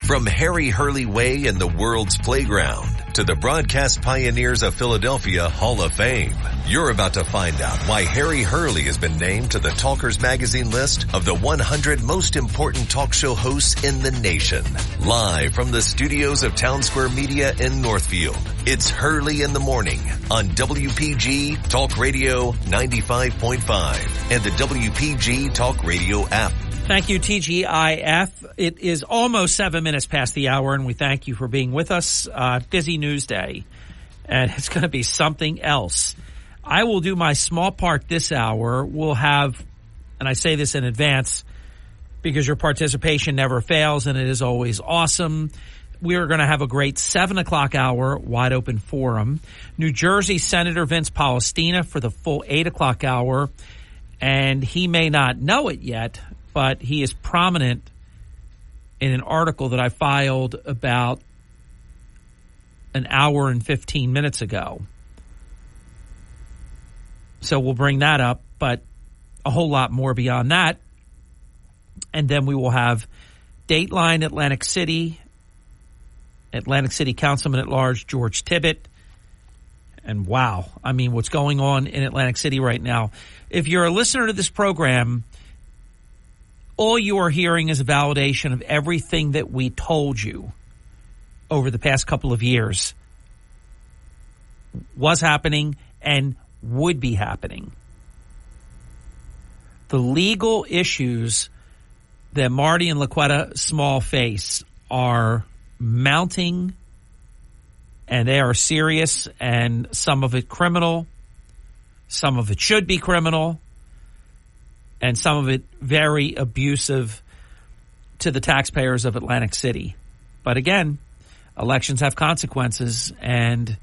From Harry Hurley Way and the world's playground to the broadcast pioneers of Philadelphia Hall of Fame, you're about to find out why Harry Hurley has been named to the Talkers Magazine list of the 100 most important talk show hosts in the nation. Live from the studios of Town Square Media in Northfield, it's Hurley in the Morning on WPG Talk Radio 95.5 and the WPG Talk Radio app. Thank you, TGIF. It is almost 7 minutes past the hour, and we thank you for being with us. Busy news day, and it's going to be something else. I will do my small part this hour. We'll have, and I say this in advance because your participation never fails, and it is always awesome. We are going to have a great 7 o'clock hour wide open forum. New Jersey Senator Vince Palestina for the full 8 o'clock hour, and he may not know it yet, but he is prominent in an article that I filed about an hour and 15 minutes ago. So we'll bring that up, but a whole lot more beyond that. And then we will have Dateline Atlantic City Councilman at Large George Tibbett. And wow, I mean, what's going on in Atlantic City right now. If you're a listener to this program, all you are hearing is a validation of everything that we told you over the past couple of years was happening and would be happening. The legal issues that Marty and LaQuetta Small face are mounting, and they are serious, and some of it criminal, some of it should be criminal, and some of it very abusive to the taxpayers of Atlantic City. But again, elections have consequences, and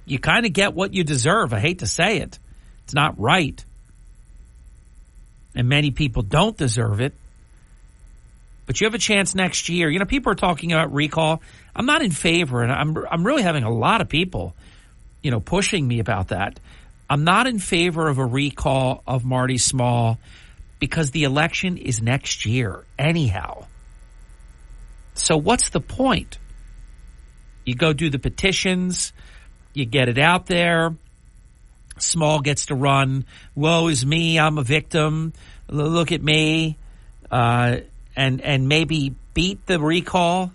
you kind of get what you deserve. I hate to say it. It's not right. And many people don't deserve it. But you have a chance next year. You know, people are talking about recall. I'm not in favor, and I'm really having a lot of people, you know, pushing me about that. I'm not in favor of a recall of Marty Small because the election is next year anyhow. So what's the point? You go do the petitions, you get it out there, Small gets to run, woe is me, I'm a victim, look at me, and maybe beat the recall,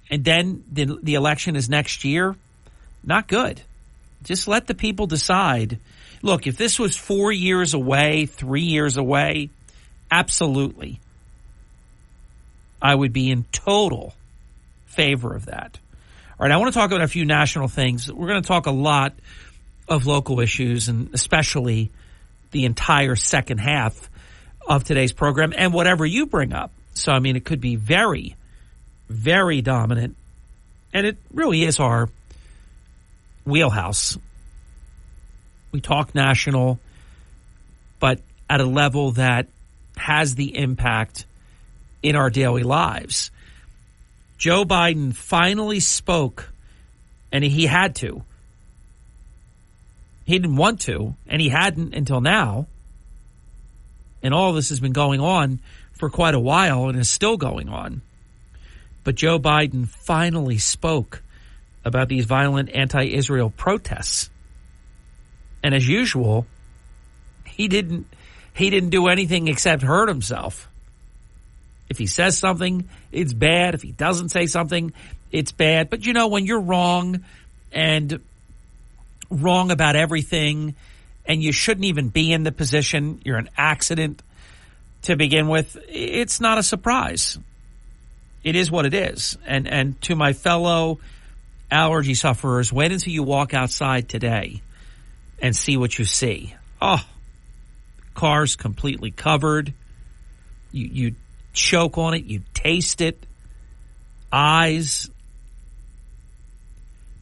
and then the election is next year. Not good. Just let the people decide. Look, if this was 4 years away, 3 years away, absolutely, I would be in total favor of that. All right, I want to talk about a few national things. We're going to talk a lot of local issues, and especially the entire second half of today's program and whatever you bring up. So, I mean, it could be very, very dominant, and it really is our wheelhouse. We talk national, but at a level that has the impact in our daily lives. Joe Biden finally spoke, and he had to. He didn't want to, and he hadn't until now. And all of this has been going on for quite a while and is still going on. But Joe Biden finally spoke about these violent anti-Israel protests. And as usual, he didn't do anything except hurt himself. If he says something, it's bad. If he doesn't say something, it's bad. But you know, when you're wrong and wrong about everything, and you shouldn't even be in the position, you're an accident to begin with, it's not a surprise. It is what it is. And to my fellow allergy sufferers, wait until you walk outside today and see what you see. Oh, cars completely covered. You choke on it. You taste it. Eyes.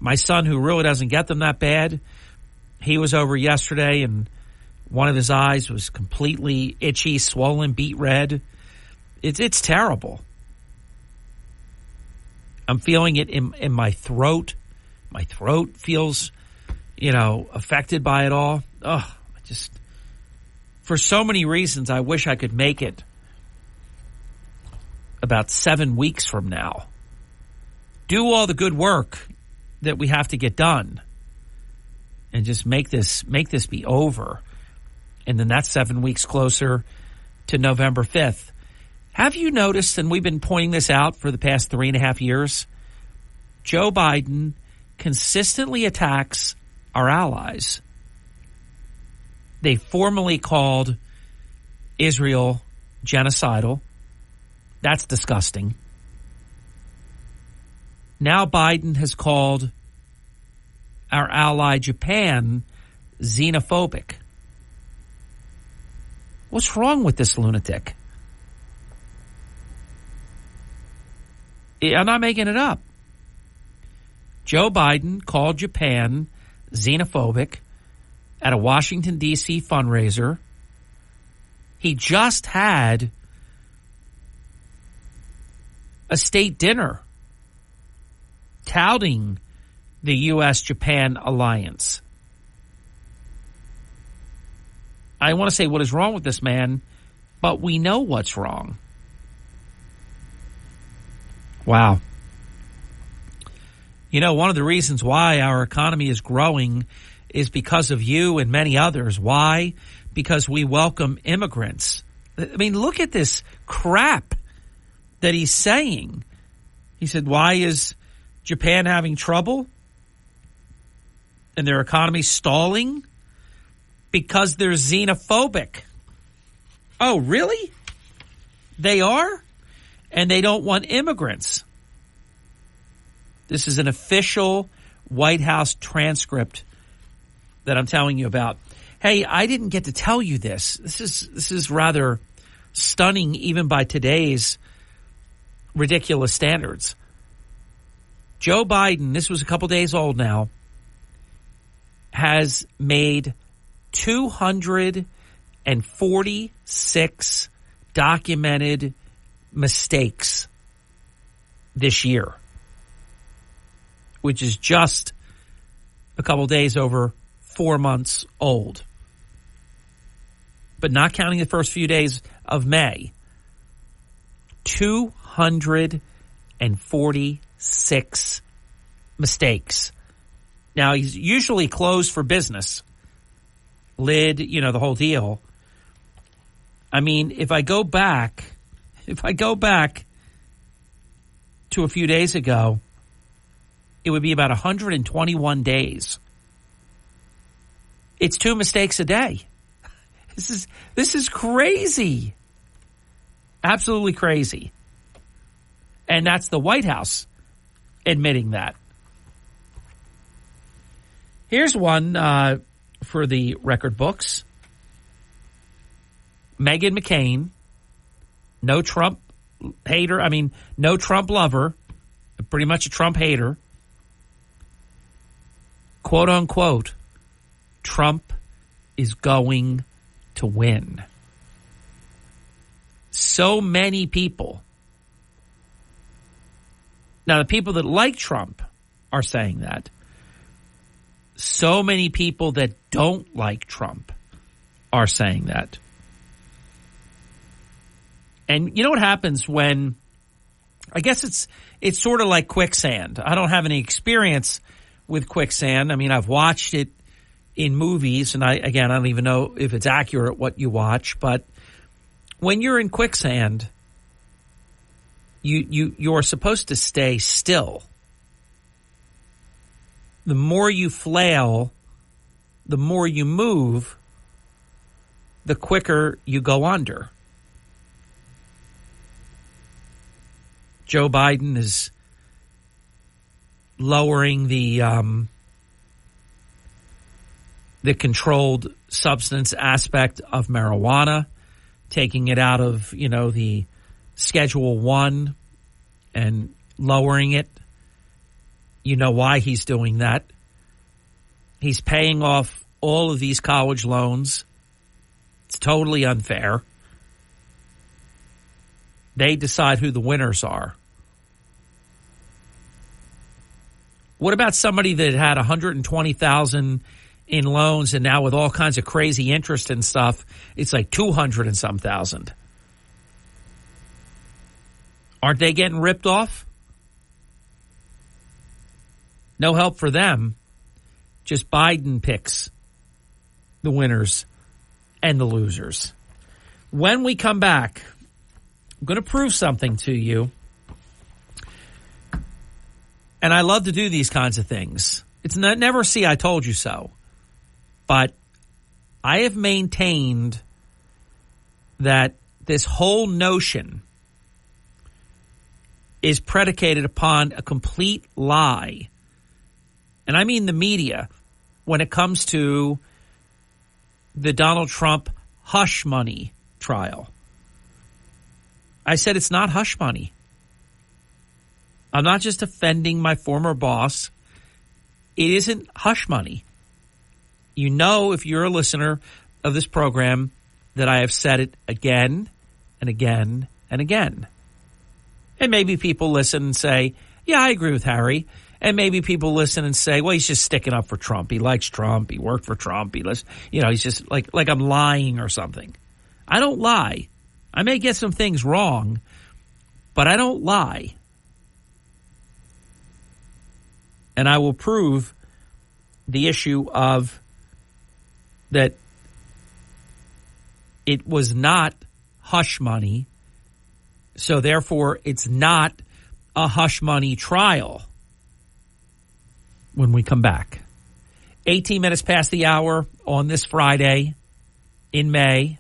My son, who really doesn't get them that bad, he was over yesterday and one of his eyes was completely itchy, swollen, beet red. It's terrible. I'm feeling it in my throat. My throat feels, affected by it all. Oh, for so many reasons, I wish I could make it about 7 weeks from now. Do all the good work that we have to get done and just make this be over. And then that's 7 weeks closer to November 5th. Have you noticed, and we've been pointing this out for the past 3.5 years, Joe Biden consistently attacks our allies. They formally called Israel genocidal. That's disgusting. Now Biden has called our ally Japan xenophobic. What's wrong with this lunatic? I'm not making it up. Joe Biden called Japan xenophobic at a Washington, D.C. fundraiser. He just had a state dinner touting the U.S.-Japan alliance. I want to say what is wrong with this man, but we know what's wrong. Wow. You know, one of the reasons why our economy is growing is because of you and many others. Why? Because we welcome immigrants. I mean, look at this crap that he's saying. He said, why is Japan having trouble and their economy stalling? Because they're xenophobic. Oh, really? They are? And they don't want immigrants. This is an official White House transcript that I'm telling you about. Hey, I didn't get to tell you this. This is rather stunning even by today's ridiculous standards. Joe Biden, this was a couple days old now, has made 246 documented mistakes this year, which is just a couple days over 4 months old. But not counting the first few days of May, 246 mistakes. Now, he's usually closed for business. Lid, the whole deal. I mean, if I go back to a few days ago, it would be about 121 days. It's 2 mistakes a day. This is crazy. Absolutely crazy. And that's the White House admitting that. Here's one for the record books. Meghan McCain, no Trump hater, no Trump lover, pretty much a Trump hater. Quote unquote, Trump is going to win. So many people. Now, the people that like Trump are saying that. So many people that don't like Trump are saying that. And you know what happens when, I guess it's sort of like quicksand. I don't have any experience with quicksand. I mean, I've watched it in movies, and I don't even know if it's accurate what you watch, but when you're in quicksand, you're supposed to stay still. The more you flail, the more you move, the quicker you go under. Joe Biden is lowering the controlled substance aspect of marijuana, taking it out of, the Schedule 1 and lowering it. You know why he's doing that. He's paying off all of these college loans. It's totally unfair. They decide who the winners are. What about somebody that had $120,000 in loans and now with all kinds of crazy interest and stuff, it's like 200 and some thousand? Aren't they getting ripped off? No help for them. Just Biden picks the winners and the losers. When we come back, I'm going to prove something to you. And I love to do these kinds of things. It's never see I told you so. But I have maintained that this whole notion is predicated upon a complete lie. And I mean the media when it comes to the Donald Trump hush money trial. I said it's not hush money. I'm not just offending my former boss. It isn't hush money. You know, if you're a listener of this program, that I have said it again and again and again. And maybe people listen and say, yeah, I agree with Harry. And maybe people listen and say, well, he's just sticking up for Trump. He likes Trump. He worked for Trump. He's just like I'm lying or something. I don't lie. I may get some things wrong, but I don't lie. And I will prove the issue of that it was not hush money, so therefore it's not a hush money trial when we come back. 18 minutes past the hour on this Friday in May,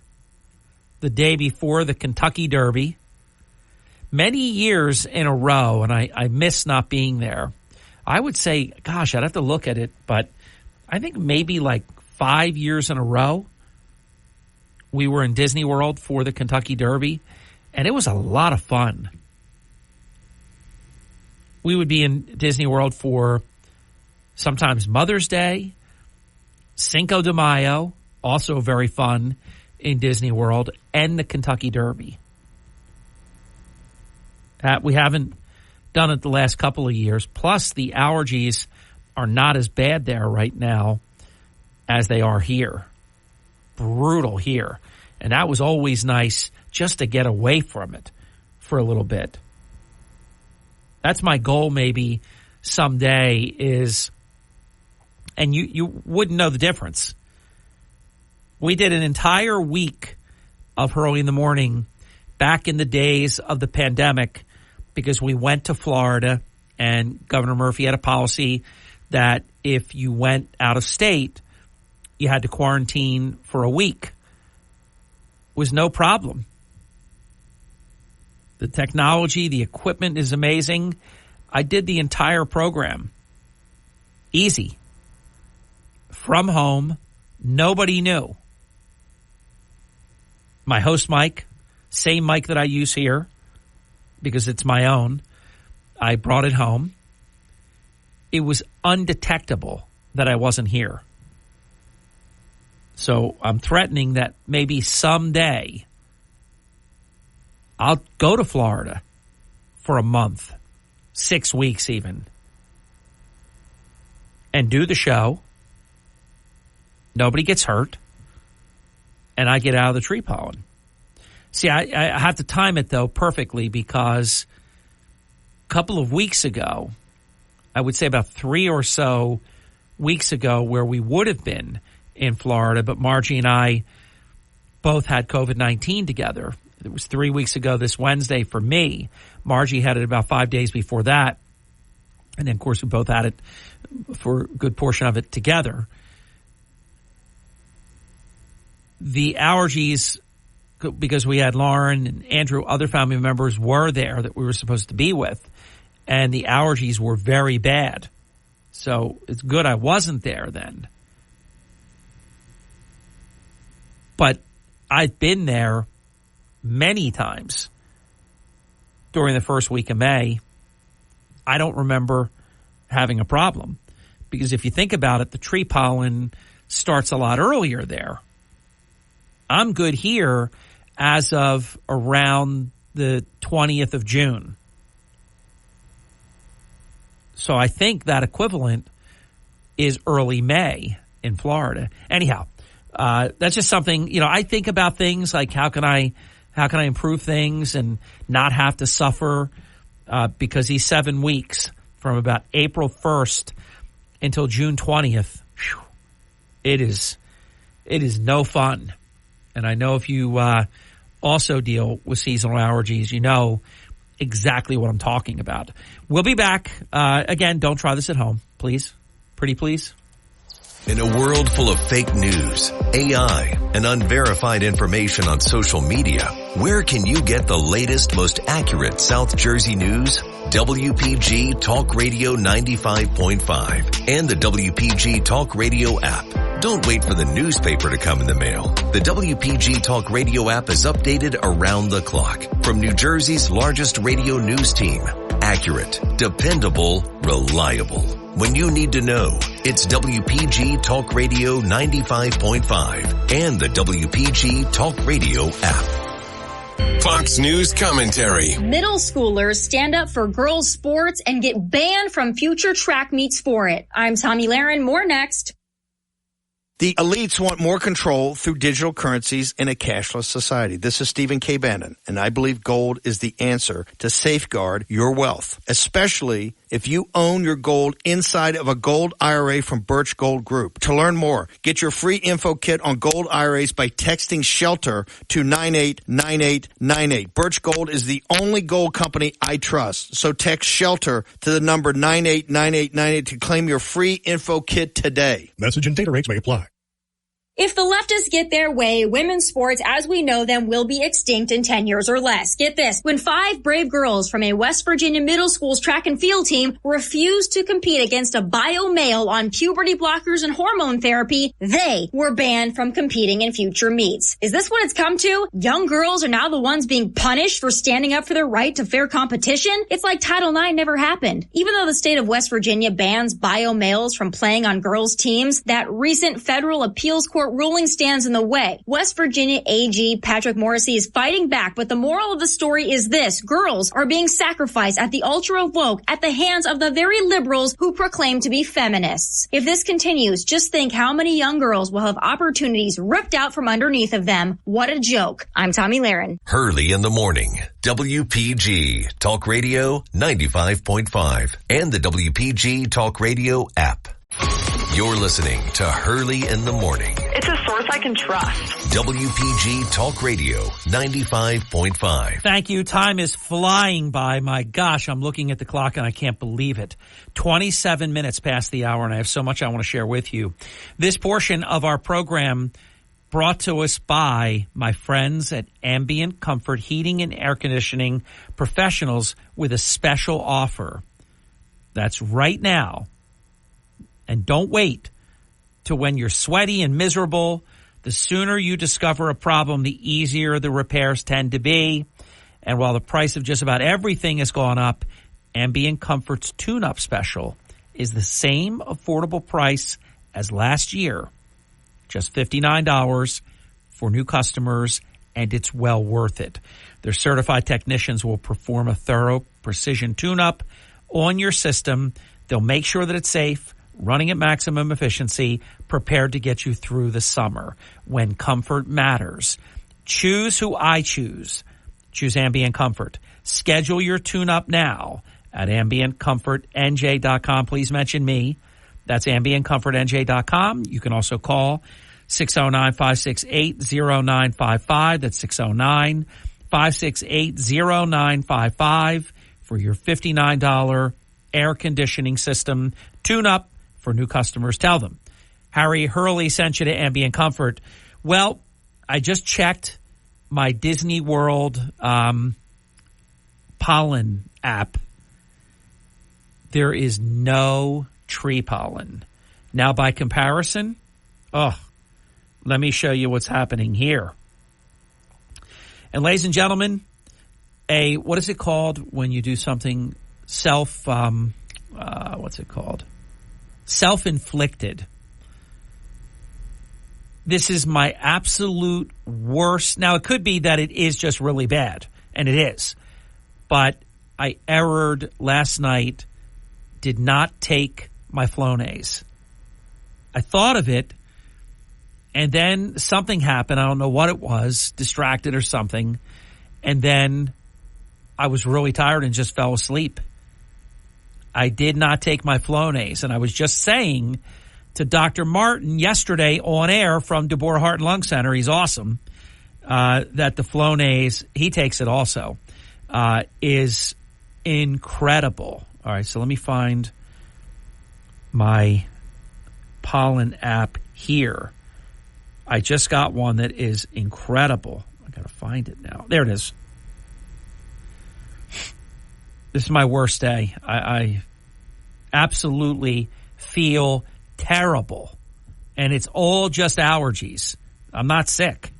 the day before the Kentucky Derby. Many years in a row, and I miss not being there. I would say, gosh, I'd have to look at it, but I think maybe like 5 years in a row, we were in Disney World for the Kentucky Derby, and it was a lot of fun. We would be in Disney World for sometimes Mother's Day, Cinco de Mayo, also very fun in Disney World, and the Kentucky Derby. We haven't done it the last couple of years. Plus, the allergies are not as bad there right now as they are here. Brutal here. And that was always nice just to get away from it for a little bit. That's my goal maybe someday is, and you wouldn't know the difference. We did an entire week of Hurley in the Morning back in the days of the pandemic because we went to Florida and Governor Murphy had a policy that if you went out of state, you had to quarantine for a week. It was no problem. The technology, the equipment is amazing. I did the entire program. Easy. From home. Nobody knew. My host mic, same mic that I use here because it's my own. I brought it home. It was undetectable that I wasn't here. So I'm threatening that maybe someday I'll go to Florida for a month, 6 weeks even, and do the show. Nobody gets hurt, and I get out of the tree pollen. See, I have to time it, though, perfectly because a couple of weeks ago, I would say about 3 or so weeks ago, where we would have been in Florida, but Margie and I both had COVID-19 together. It was 3 weeks ago this Wednesday for me. Margie had it about 5 days before that. And then, of course, we both had it for a good portion of it together. The allergies, because we had Lauren and Andrew, other family members were there that we were supposed to be with, and the allergies were very bad. So it's good I wasn't there then. But I've been there many times during the first week of May. I don't remember having a problem because if you think about it, the tree pollen starts a lot earlier there. I'm good here as of around the 20th of June. So I think that equivalent is early May in Florida. Anyhow, that's just something, I think about things like how can I How can I improve things and not have to suffer? Because these 7 weeks from about April 1st until June 20th, it is no fun. And I know if you also deal with seasonal allergies, you know exactly what I'm talking about. We'll be back. Again, don't try this at home, please. Pretty please. In a world full of fake news, AI, and unverified information on social media, where can you get the latest, most accurate South Jersey news? WPG Talk Radio 95.5 and the WPG Talk Radio app. Don't wait for the newspaper to come in the mail. The WPG Talk Radio app is updated around the clock from New Jersey's largest radio news team. Accurate, dependable, reliable. When you need to know, it's WPG Talk Radio 95.5 and the WPG Talk Radio app. Fox News commentary. Middle schoolers stand up for girls' sports and get banned from future track meets for it. I'm Tommy Lahren. More next. The elites want more control through digital currencies in a cashless society. This is Stephen K. Bannon, and I believe gold is the answer to safeguard your wealth, especially if you own your gold inside of a gold IRA from Birch Gold Group. To learn more, get your free info kit on gold IRAs by texting SHELTER to 989898. Birch Gold is the only gold company I trust, so text SHELTER to the number 989898 to claim your free info kit today. Message and data rates may apply. If the leftists get their way, women's sports as we know them will be extinct in 10 years or less. Get this. When 5 brave girls from a West Virginia middle school's track and field team refused to compete against a bio male on puberty blockers and hormone therapy, they were banned from competing in future meets. Is this what it's come to? Young girls are now the ones being punished for standing up for their right to fair competition? It's like Title IX never happened. Even though the state of West Virginia bans bio males from playing on girls' teams, that recent federal appeals court ruling stands in the way. West Virginia AG Patrick Morrissey is fighting back, but the moral of the story is this. Girls are being sacrificed at the ultra woke at the hands of the very liberals who proclaim to be feminists. If this continues, just think how many young girls will have opportunities ripped out from underneath of them. What a joke. I'm Tommy Lahren. Hurley in the morning. WPG Talk Radio 95.5 and the WPG Talk Radio app. You're listening to Hurley in the Morning. It's a source I can trust. WPG Talk Radio 95.5. Thank you. Time is flying by. My gosh, I'm looking at the clock and I can't believe it. 27 minutes past the hour, and I have so much I want to share with you. This portion of our program brought to us by my friends at Ambient Comfort Heating and Air Conditioning Professionals with a special offer. That's right now. And don't wait to when you're sweaty and miserable. The sooner you discover a problem, the easier the repairs tend to be. And while the price of just about everything has gone up, Ambient Comfort's tune-up special is the same affordable price as last year. Just $59 for new customers, and it's well worth it. Their certified technicians will perform a thorough precision tune-up on your system. They'll make sure that it's safe, running at maximum efficiency, prepared to get you through the summer when comfort matters. Choose who I choose. Choose Ambient Comfort. Schedule your tune-up now at AmbientComfortNJ.com. Please mention me. That's AmbientComfortNJ.com. You can also call 609-568-0955. That's 609-568-0955 for your $59 air conditioning system tune-up for new customers. Tell them Harry Hurley sent you to Ambient Comfort. Well, I just checked my Disney World pollen app. There is no tree pollen. Now, by comparison, let me show you what's happening here. And ladies and gentlemen, what is it called when you do something self-inflicted. This is my absolute worst. Now, it could be that it is just really bad, and it is. But I errored last night, did not take my Flonase. I thought of it, and then something happened. I don't know what it was, distracted or something, And then I was really tired and just fell asleep. I did not take my Flonase. And I was just saying to Dr. Martin yesterday on air from DeBoer Heart and Lung Center, he's awesome, that the Flonase, he takes it also, is incredible. All right, so let me find my pollen app here. I just got one that is incredible. I got to find it now. There it is. This is my worst day. I absolutely feel terrible. And it's all just allergies. I'm not sick.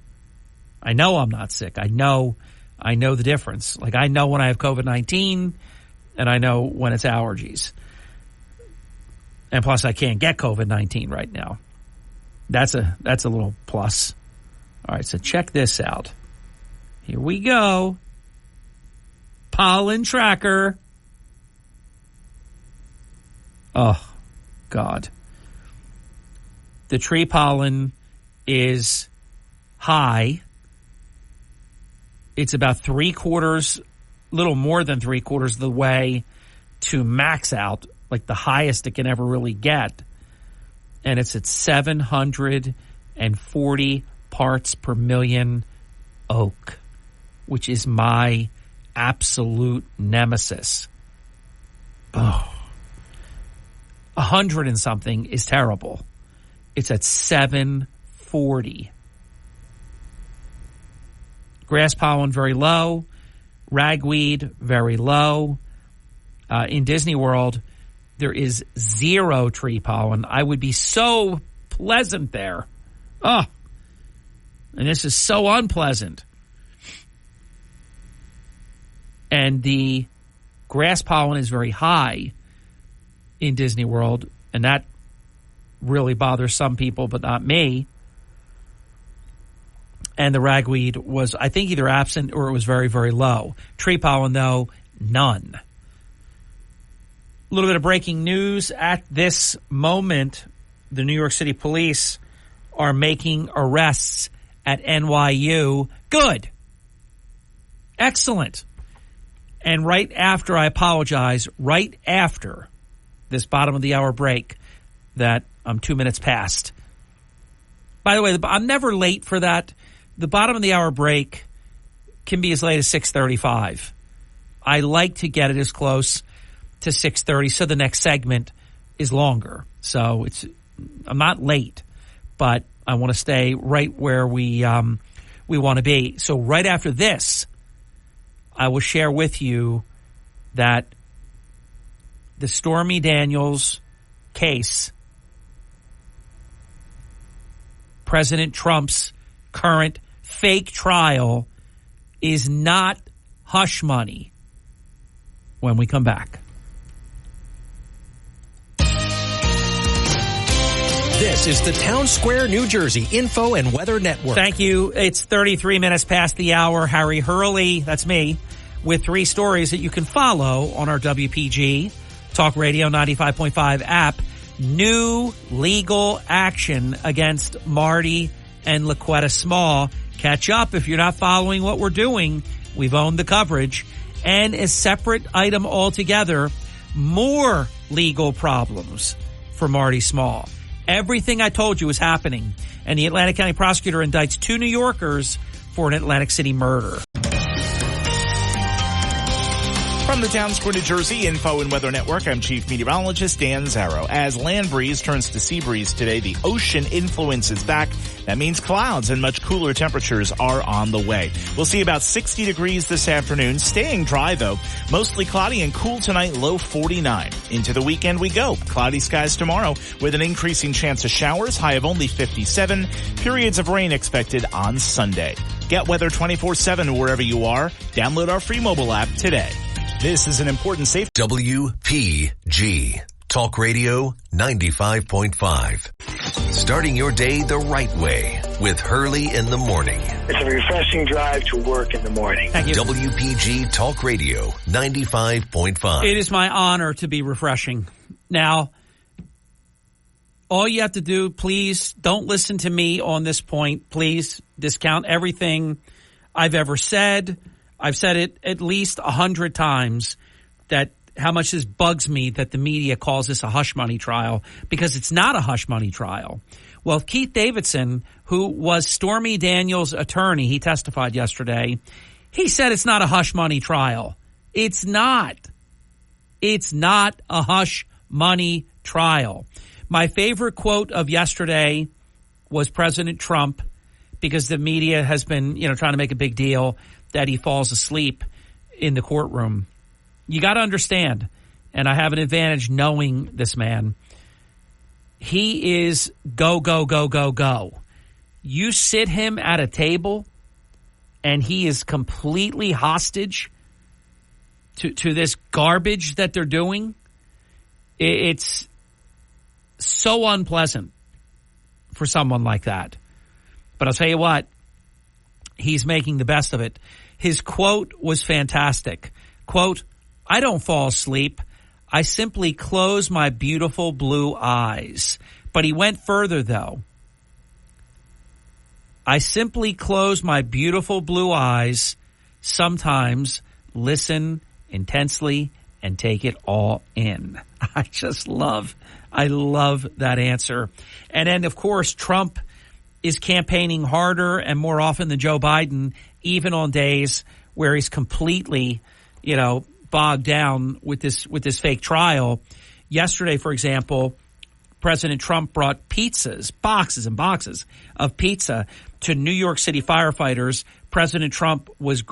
I know I'm not sick. I know the difference. Like, I know when I have COVID-19 and I know when it's allergies. And plus I can't get COVID-19 right now. That's a little plus. All right, so check this out. Here we go. Pollen tracker. Oh, God. The tree pollen is high. It's about little more than 3/4 of the way to max out, like the highest it can ever really get. And it's at 740 parts per million oak, which is my absolute nemesis. Oh. 100 and something is terrible. It's at 740. Grass pollen, very low. Ragweed, very low. In Disney World, there is 0 tree pollen. I would be so pleasant there. Oh, and this is so unpleasant. And the grass pollen is very high in Disney World, and that really bothers some people, but not me. And the ragweed was, I think, either absent or it was very, very low. Tree pollen, though, none. A little bit of breaking news. At this moment, the New York City police are making arrests at NYU. Good. Excellent. And right after, I apologize, right after this bottom of the hour break that I'm 2 minutes past. By the way, I'm never late for that. The bottom of the hour break can be as late as 6:35. I like to get it as close to 6:30 so the next segment is longer. So I'm not late, but I want to stay right where we want to be. So right after this, I will share with you that the Stormy Daniels case, President Trump's current fake trial, is not hush money when we come back. This is the Town Square, New Jersey Info and Weather Network. Thank you. It's 33 minutes past the hour. Harry Hurley, that's me, with 3 stories that you can follow on our WPG Talk Radio 95.5 app. New legal action against Marty and LaQuetta Small. Catch up if you're not following what we're doing. We've owned the coverage. And a separate item altogether, more legal problems for Marty Small. Everything I told you is happening. And the Atlantic County prosecutor indicts 2 New Yorkers for an Atlantic City murder. From the Town Square, New Jersey Info and Weather Network, I'm Chief Meteorologist Dan Zarrow. As land breeze turns to sea breeze today, the ocean influence is back. That means clouds and much cooler temperatures are on the way. We'll see about 60 degrees this afternoon, staying dry though. Mostly cloudy and cool tonight, low 49. Into the weekend we go. Cloudy skies tomorrow with an increasing chance of showers, high of only 57. Periods of rain expected on Sunday. Get weather 24/7 wherever you are. Download our free mobile app today. This is an important safety. WPG Talk Radio 95.5. Starting your day the right way with Hurley in the morning. It's a refreshing drive to work in the morning. Thank you. WPG Talk Radio 95.5. It is my honor to be refreshing. Now, all you have to do, please don't listen to me on this point. Please discount everything I've ever said. I've said it at least 100 times that how much this bugs me that the media calls this a hush money trial, because it's not a hush money trial. Well, Keith Davidson, who was Stormy Daniels' attorney, he testified yesterday. He said it's not a hush money trial. It's not. It's not a hush money trial. My favorite quote of yesterday was President Trump, because the media has been, trying to make a big deal that he falls asleep in the courtroom. You got to understand, and I have an advantage knowing this man. He is go, go, go, go, go. You sit him at a table and he is completely hostage to this garbage that they're doing. It's so unpleasant for someone like that. But I'll tell you what, he's making the best of it. His quote was fantastic. Quote, "I don't fall asleep. I simply close my beautiful blue eyes." But he went further, though. "I simply close my beautiful blue eyes, sometimes listen intensely and take it all in." I love that answer. And then, of course, Trump is campaigning harder and more often than Joe Biden, even on days where he's completely, bogged down with this fake trial. Yesterday, for example, President Trump brought pizzas, boxes and boxes of pizza to New York City firefighters. President Trump was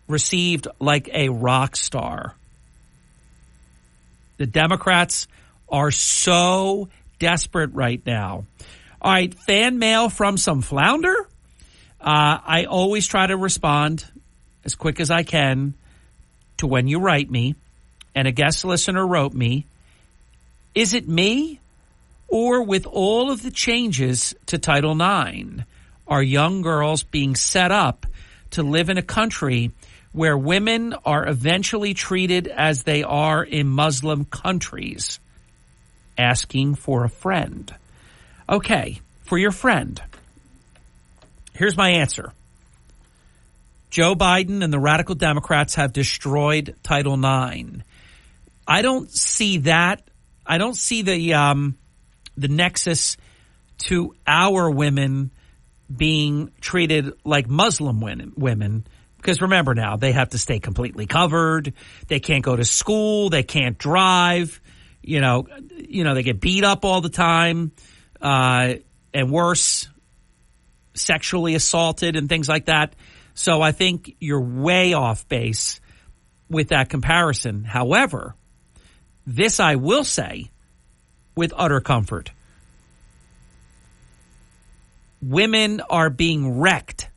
received like a rock star. The Democrats are so desperate right now. All right, fan mail from some flounder. I always try to respond as quick as I can to when you write me, and a guest listener wrote me, "Is it me, or with all of the changes to Title IX, are young girls being set up to live in a country where women are eventually treated as they are in Muslim countries? Asking for a friend." Okay, for your friend, here's my answer. Joe Biden and the radical Democrats have destroyed Title IX. I don't see that. I don't see the nexus to our women being treated like Muslim women. Because remember now, they have to stay completely covered. They can't go to school. They can't drive. They get beat up all the time, and worse, sexually assaulted and things like that. So I think you're way off base with that comparison. However, this I will say with utter comfort. Women are being wrecked.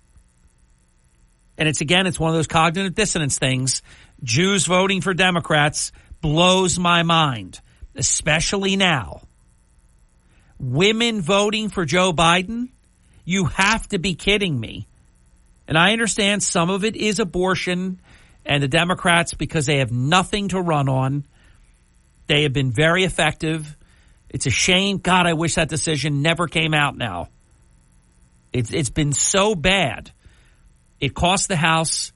And it's one of those cognitive dissonance things. Jews voting for Democrats blows my mind, especially now. Women voting for Joe Biden, you have to be kidding me. And I understand some of it is abortion, and the Democrats, because they have nothing to run on, they have been very effective. It's a shame. God, I wish that decision never came out now. It's been so bad. It cost the House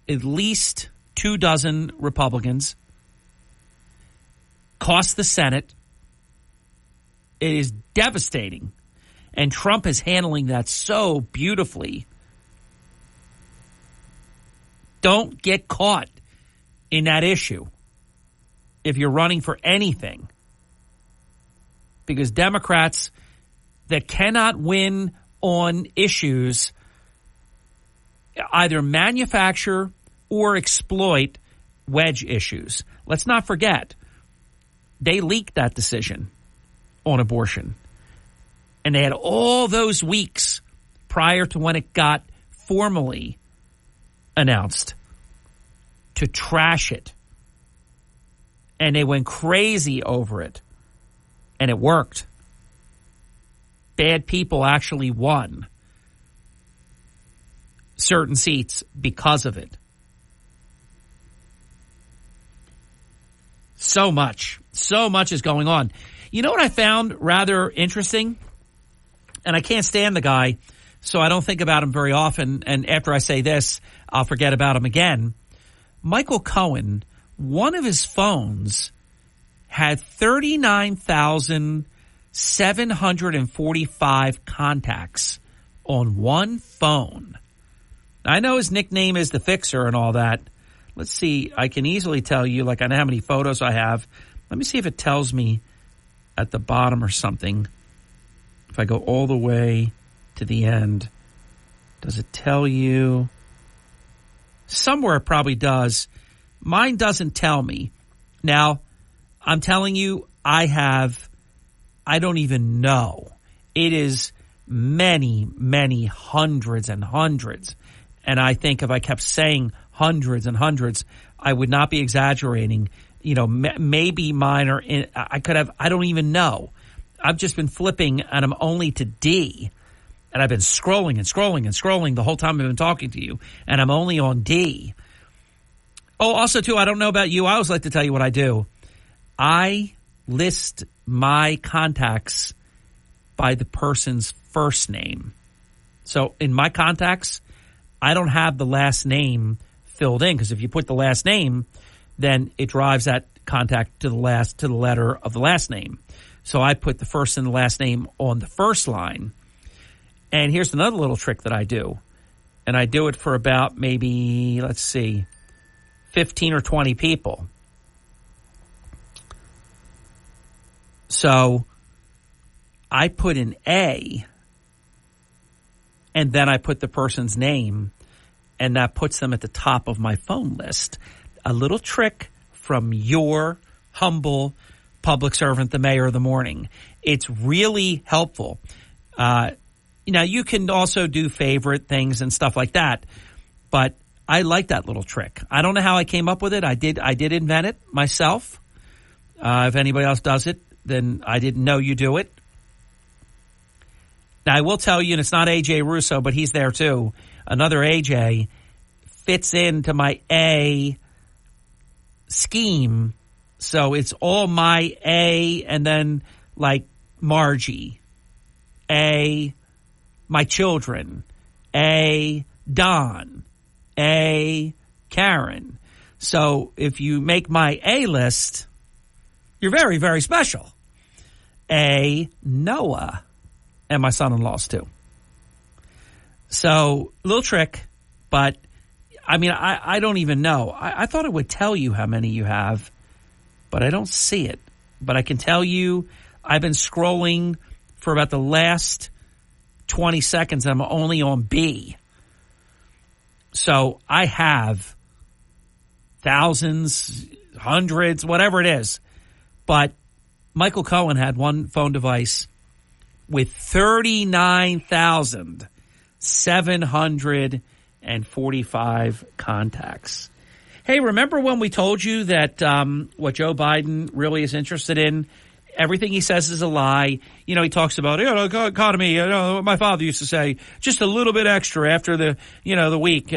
at least 24 Republicans. Cost the Senate. It is devastating. And Trump is handling that so beautifully. Don't get caught in that issue if you're running for anything. Because Democrats that cannot win on issues either manufacture or exploit wedge issues. Let's not forget, they leaked that decision on abortion. And they had all those weeks prior to when it got formally announced to trash it. And they went crazy over it. And it worked. Bad people actually won certain seats because of it. So much is going on. You know what I found rather interesting? And I can't stand the guy so I don't think about him very often. And after I say this, I'll forget about him again. Michael Cohen, one of his phones had 39,745 contacts on one phone. I know his nickname is the Fixer and all that. Let's see. I can easily tell you, like, I know how many photos I have. Let me see if it tells me at the bottom or something. If I go all the way to the end, does it tell you? Somewhere it probably does. Mine doesn't tell me. Now, I'm telling you, I don't even know. It is many, many hundreds and hundreds. And I think if I kept saying hundreds and hundreds, I would not be exaggerating. You know, maybe mine are I don't even know. I've just been flipping and I'm only to D. And I've been scrolling and scrolling and scrolling the whole time I've been talking to you. And I'm only on D. Oh, also, too, I don't know about you. I always like to tell you what I do. I list my contacts by the person's first name. So in my contacts, I don't have the last name filled in, because if you put the last name, then it drives that contact to the letter of the last name. So I put the first and the last name on the first line. And here's another little trick that I do. And I do it for about maybe, 15 or 20 people. So I put an A, and then I put the person's name, and that puts them at the top of my phone list. A little trick from your humble public servant, the mayor of the morning. It's really helpful. Now, you can also do favorite things and stuff like that, but I like that little trick. I don't know how I came up with it. I did invent it myself. If anybody else does it, then I didn't know you do it. Now, I will tell you, and it's not AJ Russo, but he's there too. Another AJ fits into my A scheme. So it's all my A and then like Margie, A, my children, A, Don, A, Karen. So if you make my A list, you're very, very special. A, Noah, and my son-in-laws too. So, little trick, but I mean, I don't even know. I thought it would tell you how many you have, but I don't see it. But I can tell you, I've been scrolling for about the last 20 seconds, and I'm only on B. So I have thousands, hundreds, whatever it is. But Michael Cohen had one phone device with 39,745 contacts. Hey, remember when we told you that what Joe Biden really is interested in, everything he says is a lie? You know, he talks about, economy, what my father used to say, just a little bit extra after the week,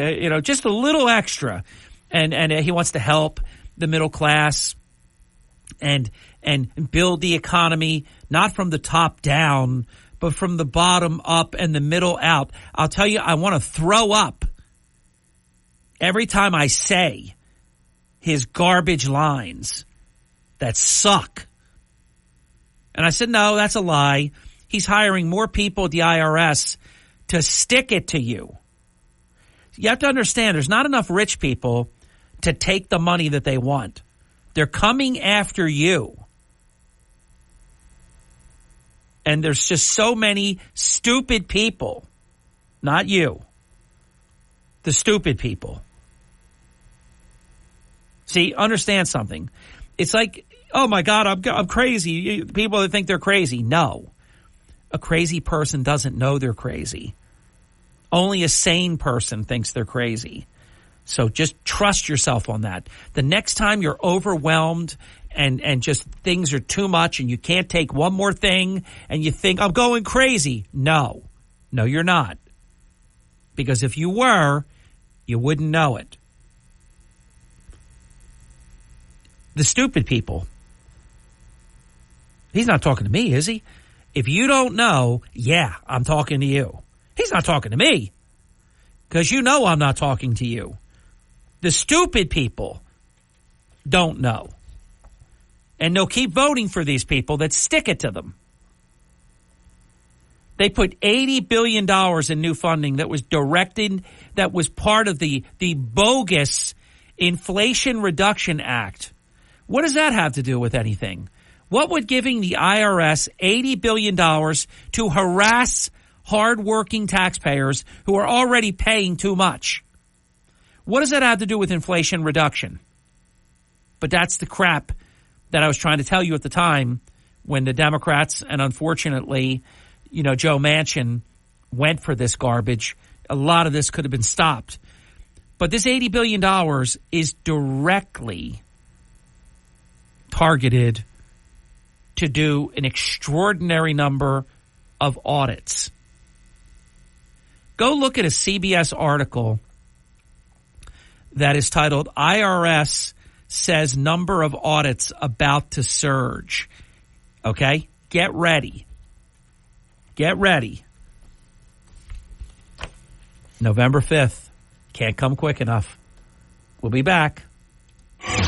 just a little extra. And he wants to help the middle class and build the economy, not from the top down, but from the bottom up and the middle out. I'll tell you, I want to throw up every time I say his garbage lines that suck. And I said, no, that's a lie. He's hiring more people at the IRS to stick it to you. You have to understand, there's not enough rich people to take the money that they want. They're coming after you. And there's just so many stupid people, not you, the stupid people. See, understand something. It's like, oh my God, I'm crazy. People that think they're crazy. No, a crazy person doesn't know they're crazy. Only a sane person thinks they're crazy. So just trust yourself on that. The next time you're overwhelmed and just things are too much and you can't take one more thing and you think, I'm going crazy. No, you're not. Because if you were, you wouldn't know it. The stupid people. He's not talking to me, is he? If you don't know, yeah, I'm talking to you. He's not talking to me because you know I'm not talking to you. The stupid people don't know. And they'll keep voting for these people that stick it to them. They put $80 billion in new funding that was directed, that was part of the bogus Inflation Reduction Act. What does that have to do with anything? What would giving the IRS $80 billion to harass hardworking taxpayers who are already paying too much? What does that have to do with inflation reduction? But that's the crap that I was trying to tell you at the time when the Democrats and unfortunately, Joe Manchin went for this garbage. A lot of this could have been stopped. But this $80 billion is directly targeted to do an extraordinary number of audits. Go look at a CBS article that is titled IRS Says Number of Audits About to Surge. Okay? Get ready. Get ready. November 5th. Can't come quick enough. We'll be back.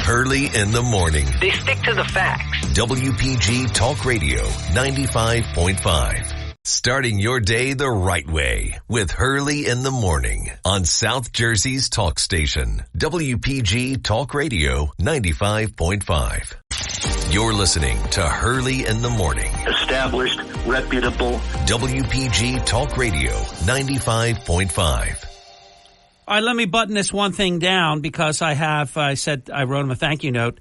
Early in the morning. They stick to the facts. WPG Talk Radio 95.5. Starting your day the right way with Hurley in the Morning on South Jersey's talk station, WPG Talk Radio 95.5. You're listening to Hurley in the Morning. Established, reputable. WPG Talk Radio 95.5. All right, let me button this one thing down because I wrote him a thank you note.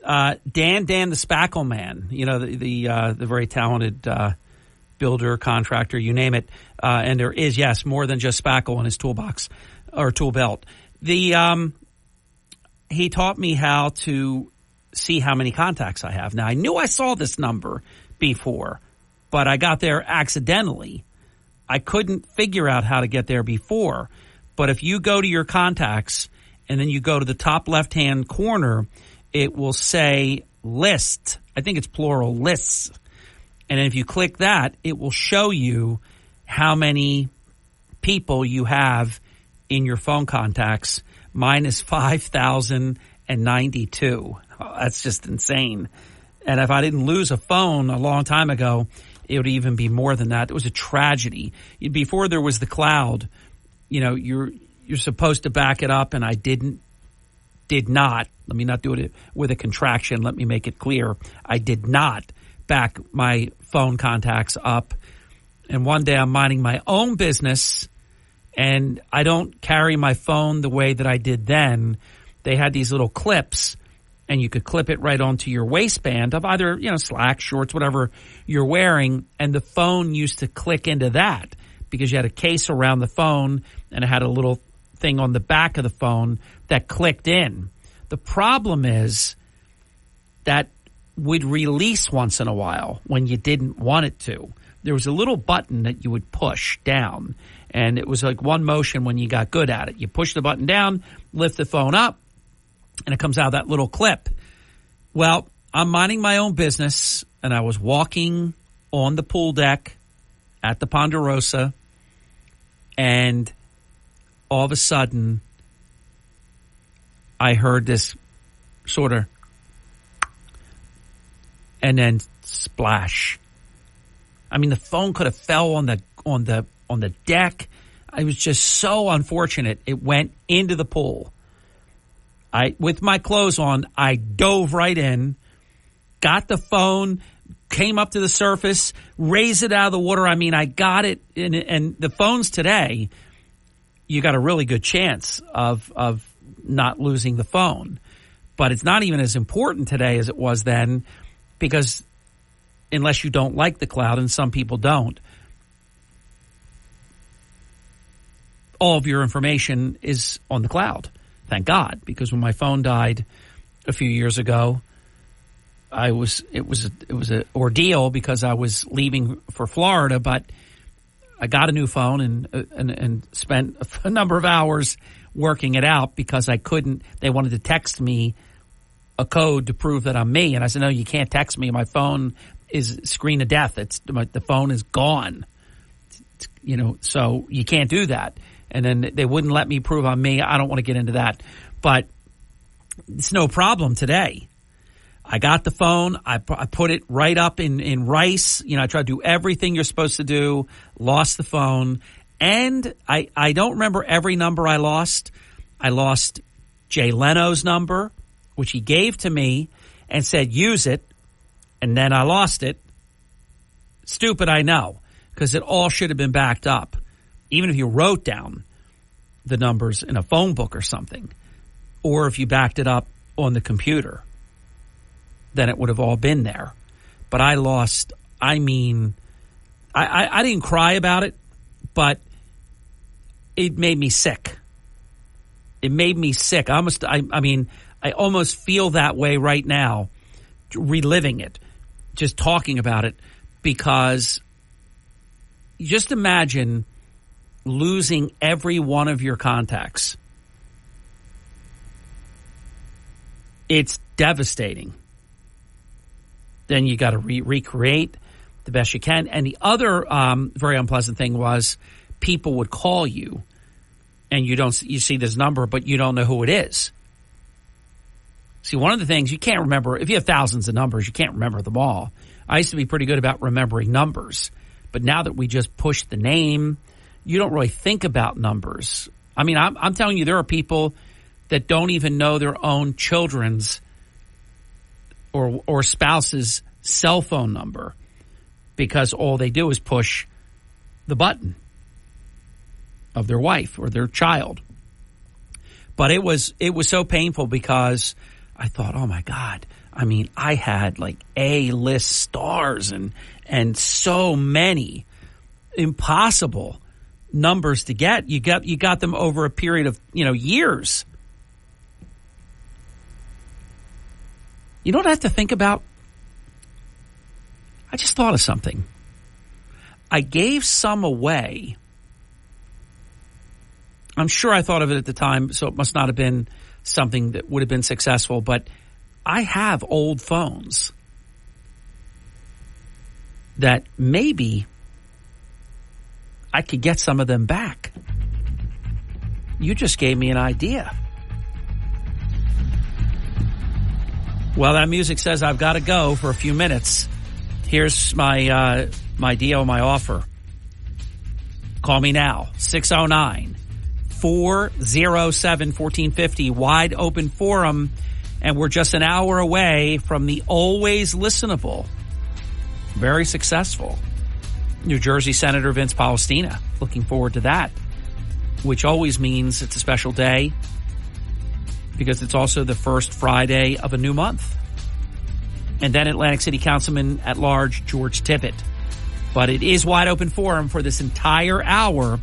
Dan the Spackle Man, the very talented builder, contractor, you name it. And there is, yes, more than just spackle in his toolbox or tool belt. He taught me how to see how many contacts I have. Now, I knew I saw this number before, but I got there accidentally. I couldn't figure out how to get there before. But if you go to your contacts and then you go to the top left-hand corner, it will say list. I think it's plural, lists. And if you click that, it will show you how many people you have in your phone contacts. Mine is 5,092. Oh, that's just insane. And if I didn't lose a phone a long time ago, it would even be more than that. It was a tragedy. Before there was the cloud, you're supposed to back it up, and I did not. Let me not do it with a contraction. Let me make it clear. I did not back my phone contacts up. And one day I'm minding my own business, and I don't carry my phone the way that I did then. They had these little clips, and you could clip it right onto your waistband of either, slacks, shorts, whatever you're wearing, and the phone used to click into that because you had a case around the phone, and it had a little thing on the back of the phone that clicked in. The problem is that would release once in a while when you didn't want it to. There was a little button that you would push down, and it was like one motion when you got good at it. You push the button down, lift the phone up, and it comes out that little clip. Well, I'm minding my own business, and I was walking on the pool deck at the Ponderosa, and all of a sudden, I heard this sort of, and then splash. I mean, the phone could have fell on the deck. It was just so unfortunate. It went into the pool. With my clothes on, I dove right in, got the phone, came up to the surface, raised it out of the water. I mean, I got it. And the phones today, you got a really good chance of not losing the phone. But it's not even as important today as it was then, because unless you don't like the cloud, and some people don't, all of your information is on the cloud. Thank God, because when my phone died a few years ago, it was an ordeal because I was leaving for Florida, but I got a new phone and spent a number of hours working it out because I couldn't. They wanted to text me a code to prove that I'm me, and I said, no, you can't text me. My phone is screen of death. The phone is gone. So you can't do that. And then they wouldn't let me prove on me. I don't want to get into that. But it's no problem today. I got the phone. I put it right up in Rice. I tried to do everything you're supposed to do. Lost the phone. And I don't remember every number I lost. I lost Jay Leno's number, which he gave to me and said, use it. And then I lost it. Stupid, I know, because it all should have been backed up. Even if you wrote down the numbers in a phone book or something, or if you backed it up on the computer, then it would have all been there. But I lost, I didn't cry about it, but it made me sick. It made me sick. I almost feel that way right now, reliving it, just talking about it, because just imagine losing every one of your contacts. It's devastating. Then you got to recreate the best you can. And the other very unpleasant thing was people would call you, and you see this number, but you don't know who it is. See, one of the things you can't remember, if you have thousands of numbers, you can't remember them all. I used to be pretty good about remembering numbers, but now that we just push the name, you don't really think about numbers. I'm telling you, there are people that don't even know their own children's or spouse's cell phone number because all they do is push the button of their wife or their child. But it was so painful because I thought, oh my God, I had like A-list stars and so many impossible numbers to get. You got them over a period of years. You know what I have to think about? I just thought of something. I gave some away. I'm sure I thought of it at the time, so it must not have been something that would have been successful, but I have old phones that maybe I could get some of them back. You just gave me an idea. Well, that music says I've got to go for a few minutes. Here's my deal, my offer. Call me now, 609-407-1450, wide open forum, and we're just an hour away from the always listenable, very successful New Jersey Senator Vince Palestina. Looking forward to that, which always means it's a special day because it's also the first Friday of a new month. And then Atlantic City Councilman at Large George Tippett. But it is wide open forum for this entire hour,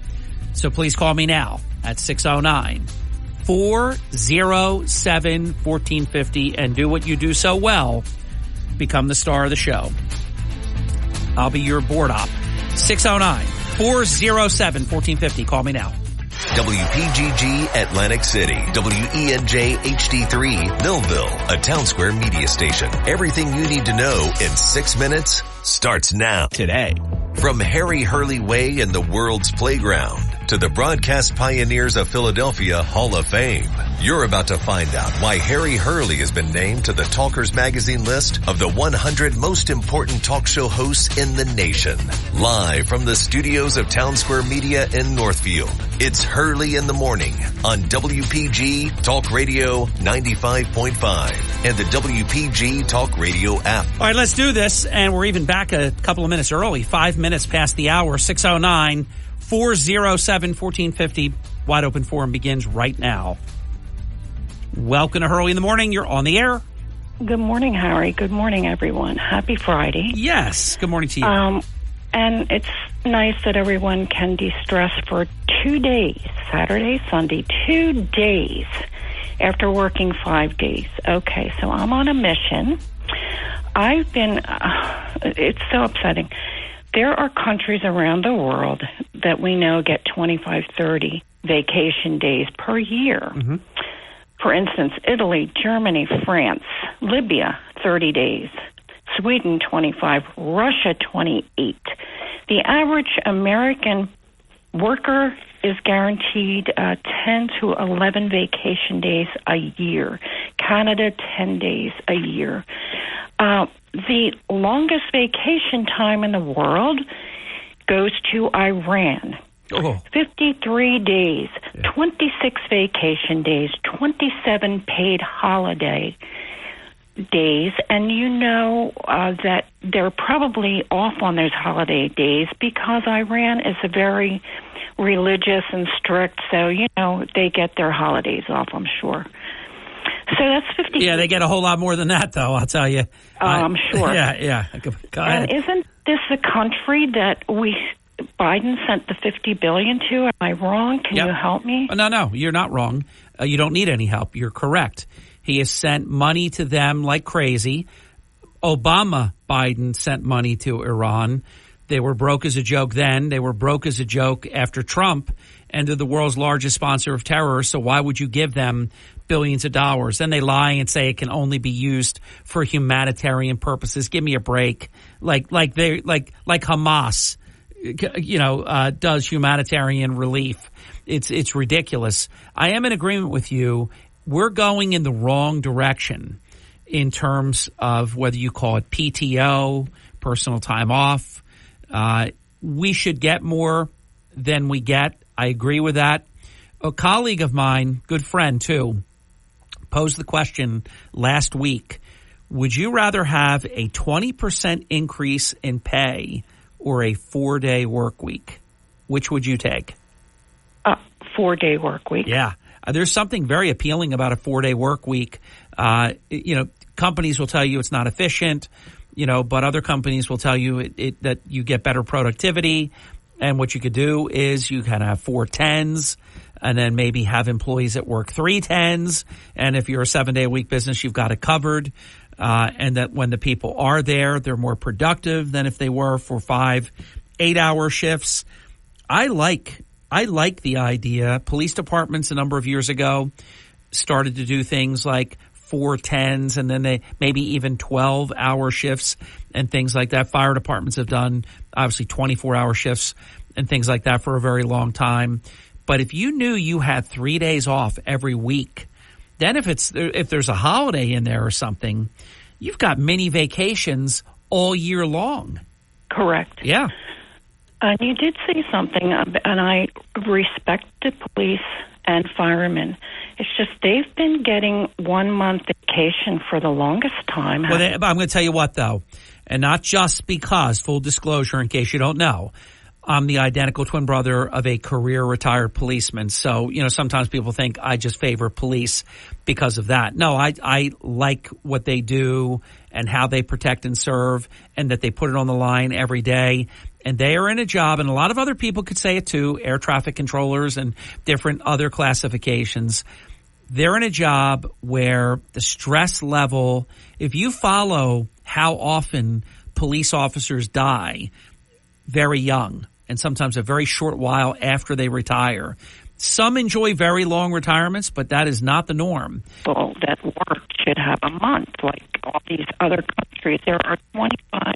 so please call me now at 609-407-1450 and do what you do so well, become the star of the show. I'll be your board op. 609-407-1450. Call me now. WPGG Atlantic City, WENJ HD3 Millville, a Town Square media station. Everything you need to know in 6 minutes starts now. Today. From Harry Hurley Way in the world's playground to the Broadcast Pioneers of Philadelphia Hall of Fame, you're about to find out why Harry Hurley has been named to the Talkers Magazine list of the 100 most important talk show hosts in the nation. Live from the studios of Town Square Media in Northfield, it's Hurley in the Morning on WPG Talk Radio 95.5 and the WPG Talk Radio app. All right, let's do this. And we're even back a couple of minutes early, 5 minutes past the hour, 609-407-1450. Wide open forum begins right now. Welcome to Hurley in the Morning. You're on the air. Good morning, Harry. Good morning, everyone. Happy Friday. Yes. Good morning to you. And it's nice that everyone can de-stress for 2 days, Saturday, Sunday, 2 days after working 5 days. Okay, so I'm on a mission. I've been, it's so upsetting. There are countries around the world that we know get 25, 30 vacation days per year. Mm-hmm. For instance, Italy, Germany, France, Libya, 30 days. Sweden, 25. Russia, 28. The average American worker is guaranteed 10 to 11 vacation days a year. Canada, 10 days a year. The longest vacation time in the world goes to Iran. 53 days, 26 vacation days, 27 paid holiday days, and you know that they're probably off on those holiday days because Iran is a very religious and strict, so, you know, they get their holidays off, I'm sure. So that's 50. Yeah, they get a whole lot more than that, though, I'll tell you. I'm sure. Yeah. Go ahead. And isn't this the country that Biden sent the $50 billion to? Am I wrong? Can you help me? No, you're not wrong. You don't need any help. You're correct. He has sent money to them like crazy. Biden sent money to Iran. They were broke as a joke then. They were broke as a joke after Trump ended the world's largest sponsor of terror. So why would you give them billions of dollars? Then they lie and say it can only be used for humanitarian purposes. Give me a break. Like Hamas, does humanitarian relief. It's ridiculous. I am in agreement with you. We're going in the wrong direction in terms of whether you call it PTO, personal time off. We should get more than we get. I agree with that. A colleague of mine, good friend too, posed the question last week, would you rather have a 20% increase in pay or a 4-day work week? Which would you take? 4-day work week. Yeah. There's something very appealing about a 4-day work week. Companies will tell you it's not efficient, but other companies will tell you that you get better productivity. And what you could do is you can have 4 10s and then maybe have employees that work 3 10s. And if you're a 7-day-a-week business, you've got it covered. And that when the people are there, they're more productive than if they were for 5 8-hour shifts. I like the idea. Police departments a number of years ago started to do things like 4 10s and then they maybe even 12-hour shifts and things like that. Fire departments have done obviously 24-hour shifts and things like that for a very long time. But if you knew you had 3 days off every week, then if there's a holiday in there or something, you've got mini vacations all year long. Correct. Yeah. And you did say something, and I respect the police and firemen. It's just they've been getting 1 month vacation for the longest time. Well, I'm going to tell you what, though, and not just because, full disclosure, in case you don't know, I'm the identical twin brother of a career retired policeman. So, sometimes people think I just favor police because of that. No, I like what they do and how they protect and serve and that they put it on the line every day. And they are in a job, and a lot of other people could say it too, air traffic controllers and different other classifications. They're in a job where the stress level, if you follow how often police officers die very young and sometimes a very short while after they retire, some enjoy very long retirements, but that is not the norm. Well, that work should have a month like all these other countries. There are 25.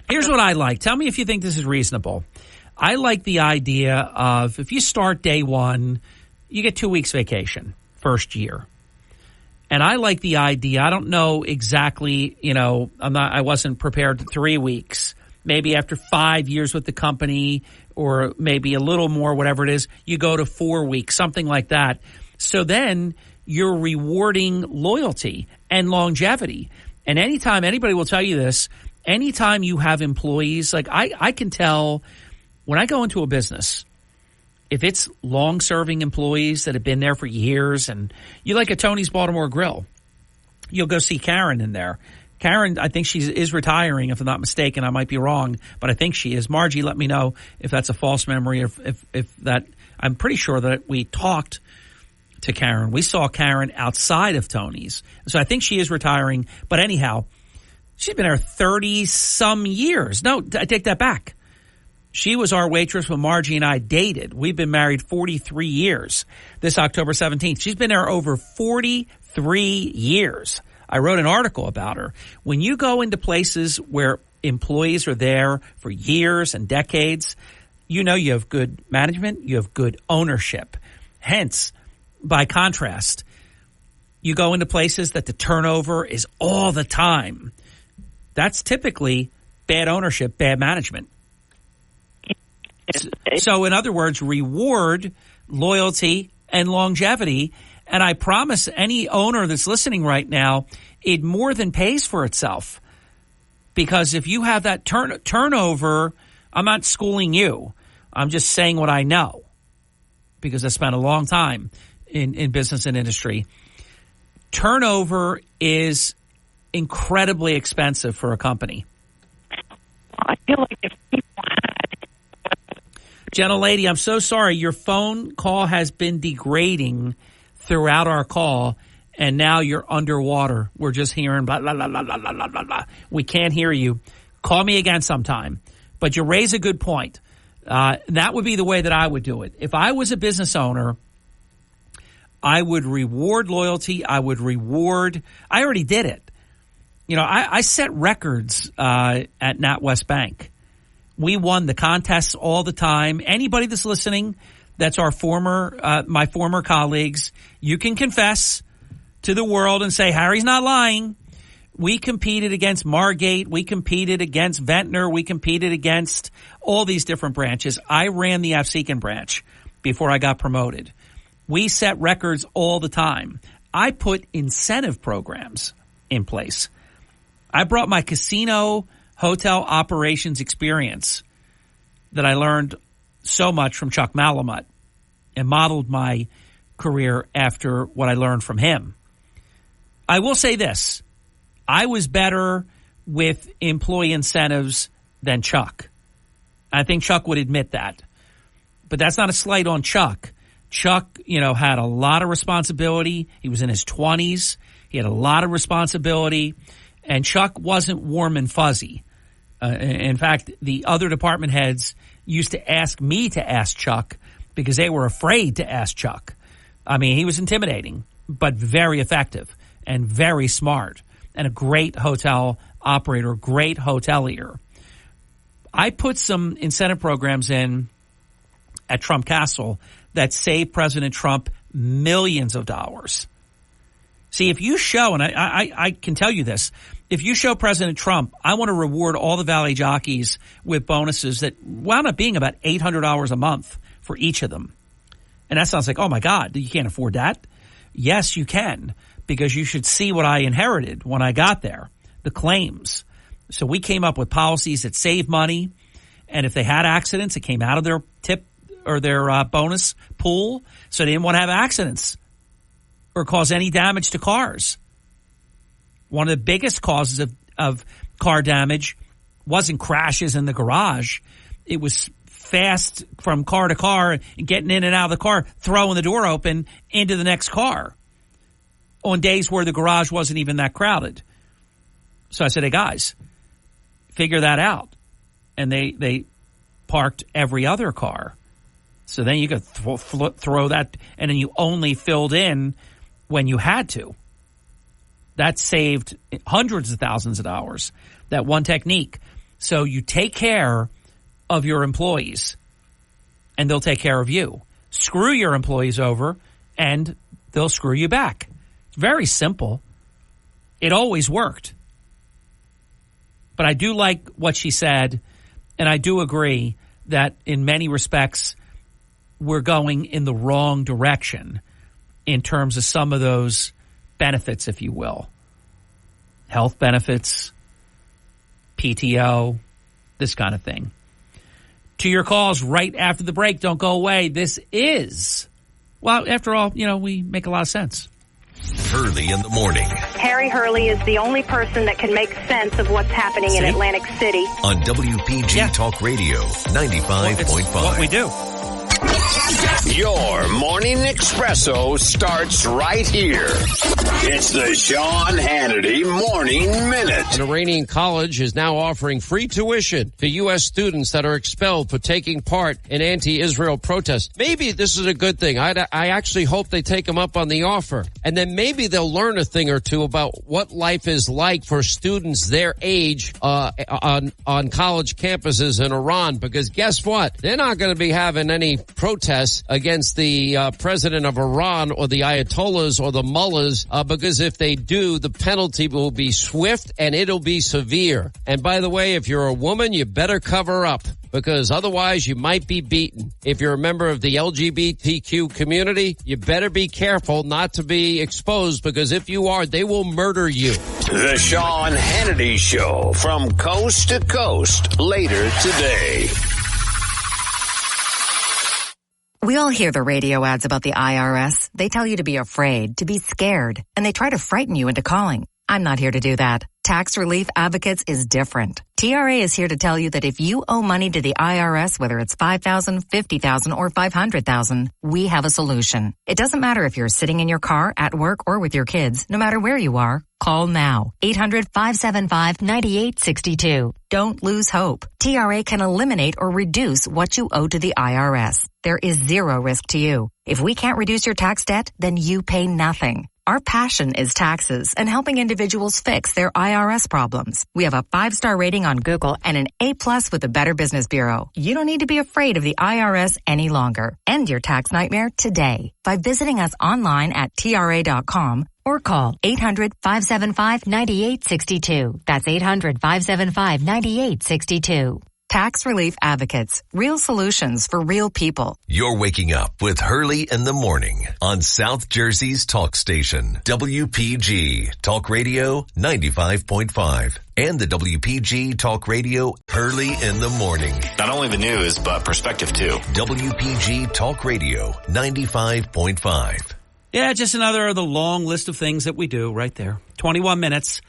Here's what I like. Tell me if you think this is reasonable. I like the idea of if you start day one, you get 2 weeks vacation first year. And I like the idea. I don't know exactly, I wasn't prepared to 3 weeks. Maybe after 5 years with the company or maybe a little more, whatever it is, you go to 4 weeks, something like that. So then you're rewarding loyalty and longevity. And anytime, anybody will tell you this, anytime you have employees, like I can tell when I go into a business, if it's long-serving employees that have been there for years, and you like a Tony's Baltimore Grill, you'll go see Karen in there. Karen, I think she is retiring, if I'm not mistaken. I might be wrong, but I think she is. Margie, let me know if that's a false memory, if that. I'm pretty sure that we talked to Karen. We saw Karen outside of Tony's. So I think she is retiring. But anyhow, she's been there 30-some years. No, I take that back. She was our waitress when Margie and I dated. We've been married 43 years this October 17th. She's been there over 43 years. I wrote an article about her. When you go into places where employees are there for years and decades, you know you have good management, you have good ownership. Hence, by contrast, you go into places that the turnover is all the time. That's typically bad ownership, bad management. So in other words, reward loyalty and longevity. And I promise any owner that's listening right now, it more than pays for itself. Because if you have that turnover, I'm not schooling you. I'm just saying what I know because I spent a long time in business and industry. Turnover is incredibly expensive for a company. I feel like if people had... Gentlelady, I'm so sorry. Your phone call has been degrading throughout our call, and now you're underwater. We're just hearing blah, blah, blah, blah, blah, blah, blah, blah. We can't hear you. Call me again sometime. But you raise a good point. That would be the way that I would do it. If I was a business owner, I would reward loyalty. I already did it. You know, I set records at NatWest Bank. We won the contests all the time. Anybody that's listening, that's our my former colleagues, you can confess to the world and say, Harry's not lying. We competed against Margate. We competed against Ventnor. We competed against all these different branches. I ran the Avsecan branch before I got promoted. We set records all the time. I put incentive programs in place. I brought my casino hotel operations experience that I learned so much from Chuck Malamut and modeled my career after what I learned from him. I will say this. I was better with employee incentives than Chuck. I think Chuck would admit that. But that's not a slight on Chuck. Chuck, had a lot of responsibility. He was in his 20s. He had a lot of responsibility. And Chuck wasn't warm and fuzzy. In fact, the other department heads used to ask me to ask Chuck because they were afraid to ask Chuck. I mean, he was intimidating, but very effective and very smart and a great hotel operator, great hotelier. I put some incentive programs in at Trump Castle that saved President Trump millions of dollars. See, if you show, and I can tell you this, if you show President Trump, I want to reward all the Valet jockeys with bonuses that wound up being about $800 a month for each of them. And that sounds like, oh my God, you can't afford that? Yes, you can, because you should see what I inherited when I got there, the claims. So we came up with policies that save money, and if they had accidents, it came out of their tip or their bonus pool, so they didn't want to have accidents or cause any damage to cars. One of the biggest causes of car damage wasn't crashes in the garage. It was fast from car to car, getting in and out of the car, throwing the door open into the next car on days where the garage wasn't even that crowded. So I said, hey, guys, figure that out. And they parked every other car. So then you could throw that, and then you only filled in when you had to. That saved hundreds of thousands of dollars, that one technique. So you take care of your employees, and they'll take care of you. Screw your employees over, and they'll screw you back. It's very simple. It always worked. But I do like what she said, and I do agree that in many respects, we're going in the wrong direction in terms of some of those benefits, if you will. Health benefits, PTO, this kind of thing. To your calls right after the break. Don't go away. This is, well, after all, we make a lot of sense. Hurley in the morning. Harry Hurley is the only person that can make sense of what's happening in Atlantic City. On WPG Talk Radio 95.5. What we do. Your morning espresso starts right here. It's the Sean Hannity Morning Minute. An Iranian college is now offering free tuition to U.S. students that are expelled for taking part in anti-Israel protests. Maybe this is a good thing. I actually hope they take them up on the offer. And then maybe they'll learn a thing or two about what life is like for students their age on college campuses in Iran. Because guess what? They're not going to be having any protests against the president of Iran or the Ayatollahs or the mullahs, because if they do, the penalty will be swift and it'll be severe. And by the way, if you're a woman, you better cover up, because otherwise you might be beaten. If you're a member of the LGBTQ community, you better be careful not to be exposed, because if you are, they will murder you. The Sean Hannity Show, from coast to coast, later today. We all hear the radio ads about the IRS. They tell you to be afraid, to be scared, and they try to frighten you into calling. I'm not here to do that. Tax Relief Advocates is different. TRA is here to tell you that if you owe money to the IRS, whether it's $5,000, $50,000, or $500,000, we have a solution. It doesn't matter if you're sitting in your car, at work, or with your kids. No matter where you are, call now. 800-575-9862. Don't lose hope. TRA can eliminate or reduce what you owe to the IRS. There is zero risk to you. If we can't reduce your tax debt, then you pay nothing. Our passion is taxes and helping individuals fix their IRS problems. We have a 5-star rating on Google and an A+ with the Better Business Bureau. You don't need to be afraid of the IRS any longer. End your tax nightmare today by visiting us online at TRA.com or call 800-575-9862. That's 800-575-9862. Tax Relief Advocates. Real solutions for real people. You're waking up with Hurley in the morning on South Jersey's talk station, WPG Talk Radio 95.5. And the WPG Talk Radio Hurley in the morning. Not only the news, but perspective too. WPG Talk Radio 95.5. Yeah, just another of the long list of things that we do right there. 21 minutes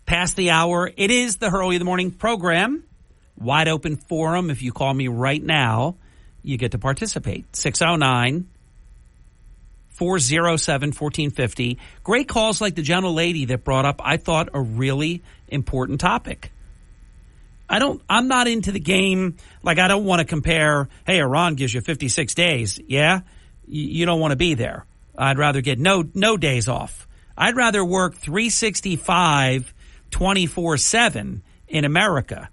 past the hour. It is the Hurley in the Morning program. Wide open forum. If you call me right now, you get to participate. 609-407-1450. Great calls like the gentle lady that brought up, I thought, a really important topic. I'm not into the game. Like, I don't want to compare, hey, Iran gives you 56 days. Yeah? You don't want to be there. I'd rather get no days off. I'd rather work 365, 24/7 in America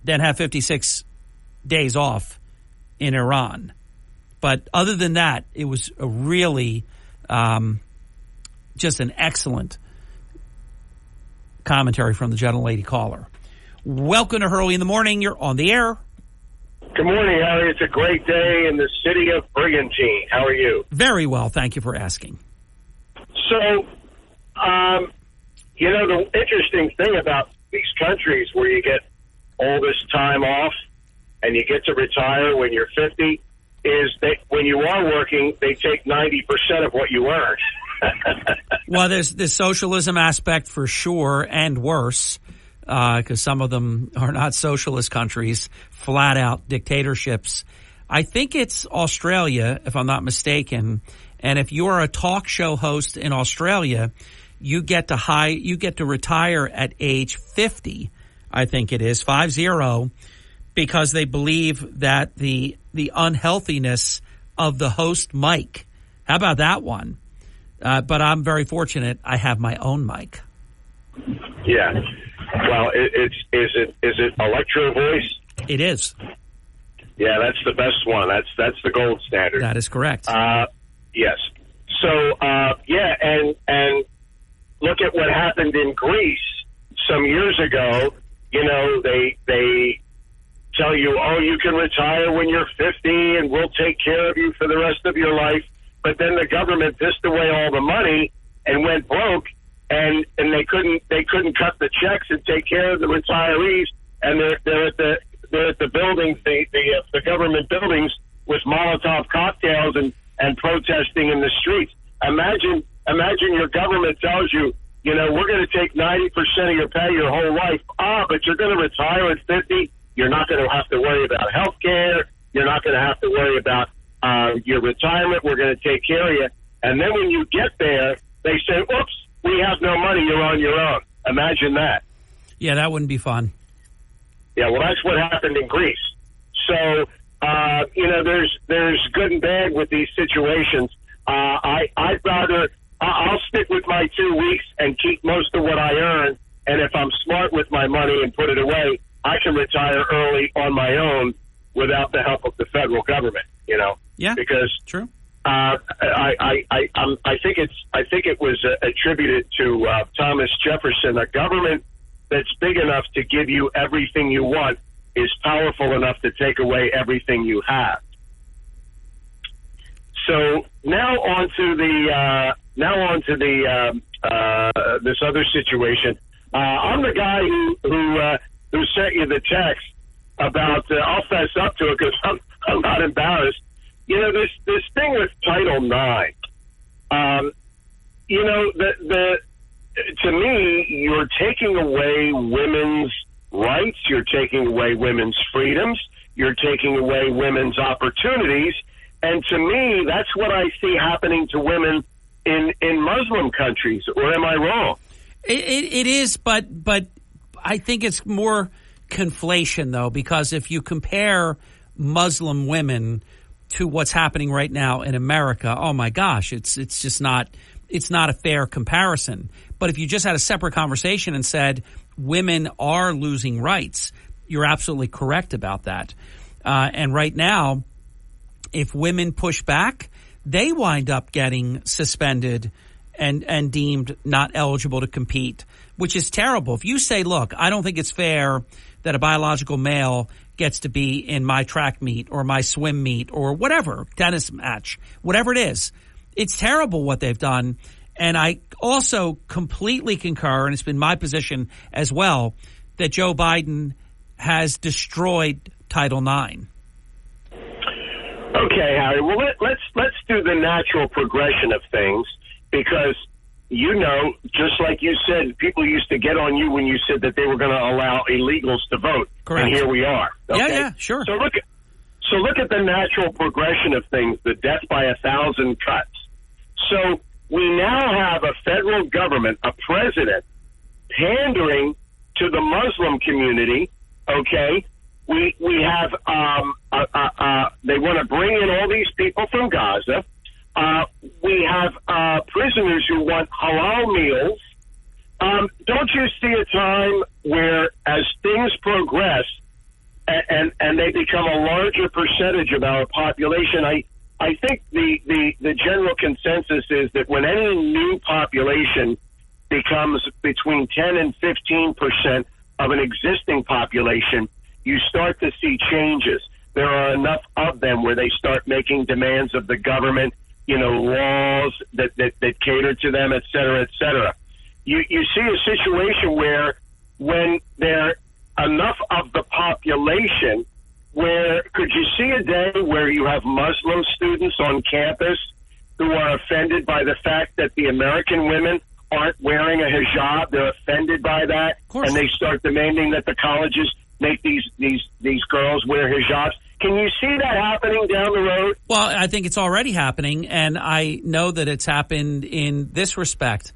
than have 56 days off in Iran. But other than that, it was a really just an excellent commentary from the gentle lady caller. Welcome to Hurley in the Morning. You're on the air. Good morning, Harry. It's a great day in the city of Brigantine. How are you? Very well. Thank you for asking. So, the interesting thing about these countries where you get all this time off and you get to retire when you're 50 is that when you are working, they take 90% of what you earn. Well, there's the socialism aspect for sure, and worse, because some of them are not socialist countries, flat out dictatorships. I think it's Australia, if I'm not mistaken. And if you are a talk show host in Australia, you get to retire at age 50. I think it is 50, because they believe that the unhealthiness of the host mic. How about that one? But I'm very fortunate. I have my own mic. Yeah. Well, is it Electro Voice? It is. Yeah, that's the best one. That's the gold standard. That is correct. Yes. So and look at what happened in Greece some years ago. They tell you, oh, you can retire when you're 50 and we'll take care of you for the rest of your life. But then the government pissed away all the money and went broke, and they couldn't cut the checks and take care of the retirees. And they're at the buildings, the government buildings, with Molotov cocktails and protesting in the streets. Imagine your government tells you, we're going to take 90% of your pay your whole life. But you're going to retire at 50. You're not going to have to worry about health care. You're not going to have to worry about your retirement, we're going to take care of you. And then when you get there, they say, oops, we have no money, you're on your own. Imagine that. Yeah, that wouldn't be fun. Yeah, well, that's what happened in Greece. So, there's good and bad with these situations. I'd rather, I'll stick with my 2 weeks and keep most of what I earn. And if I'm smart with my money and put it away, I can retire early on my own without the help of the federal government, Yeah. Because true. I think it was attributed to Thomas Jefferson. A government that's big enough to give you everything you want is powerful enough to take away everything you have. So now on to this other situation. I'm the guy who sent you the text about. I'll fess up to it because I'm not embarrassed. This thing with Title IX. To me, you're taking away women's rights. You're taking away women's freedoms. You're taking away women's opportunities. And to me, that's what I see happening to women in Muslim countries. Or am I wrong? It is, but I think it's more conflation, though, because if you compare Muslim women to what's happening right now in America, oh my gosh, it's just not a fair comparison. But if you just had a separate conversation and said women are losing rights, you're absolutely correct about that. And right now, if women push back, they wind up getting suspended and deemed not eligible to compete, which is terrible. If you say, look, I don't think it's fair that a biological male gets to be in my track meet or my swim meet or whatever, tennis match, whatever it is, it's terrible what they've done. And I also completely concur, and it's been my position as well, that Joe Biden has destroyed Title IX. Okay, Harry. Well, let's do the natural progression of things, because just like you said, people used to get on you when you said that they were going to allow illegals to vote. Correct. And here we are. Okay? Yeah, sure. So look at the natural progression of things, the death by 1,000 cuts. So we now have a federal government, a president, pandering to the Muslim community, okay? We have, they want to bring in all these people from Gaza. We have prisoners who want halal meals. Don't you see a time where, as things progress and they become a larger percentage of our population, I think the general consensus is that when any new population becomes between 10 and 15% of an existing population, you start to see changes. There are enough of them where they start making demands of the government, laws that cater to them, et cetera, et cetera. You see a situation where when there are enough of the population, where could you see a day where you have Muslim students on campus who are offended by the fact that the American women aren't wearing a hijab? They're offended by that, and they start demanding that the colleges make these girls wear hijabs. Can you see that happening down the road? Well, I think it's already happening, and I know that it's happened in this respect.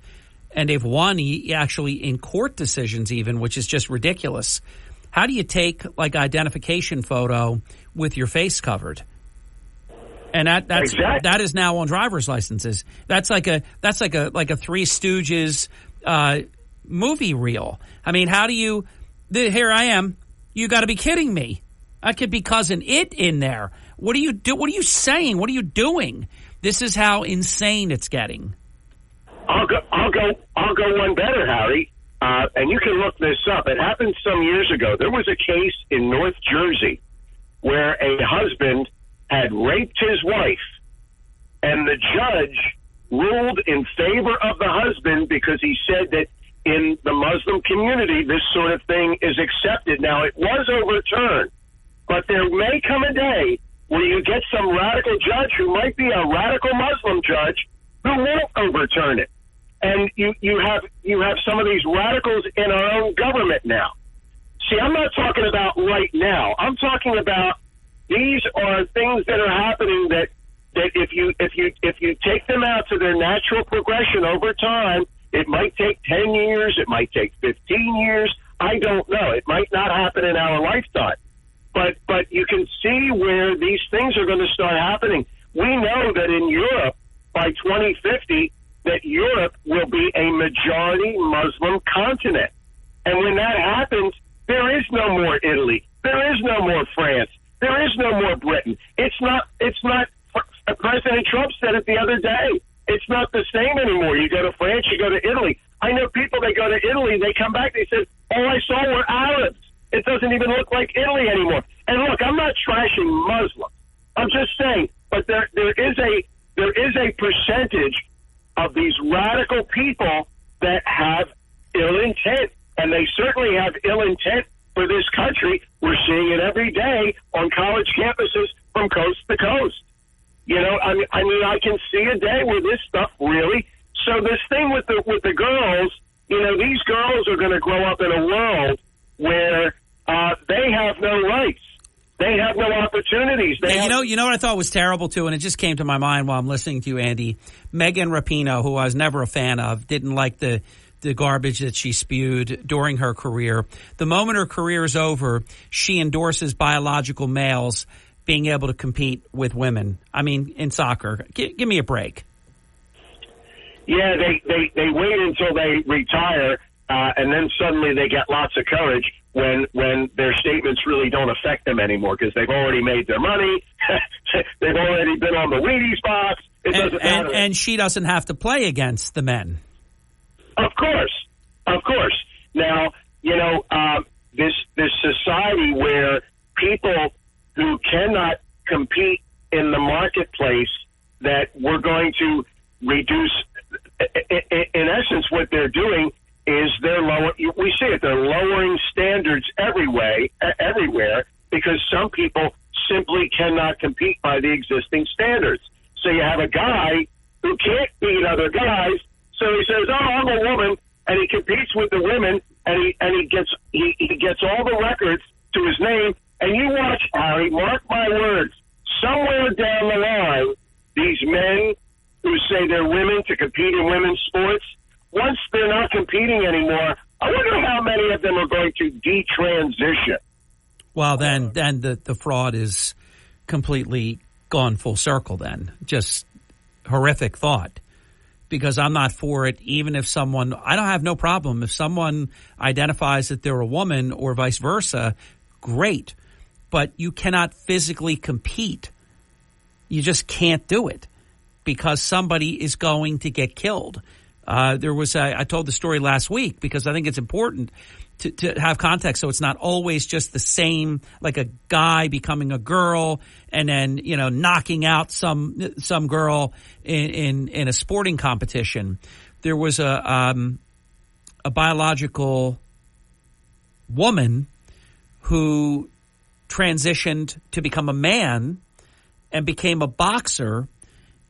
And they've won actually in court decisions even, which is just ridiculous. How do you take like identification photo with your face covered? And that is now on driver's licenses. That's like a Three Stooges movie reel. I mean, how do you? Here I am. You got to be kidding me. I could be cousin it in there. What do you do? What are you saying? What are you doing? This is how insane it's getting. I'll go one better, Harry. And you can look this up. It happened some years ago. There was a case in North Jersey where a husband had raped his wife, and the judge ruled in favor of the husband because he said that in the Muslim community, this sort of thing is accepted. Now, it was overturned, but there may come a day where you get some radical judge who might be a radical Muslim judge who won't overturn it. And you have some of these radicals in our own government now. See, I'm not talking about right now. I'm talking about, These are things that are happening that if you take them out to their natural progression over time, it might take 10 years, it might take 15 years. I don't know. It might not happen in our lifetime. But you can see where these things are going to start happening. We know that in Europe, by 2050, that Europe will be a majority Muslim continent. And when that happens, there is no more Italy. There is no more France. There is no more Britain. It's not, President Trump said it the other day. It's not the same anymore. You go to France, you go to Italy. I know people, they go to Italy, they come back, they say, all I saw were Arabs. It doesn't even look like Italy anymore. And look, I'm not trashing Muslims. I'm just saying, but there is a percentage of these radical people that have ill intent, and they certainly have ill intent for this country. We're seeing it every day on college campuses from coast to coast. You know, I mean, I can see a day where this stuff really. So this thing with the girls, you know, these girls are going to grow up in a world where they have no rights. They have no opportunities. You know what I thought was terrible, too, and it just came to my mind while I'm listening to you, Andy. Megan Rapinoe, who I was never a fan of, didn't like the garbage that she spewed during her career. The moment her career is over, she endorses biological males being able to compete with women. I mean, in soccer. Give me a break. Yeah, they wait until they retire, and then suddenly they get lots of courage when their statements really don't affect them anymore because they've already made their money. They've already been on the Wheaties box. It doesn't matter. And she doesn't have to play against the men. Of course. Now, you know, this society where people who cannot compete in the marketplace, that we're going to reduce. In essence, what they're doing is we see it. They're lowering standards everywhere because some people simply cannot compete by the existing standards. So you have a guy who can't beat other guys. So he says, "Oh, I'm a woman," and he competes with the women, and he gets all the records to his name. And you watch, Harry, mark my words, somewhere down the line, these men who say they're women to compete in women's sports, once they're not competing anymore, I wonder how many of them are going to detransition. Well, then the fraud is completely gone full circle then. Just horrific thought. Because I'm not for it, even if I don't have no problem. If someone identifies that they're a woman or vice versa, great. But you cannot physically compete. You just can't do it because somebody is going to get killed. I told the story last week because I think it's important to have context so it's not always just the same, like a guy becoming a girl and then, you know, knocking out some girl in a sporting competition. There was a biological woman who transitioned to become a man and became a boxer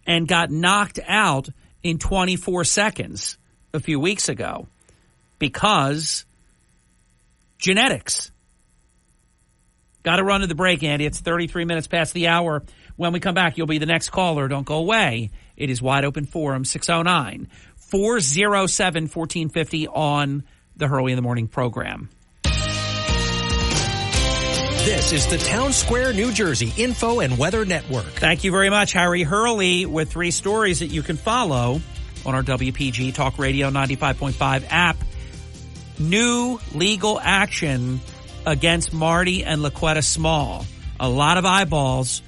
and got knocked out in 24 seconds a few weeks ago because genetics. Got to run to the break, Andy. It's 33 minutes past the hour. When we come back, you'll be the next caller. Don't go away. It is Wide Open Forum, 609-407-1450 on the Hurley in the Morning program. This is the Town Square, New Jersey Info and Weather Network. Thank you very much, Harry Hurley, with 3 stories that you can follow on our WPG Talk Radio 95.5 app. New legal action against Marty and Laquetta Small. A lot of eyeballs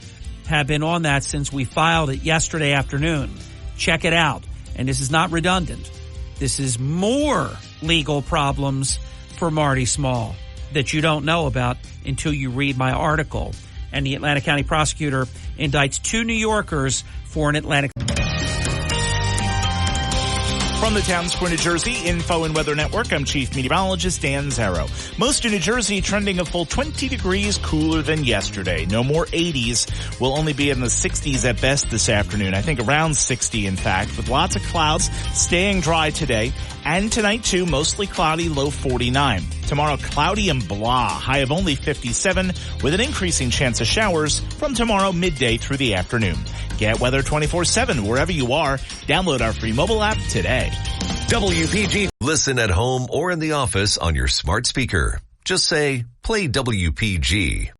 have been on that since we filed it yesterday afternoon. Check it out. And this is not redundant. This is more legal problems for Marty Small that you don't know about until you read my article. And the Atlantic County prosecutor indicts 2 New Yorkers for an Atlantic. From the Town Square, New Jersey Info and Weather Network, I'm Chief Meteorologist Dan Zarrow. Most of New Jersey trending a full 20 degrees cooler than yesterday. No more 80s. We'll only be in the 60s at best this afternoon. I think around 60, in fact, with lots of clouds, staying dry today. And tonight, too, mostly cloudy, low 49. Tomorrow, cloudy and blah. High of only 57 with an increasing chance of showers from tomorrow midday through the afternoon. Get weather 24/7 wherever you are. Download our free mobile app today. WPG. Listen at home or in the office on your smart speaker. Just say, play WPG.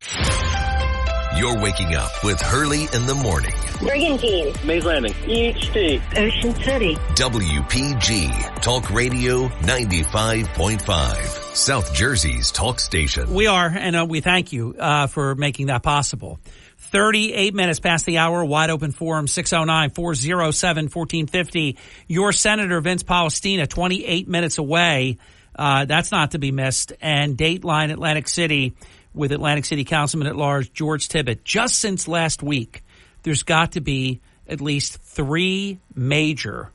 You're waking up with Hurley in the morning. Brigantine. Mays Landing. EHT. Ocean City. WPG. Talk Radio 95.5. South Jersey's talk station. We are, and we thank you for making that possible. 38 minutes past the hour, wide open forum, 609-407-1450. Your Senator Vince Palestina, 28 minutes away. That's not to be missed. And Dateline Atlantic City with Atlantic City Councilman at Large George Tibbett. Just since last week, there's got to be at least 3 major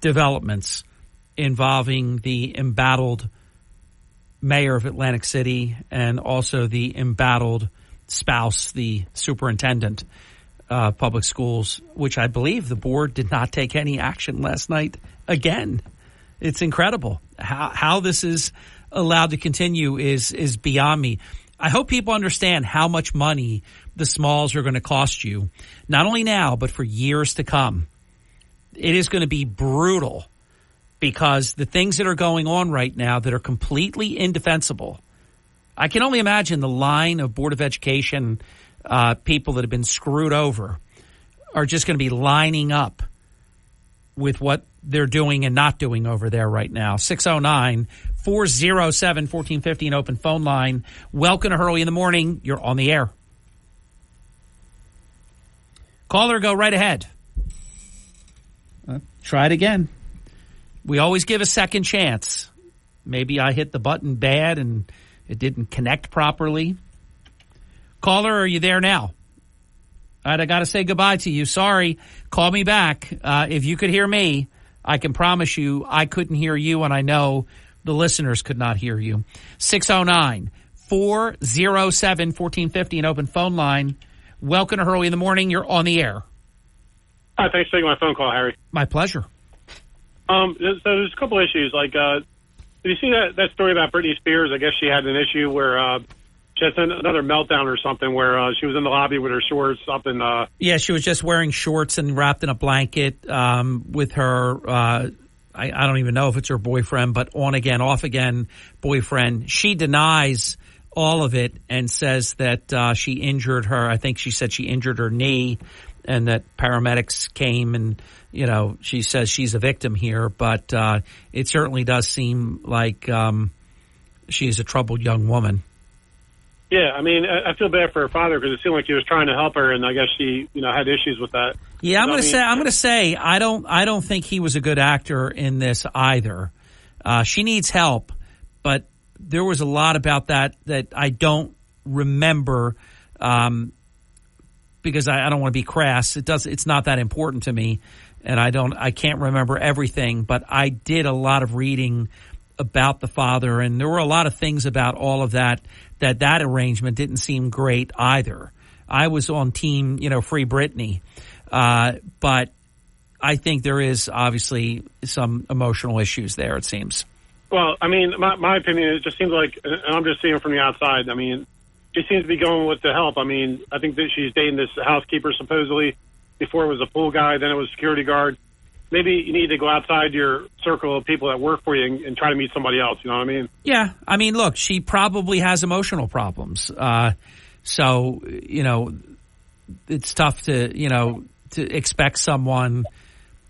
developments involving the embattled mayor of Atlantic City and also the embattled spouse, the superintendent of public schools, which I believe the board did not take any action last night again. It's incredible. How this is allowed to continue is beyond me. I hope people understand how much money the Smalls are going to cost you, not only now, but for years to come. It is going to be brutal because the things that are going on right now that are completely indefensible. I can only imagine the line of Board of Education people that have been screwed over are just going to be lining up with what they're doing and not doing over there right now. 609-407-1450, an open phone line. Welcome to Hurley in the Morning. You're on the air. Caller, go right ahead. Try it again. We always give a second chance. Maybe I hit the button bad and it didn't connect properly. Caller, are you there now? All right, I got to say goodbye to you. Sorry. Call me back. If you could hear me, I can promise you I couldn't hear you, and I know the listeners could not hear you. 609-407-1450, an open phone line. Welcome to Hurley in the Morning. You're on the air. Hi, thanks for taking my phone call, Harry. My pleasure. So there's a couple issues. Like, did you see that story about Britney Spears? I guess she had an issue where she had another meltdown or something where she was in the lobby with her shorts up in... Yeah, she was just wearing shorts and wrapped in a blanket with her... I don't even know if it's her boyfriend, but on again, off again boyfriend. She denies all of it and says that she injured her. I think she said she injured her knee and that paramedics came and, you know, she says she's a victim here. But it certainly does seem like she's a troubled young woman. Yeah, I mean, I feel bad for her father because it seemed like he was trying to help her, and I guess she, had issues with that. Yeah, I'm going to say I don't think he was a good actor in this either. She needs help, but there was a lot about that I don't remember because I don't want to be crass. It's not that important to me, and I can't remember everything, but I did a lot of reading about the father, and there were a lot of things about all of that arrangement didn't seem great either. I was on team, Free Britney. But I think there is obviously some emotional issues there, it seems. Well, I mean, my opinion, it just seems like, and I'm just seeing it from the outside, I mean, she seems to be going with the help. I mean, I think that she's dating this housekeeper supposedly. Before it was a pool guy, then it was a security guard. Maybe you need to go outside your circle of people that work for you and try to meet somebody else. You know what I mean? Yeah. I mean, look, she probably has emotional problems. So, it's tough to expect someone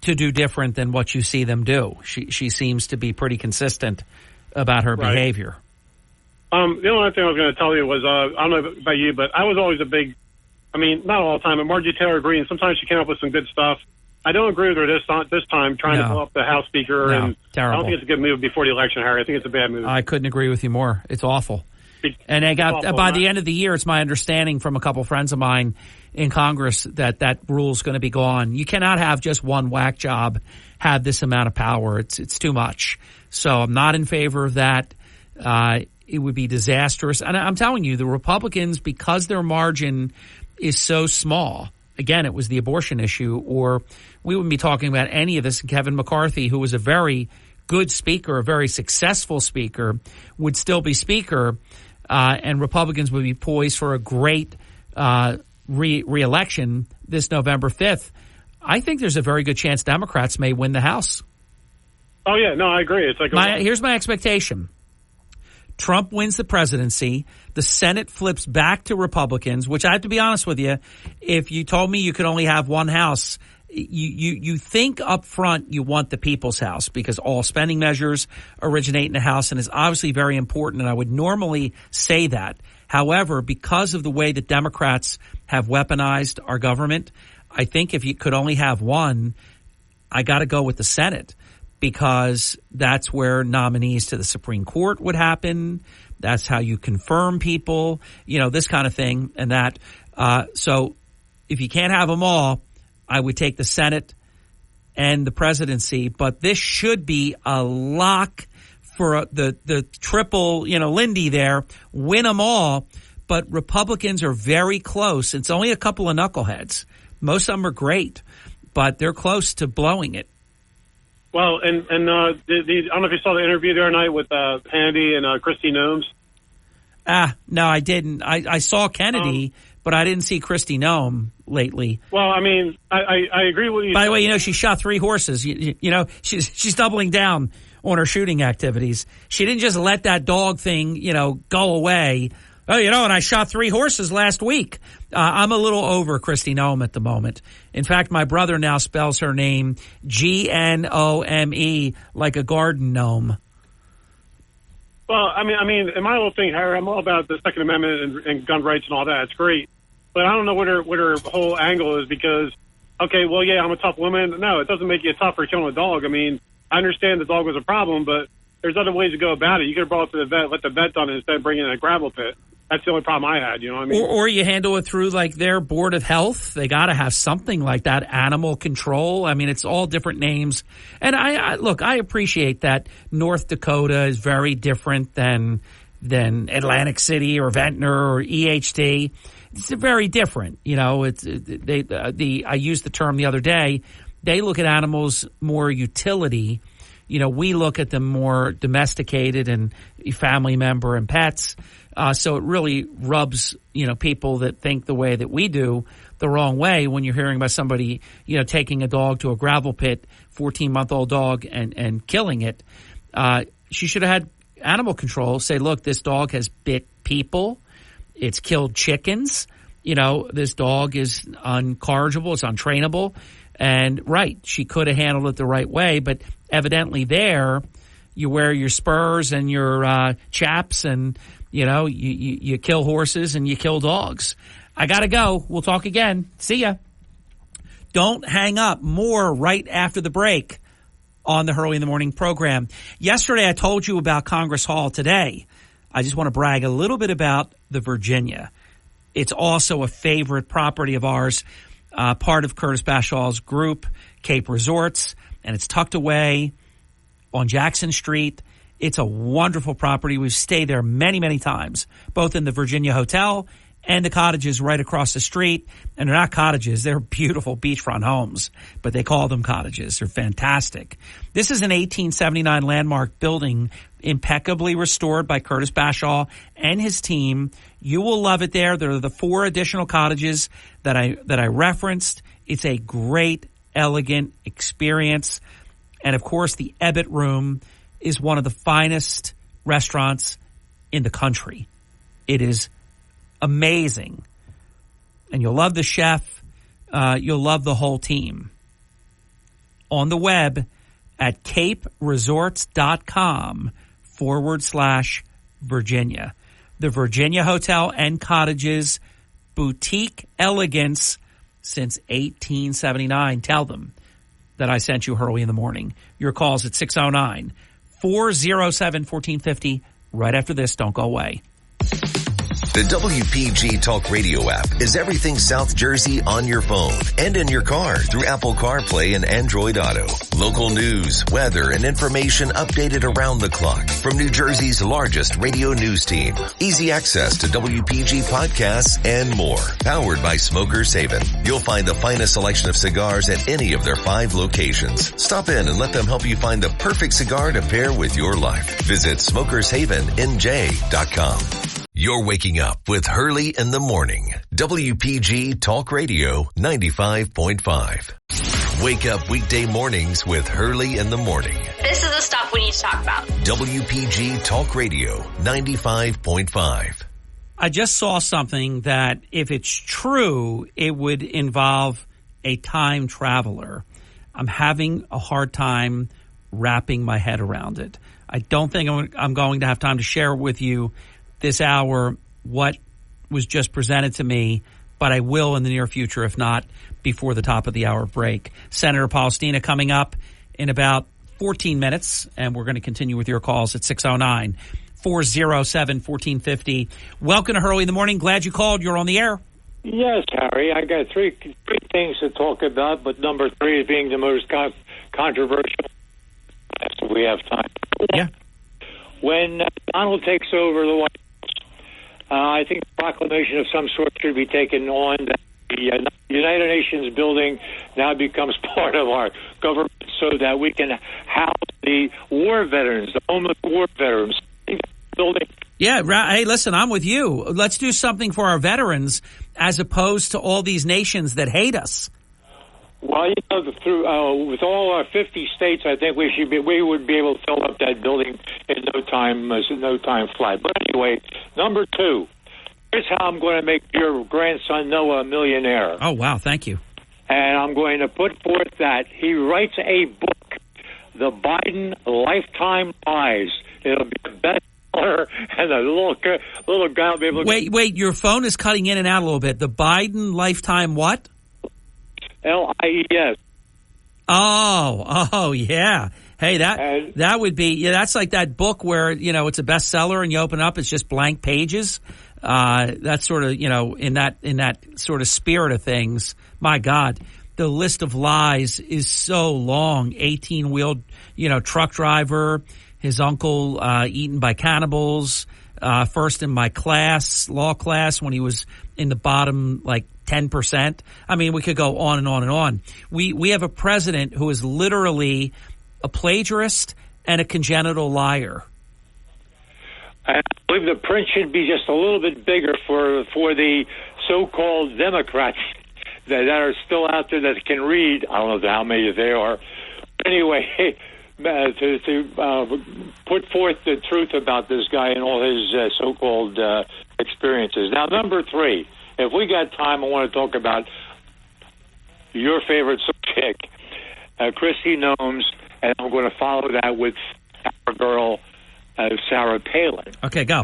to do different than what you see them do. She seems to be pretty consistent about her behavior. The only thing I was going to tell you was, I don't know about you, but I was always not all the time, but Marjorie Taylor Greene, sometimes she came up with some good stuff. I don't agree with her this time trying to blow up the House Speaker. And terrible. I don't think it's a good move before the election, Harry. I think it's a bad move. I couldn't agree with you more. It's awful. And they got by the end of the year, it's my understanding from a couple friends of mine in Congress that rule is going to be gone. You cannot have just one whack job have this amount of power. It's too much. So I'm not in favor of that. It would be disastrous. And I'm telling you, the Republicans, because their margin is so small, again, it was the abortion issue, or we wouldn't be talking about any of this. Kevin McCarthy, who was a very good speaker, a very successful speaker, would still be speaker, and Republicans would be poised for a great re-election this November 5th, I think there's a very good chance Democrats may win the House. Oh, yeah. No, I agree. It's like here's my expectation. Trump wins the presidency. The Senate flips back to Republicans, which I have to be honest with you. If you told me you could only have one house, you think up front you want the people's house because all spending measures originate in the House and is obviously very important. And I would normally say that. However, because of the way that Democrats have weaponized our government, I think if you could only have one, I got to go with the Senate. Because that's where nominees to the Supreme Court would happen. That's how you confirm people, this kind of thing and that. So if you can't have them all, I would take the Senate and the presidency. But this should be a lock for the triple, Lindy there. Win them all. But Republicans are very close. It's only a couple of knuckleheads. Most of them are great, but they're close to blowing it. Well, and I don't know if you saw the interview the other night with Hannity and Kristi Noem. No, I didn't. I saw Kennedy, but I didn't see Kristi Noem lately. Well, I mean, I agree with you. By the way, she shot 3 horses. She's doubling down on her shooting activities. She didn't just let that dog thing, go away. Oh, and I shot 3 horses last week. I'm a little over Kristi Noem at the moment. In fact, my brother now spells her name Gnome, like a garden gnome. Well, I mean, in my little thing, Harry, I'm all about the Second Amendment and gun rights and all that. It's great. But I don't know what her whole angle is because, okay, well, yeah, I'm a tough woman. No, it doesn't make you tough for killing a dog. I mean, I understand the dog was a problem, but there's other ways to go about it. You could have brought it to the vet, let the vet done it instead of bringing in a gravel pit. That's the only problem I had, you know what I mean? Or you handle it through, like, their Board of Health. They got to have something like that, animal control. I mean, it's all different names. And I appreciate that North Dakota is very different than Atlantic City or Ventnor or EHT. It's very different. I used the term the other day. They look at animals more utility. We look at them more domesticated and family member and pets. So it really rubs, people that think the way that we do the wrong way when you're hearing about somebody, taking a dog to a gravel pit, 14-month-old dog and killing it. She should have had animal control say, look, this dog has bit people. It's killed chickens. This dog is uncorrigible. It's untrainable. And right, she could have handled it the right way, but evidently there you wear your spurs and your chaps and, you kill horses and you kill dogs. I got to go. We'll talk again. See ya. Don't hang up. More right after the break on the Hurley in the Morning program. Yesterday I told you about Congress Hall. Today I just want to brag a little bit about the Virginia. It's also a favorite property of ours, part of Curtis Bashaw's group, Cape Resorts, and it's tucked away on Jackson Street. It's a wonderful property. We've stayed there many, many times, both in the Virginia Hotel and the cottages right across the street. And they're not cottages. They're beautiful beachfront homes, but they call them cottages. They're fantastic. This is an 1879 landmark building, impeccably restored by Curtis Bashaw and his team. You will love it there. There are the 4 additional cottages that I referenced. It's a great, elegant experience. And, of course, the Ebbett Room is one of the finest restaurants in the country. It is amazing. And you'll love the chef. You'll love the whole team. On the web at caperesorts.com/Virginia. The Virginia Hotel and Cottages, boutique elegance since 1879. Tell them that I sent you Hurley in the Morning. Your call's at 609-407-1450. Right after this, don't go away. The WPG Talk Radio app is everything South Jersey on your phone and in your car through Apple CarPlay and Android Auto. Local news, weather, and information updated around the clock from New Jersey's largest radio news team. Easy access to WPG podcasts and more. Powered by Smokers Haven. You'll find the finest selection of cigars at any of their 5 locations. Stop in and let them help you find the perfect cigar to pair with your life. Visit SmokersHavenNJ.com. You're waking up with Hurley in the morning. WPG Talk Radio 95.5. Wake up weekday mornings with Hurley in the morning. This is the stuff we need to talk about. WPG Talk Radio 95.5. I just saw something that, if it's true, it would involve a time traveler. I'm having a hard time wrapping my head around it. I don't think I'm going to have time to share with you this hour what was just presented to me, but I will in the near future, if not before the top of the hour break. Senator Palestina coming up in about 14 minutes, and we're going to continue with your calls at 609-407-1450. Welcome to Hurley in the Morning. Glad you called. You're on the air. Yes, Harry. I got three things to talk about, but number 3 being the most controversial. So we have time. Yeah. When Donald takes over the White House, I think a proclamation of some sort should be taken on that the United Nations building now becomes part of our government so that we can house the war veterans, the homeless war veterans. Building. Yeah, hey, listen, I'm with you. Let's do something for our veterans as opposed to all these nations that hate us. Well, you know, with all our 50 states, I think we would be able to fill up that building in no time flat. But anyway, number 2, here's how I'm going to make your grandson Noah a millionaire. Oh, wow, thank you. And I'm going to put forth that he writes a book, The Biden Lifetime Lies. It'll be the bestseller, and the little guy will be able to... Wait, your phone is cutting in and out a little bit. The Biden Lifetime what? LIES. Oh, yeah. Hey, that would be, yeah, that's like that book where, you know, it's a bestseller and you open up, it's just blank pages. That's sort of, you know, in that sort of spirit of things. My God, the list of lies is so long. 18-wheeled, you know, truck driver, his uncle eaten by cannibals, first in my class, law class, when he was in the bottom, like, 10%. I mean, we could go on and on and on. We have a president who is literally a plagiarist and a congenital liar. I believe the print should be just a little bit bigger for the so-called Democrats that are still out there that can read. I don't know how many there are. Anyway, to put forth the truth about this guy and all his so-called experiences. Now, number 3. If we got time, I want to talk about your favorite subject, Kristi Noem, and I'm going to follow that with our girl, Sarah Palin. Okay, go.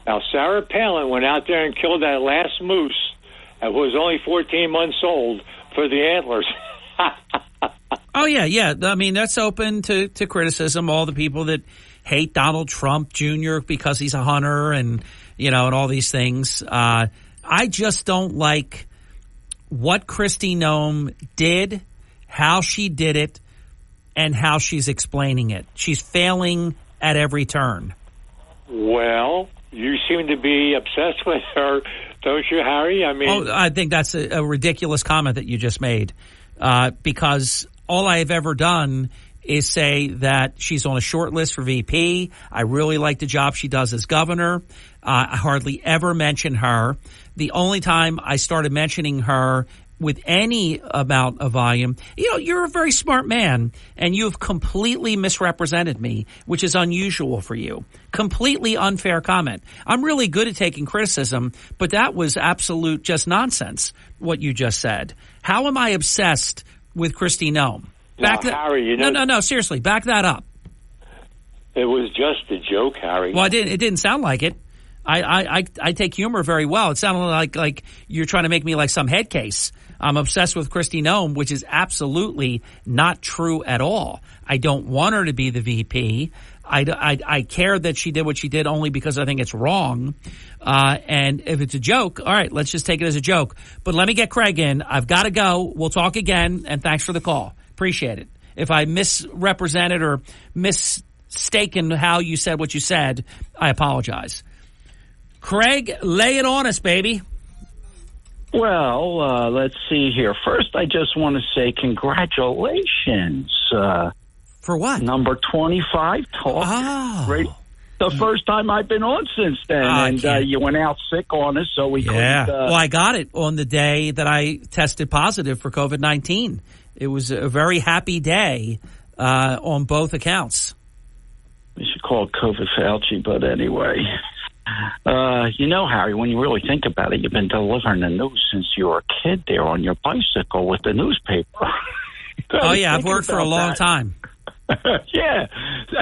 Now, Sarah Palin went out there and killed that last moose that was only 14 months old for the antlers. Oh, yeah. I mean, that's open to criticism. All the people that hate Donald Trump Jr. because he's a hunter and, you know, and all these things. I just don't like what Kristi Noem did, how she did it, and how she's explaining it. She's failing at every turn. Well, you seem to be obsessed with her, don't you, Harry? I mean, I think that's a ridiculous comment that you just made, because all I have ever done is say that she's on a short list for VP. I really like the job she does as governor. I hardly ever mention her. The only time I started mentioning her with any amount of volume, you know, you're a very smart man, and you've completely misrepresented me, which is unusual for you. Completely unfair comment. I'm really good at taking criticism, but that was absolute just nonsense, what you just said. How am I obsessed with Kristi Noem? Harry, you know... No, seriously, back that up. It was just a joke, Harry. Well, it didn't sound like it. I take humor very well. It sounded like you're trying to make me like some head case. I'm obsessed with Kristi Noem, which is absolutely not true at all. I don't want her to be the VP. I care that she did what she did only because I think it's wrong. And if it's a joke, all right, let's just take it as a joke. But let me get Craig in. I've got to go. We'll talk again. And thanks for the call. Appreciate it. If I misrepresented or mistaken how you said what you said, I apologize. Craig, lay it on us, baby. Well, let's see here. First, I just want to say congratulations. For what? Number 25 talk. Oh. Right. The first time I've been on since then. And you went out sick on us, so we couldn't. Well, I got it on the day that I tested positive for COVID-19. It was a very happy day on both accounts. We should call it COVID Fauci, but anyway. Harry, when you really think about it, you've been delivering the news since you were a kid there on your bicycle with the newspaper. Oh, yeah, I've worked for a long time. Yeah,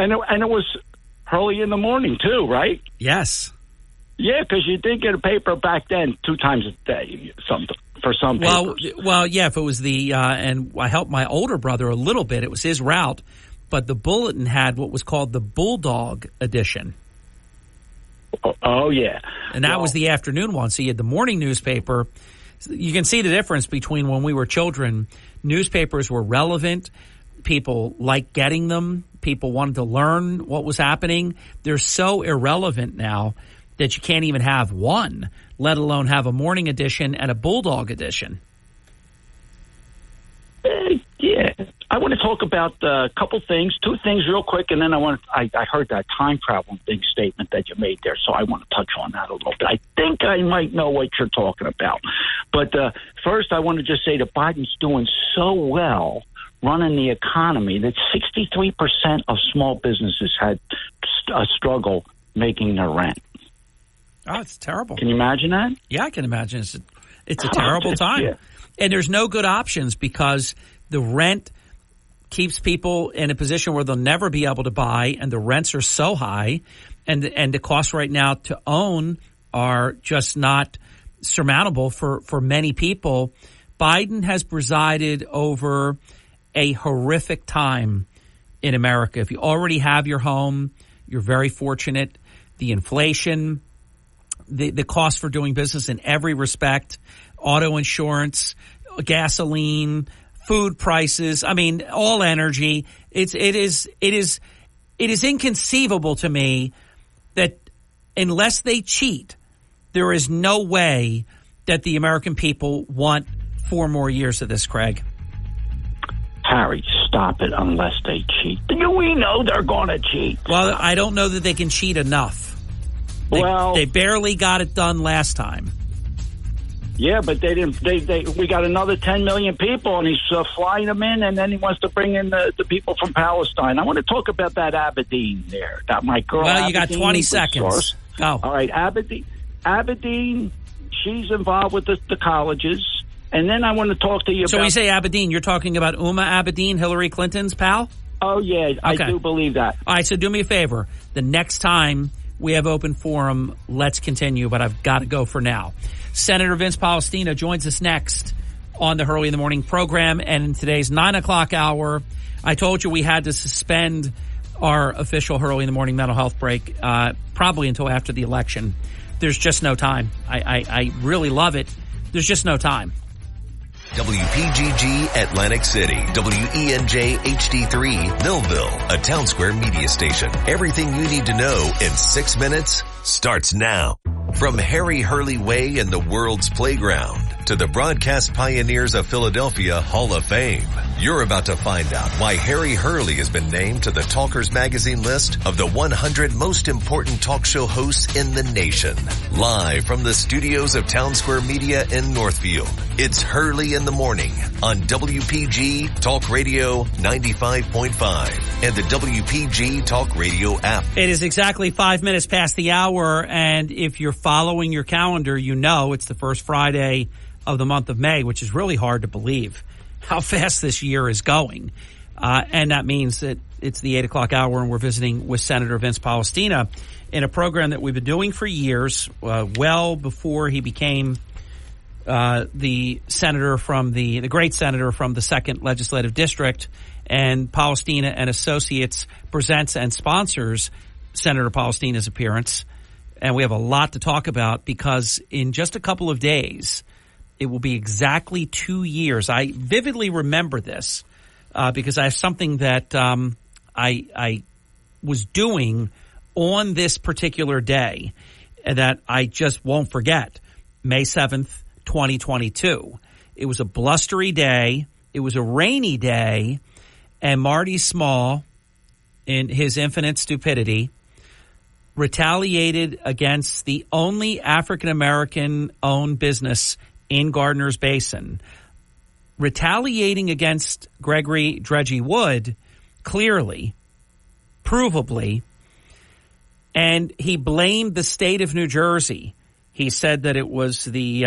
and it was early in the morning, too, right? Yes. Yeah, because you did get a paper back then 2 times a day, for some papers. Well, yeah, if it was and I helped my older brother a little bit. It was his route, but the Bulletin had what was called the Bulldog edition. Oh, yeah. And that was the afternoon one. So you had the morning newspaper. You can see the difference between when we were children. Newspapers were relevant. People liked getting them. People wanted to learn what was happening. They're so irrelevant now that you can't even have one, let alone have a morning edition and a Bulldog edition. Yeah. I want to talk about a couple things, 2 things real quick, and then I heard that time travel thing statement that you made there, so I want to touch on that a little bit. I think I might know what you're talking about. But first, I want to just say that Biden's doing so well running the economy that 63% of small businesses had a struggle making their rent. Oh, it's terrible. Can you imagine that? Yeah, I can imagine. It's a terrible time. Yeah. And there's no good options because the rent keeps people in a position where they'll never be able to buy, and the rents are so high, and the costs right now to own are just not surmountable for many people. Biden has presided over a horrific time in America. If you already have your home, you're very fortunate. The inflation, the cost for doing business in every respect, auto insurance, gasoline, food prices, I mean, all energy. It is inconceivable to me that unless they cheat, there is no way that the American people want 4 more years of this, Craig. Harry, stop it unless they cheat. We know they're going to cheat. Well, I don't know that they can cheat enough. They barely got it done last time. Yeah, but they didn't. We got another 10 million people, and he's flying them in, and then he wants to bring in the people from Palestine. I want to talk about that Aberdeen there. That my girl. Well, you Aberdeen, got 20 seconds. Go. All right, Aberdeen. She's involved with the colleges, and then I want to talk to you. So when you say Aberdeen, you're talking about Uma Abedin, Hillary Clinton's pal? Oh yeah, okay. I do believe that. All right, so do me a favor. The next time we have open forum, let's continue, but I've got to go for now. Senator Vince Palestina joins us next on the Hurley in the Morning program. And in today's 9 o'clock hour, I told you we had to suspend our official Hurley in the Morning mental health break probably until after the election. There's just no time. I really love it. There's just no time. WPGG Atlantic City, WENJ HD3 Millville, a Town Square media station. Everything you need to know in 6 minutes starts now. From Harry Hurley Way in the world's playground to the broadcast pioneers of Philadelphia Hall of Fame, you're about to find out why Harry Hurley has been named to the Talkers Magazine list of the 100 most important talk show hosts in the nation. Live from the studios of Town Square Media in Northfield, it's Hurley in the Morning on WPG Talk Radio 95.5 and the WPG Talk Radio app. It is exactly 5 minutes past the hour, and if you're following your calendar, you know it's the first Friday of the month of May, which is really hard to believe how fast this year is going. And that means that it's the 8 o'clock hour, and we're visiting with Senator Vince Palestina in a program that we've been doing for years, well before he became the senator from the great senator from the 2nd Legislative District. And Palestina and Associates presents and sponsors Senator Palestina's appearance. And we have a lot to talk about because in just a couple of days, it will be exactly 2 years. I vividly remember this because I have something that I was doing on this particular day that I just won't forget. May 7th, 2022. It was a blustery day. It was a rainy day. And Marty Small, in his infinite stupidity, retaliated against the only African-American owned business in Gardner's Basin, retaliating against Gregory Dredgy Wood, clearly, provably, and he blamed the state of New Jersey. He said that it was the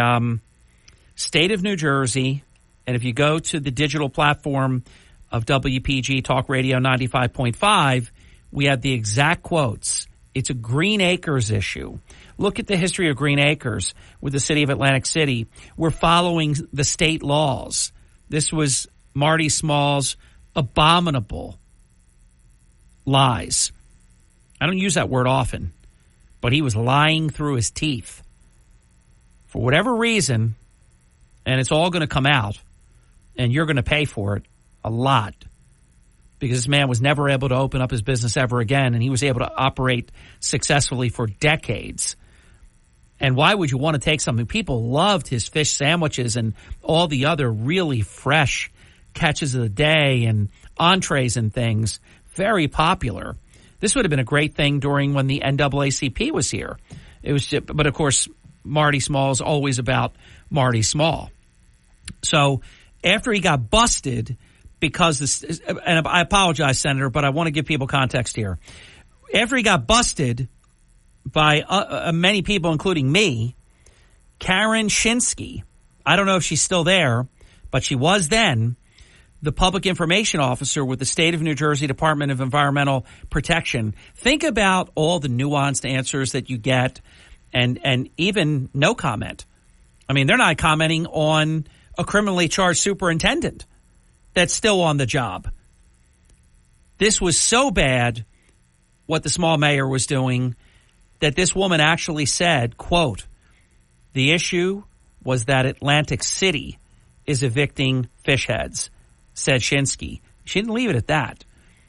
state of New Jersey, and if you go to the digital platform of WPG Talk Radio 95.5, we have the exact quotes. It's a Green Acres issue. Look at the history of Green Acres with the city of Atlantic City. We're following the state laws. This was Marty Small's abominable lies. I don't use that word often, but he was lying through his teeth. For whatever reason, and it's all going to come out, and you're going to pay for it a lot, because this man was never able to open up his business ever again, and he was able to operate successfully for decades. And why would you want to take something? People loved his fish sandwiches and all the other really fresh catches of the day and entrees and things. Very popular. This would have been a great thing during when the NAACP was here. It was, but of course, Marty Small is always about Marty Small. So after he got busted, because this, and I apologize, Senator, but I want to give people context here. After he got busted by many people, including me, Karen Shinsky, I don't know if she's still there, but she was then the public information officer with the state of New Jersey Department of Environmental Protection. Think about all the nuanced answers that you get, and even no comment. I mean, they're not commenting on a criminally charged superintendent that's still on the job. This was so bad, what the Small mayor was doing, that this woman actually said, quote, "The issue was that Atlantic City is evicting fish heads," said Shinsky. She didn't leave it at that.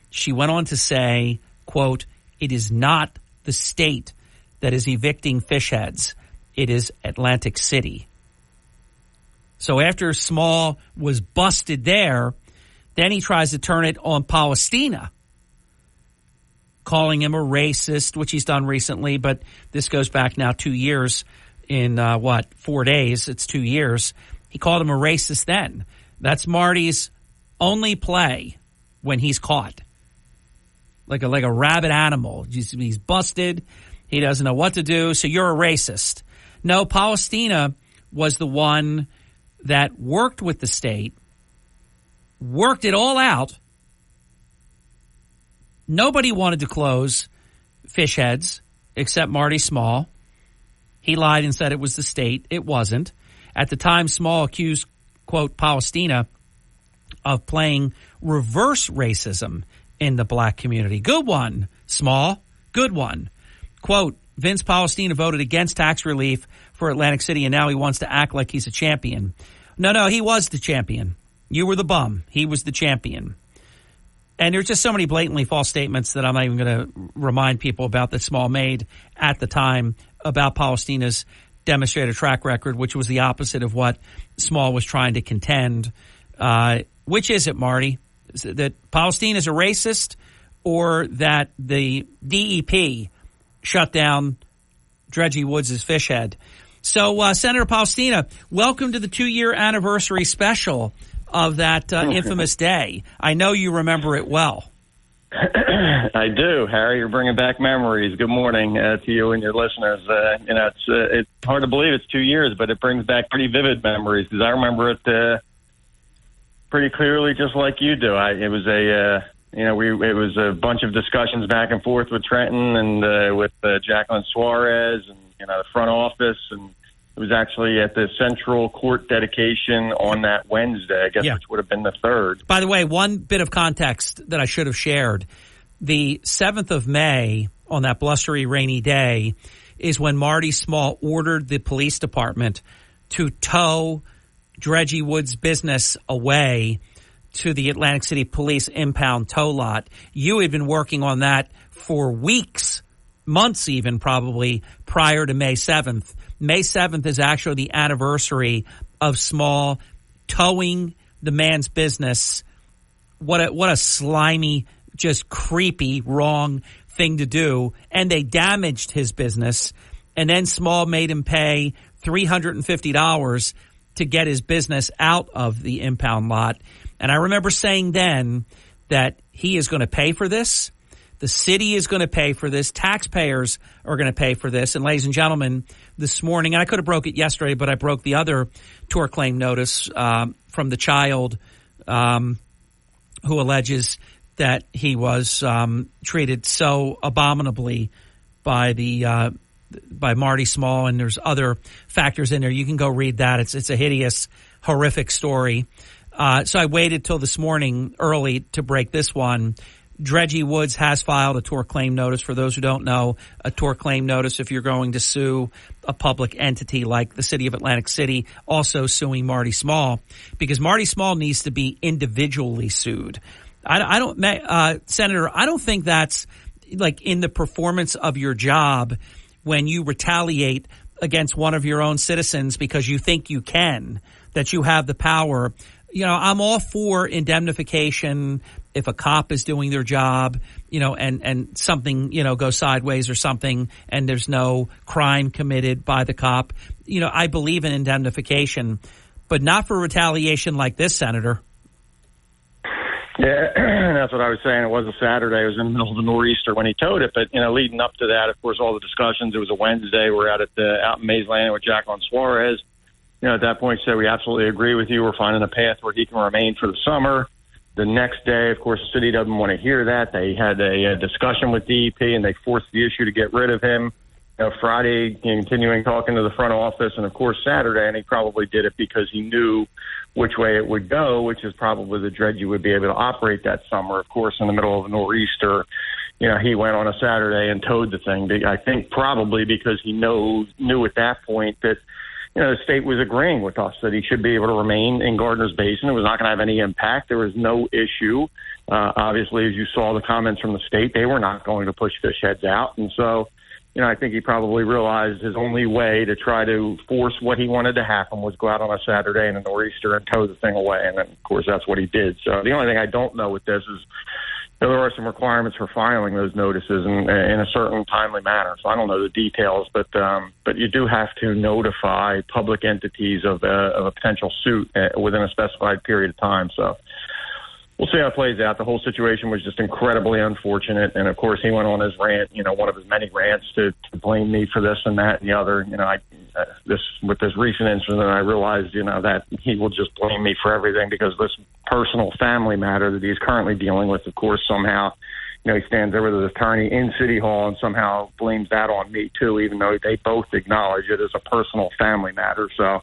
She went on to say, quote, "It is not the state that is evicting fish heads. It is Atlantic City." So after Small was busted there, then he tries to turn it on Palestina, calling him a racist, which he's done recently, but this goes back now 2 years in, 4 days? It's 2 years. He called him a racist then. That's Marty's only play when he's caught. Like a rabid animal. He's busted. He doesn't know what to do, so you're a racist. No, Palestina was the one that worked with the state, worked it all out. Nobody wanted to close fish heads except Marty Small. He lied and said it was the state. It wasn't. At the time, Small accused, quote, Palestina of playing reverse racism in the black community. Good one, Small. Good one. Quote, "Vince Palestina voted against tax relief for Atlantic City, and now he wants to act like he's a champion." No, he was the champion. You were the bum. He was the champion. And there's just so many blatantly false statements that I'm not even going to remind people about that Small made at the time about Palestina's demonstrated track record, which was the opposite of what Small was trying to contend. Which is it, Marty? Is it that Palestina is a racist, or that the DEP shut down Dredgy Woods' fish head? So, Senator Palestina, welcome to the 2-year anniversary special of that infamous day. I know you remember it well. I do, Harry. You're bringing back memories. Good morning to you and your listeners. It's hard to believe it's 2 years, but it brings back pretty vivid memories, because I remember it pretty clearly, just like you do. It was a bunch of discussions back and forth with Trenton and with Jacqueline Suarez and the front office, and It was actually at the Central Court dedication on that Wednesday, I guess, which would have been the 3rd. By the way, one bit of context that I should have shared. The 7th of May, on that blustery, rainy day, is when Marty Small ordered the police department to tow Dredgy Wood's business away to the Atlantic City Police impound tow lot. You had been working on that for weeks, months even, probably, prior to May 7th. May 7th is actually the anniversary of Small towing the man's business. What a slimy, just creepy, wrong thing to do. And they damaged his business. And then Small made him pay $350 to get his business out of the impound lot. And I remember saying then that he is going to pay for this. The city is going to pay for this. Taxpayers are going to pay for this. And ladies and gentlemen, this morning, and I could have broke it yesterday, but I broke the other tort claim notice from the child who alleges that he was treated so abominably by Marty Small, and there's other factors in there. You can go read that. It's a hideous, horrific story. So I waited till this morning early to break this one. Dredgy Woods has filed a tort claim notice. For those who don't know, a tort claim notice if you're going to sue a public entity like the city of Atlantic City, also suing Marty Small, because Marty Small needs to be individually sued. Senator, I don't think that's like in the performance of your job when you retaliate against one of your own citizens because you think you can, that you have the power. You know, I'm all for indemnification if a cop is doing their job, you know, and something, you know, goes sideways or something and there's no crime committed by the cop. You know, I believe in indemnification, but not for retaliation like this, Senator. Yeah, that's what I was saying. It was a Saturday. It was in the middle of the nor'easter when he towed it. But, you know, leading up to that, of course, all the discussions, it was a Wednesday. We're out in Mays Landing with Jacqueline Suarez. You know, at that point, said we absolutely agree with you. We're finding a path where he can remain for the summer. The next day, of course, the city doesn't want to hear that. They had a discussion with DEP, and they forced the issue to get rid of him. You know, Friday, continuing talking to the front office, and, of course, Saturday, and he probably did it because he knew which way it would go, which is probably the Dredgy would be able to operate that summer. Of course, in the middle of a nor'easter, you know, he went on a Saturday and towed the thing. I think probably because he knew at that point that, you know, the state was agreeing with us that he should be able to remain in Gardner's Basin. It was not going to have any impact. There was no issue. Obviously, as you saw the comments from the state, they were not going to push fish heads out. And so, you know, I think he probably realized his only way to try to force what he wanted to happen was go out on a Saturday in a nor'easter and tow the thing away. And then, of course, that's what he did. So the only thing I don't know with this is there are some requirements for filing those notices in a certain timely manner. So I don't know the details, but you do have to notify public entities of a potential suit within a specified period of time. So we'll see how it plays out. The whole situation was just incredibly unfortunate. And, of course, he went on his rant, you know, one of his many rants to blame me for this and that and the other. You know, with this recent incident, I realized, you know, that he will just blame me for everything because this personal family matter that he's currently dealing with, of course, somehow, you know, he stands there with his attorney in City Hall and somehow blames that on me, too, even though they both acknowledge it as a personal family matter. So,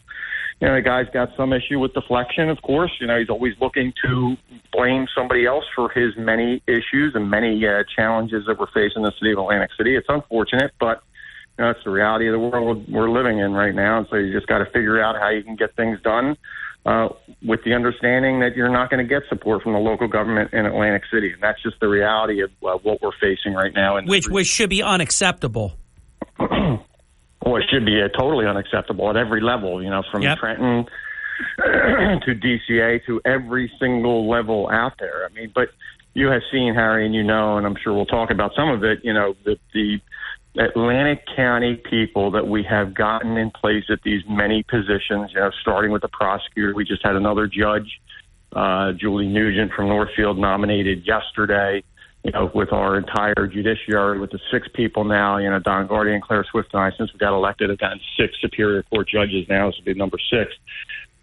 you know, the guy's got some issue with deflection, of course. You know, he's always looking to blame somebody else for his many issues and many challenges that we're facing in the city of Atlantic City. It's unfortunate, but, you know, it's the reality of the world we're living in right now. And so you just got to figure out how you can get things done with the understanding that you're not going to get support from the local government in Atlantic City. And that's just the reality of what we're facing right now. Which should be unacceptable. Well, it should be totally unacceptable at every level, you know, from Trenton to DCA to every single level out there. I mean, but you have seen, Harry, and you know, and I'm sure we'll talk about some of it, you know, the Atlantic County people that we have gotten in place at these many positions, you know, starting with the prosecutor. We just had another judge, Julie Nugent from Northfield, nominated yesterday. You know, with our entire judiciary, with the 6 people now, you know, Don Guardian, Claire Swift, and I, since we got elected, have gotten 6 Superior Court judges now. This will be number 6.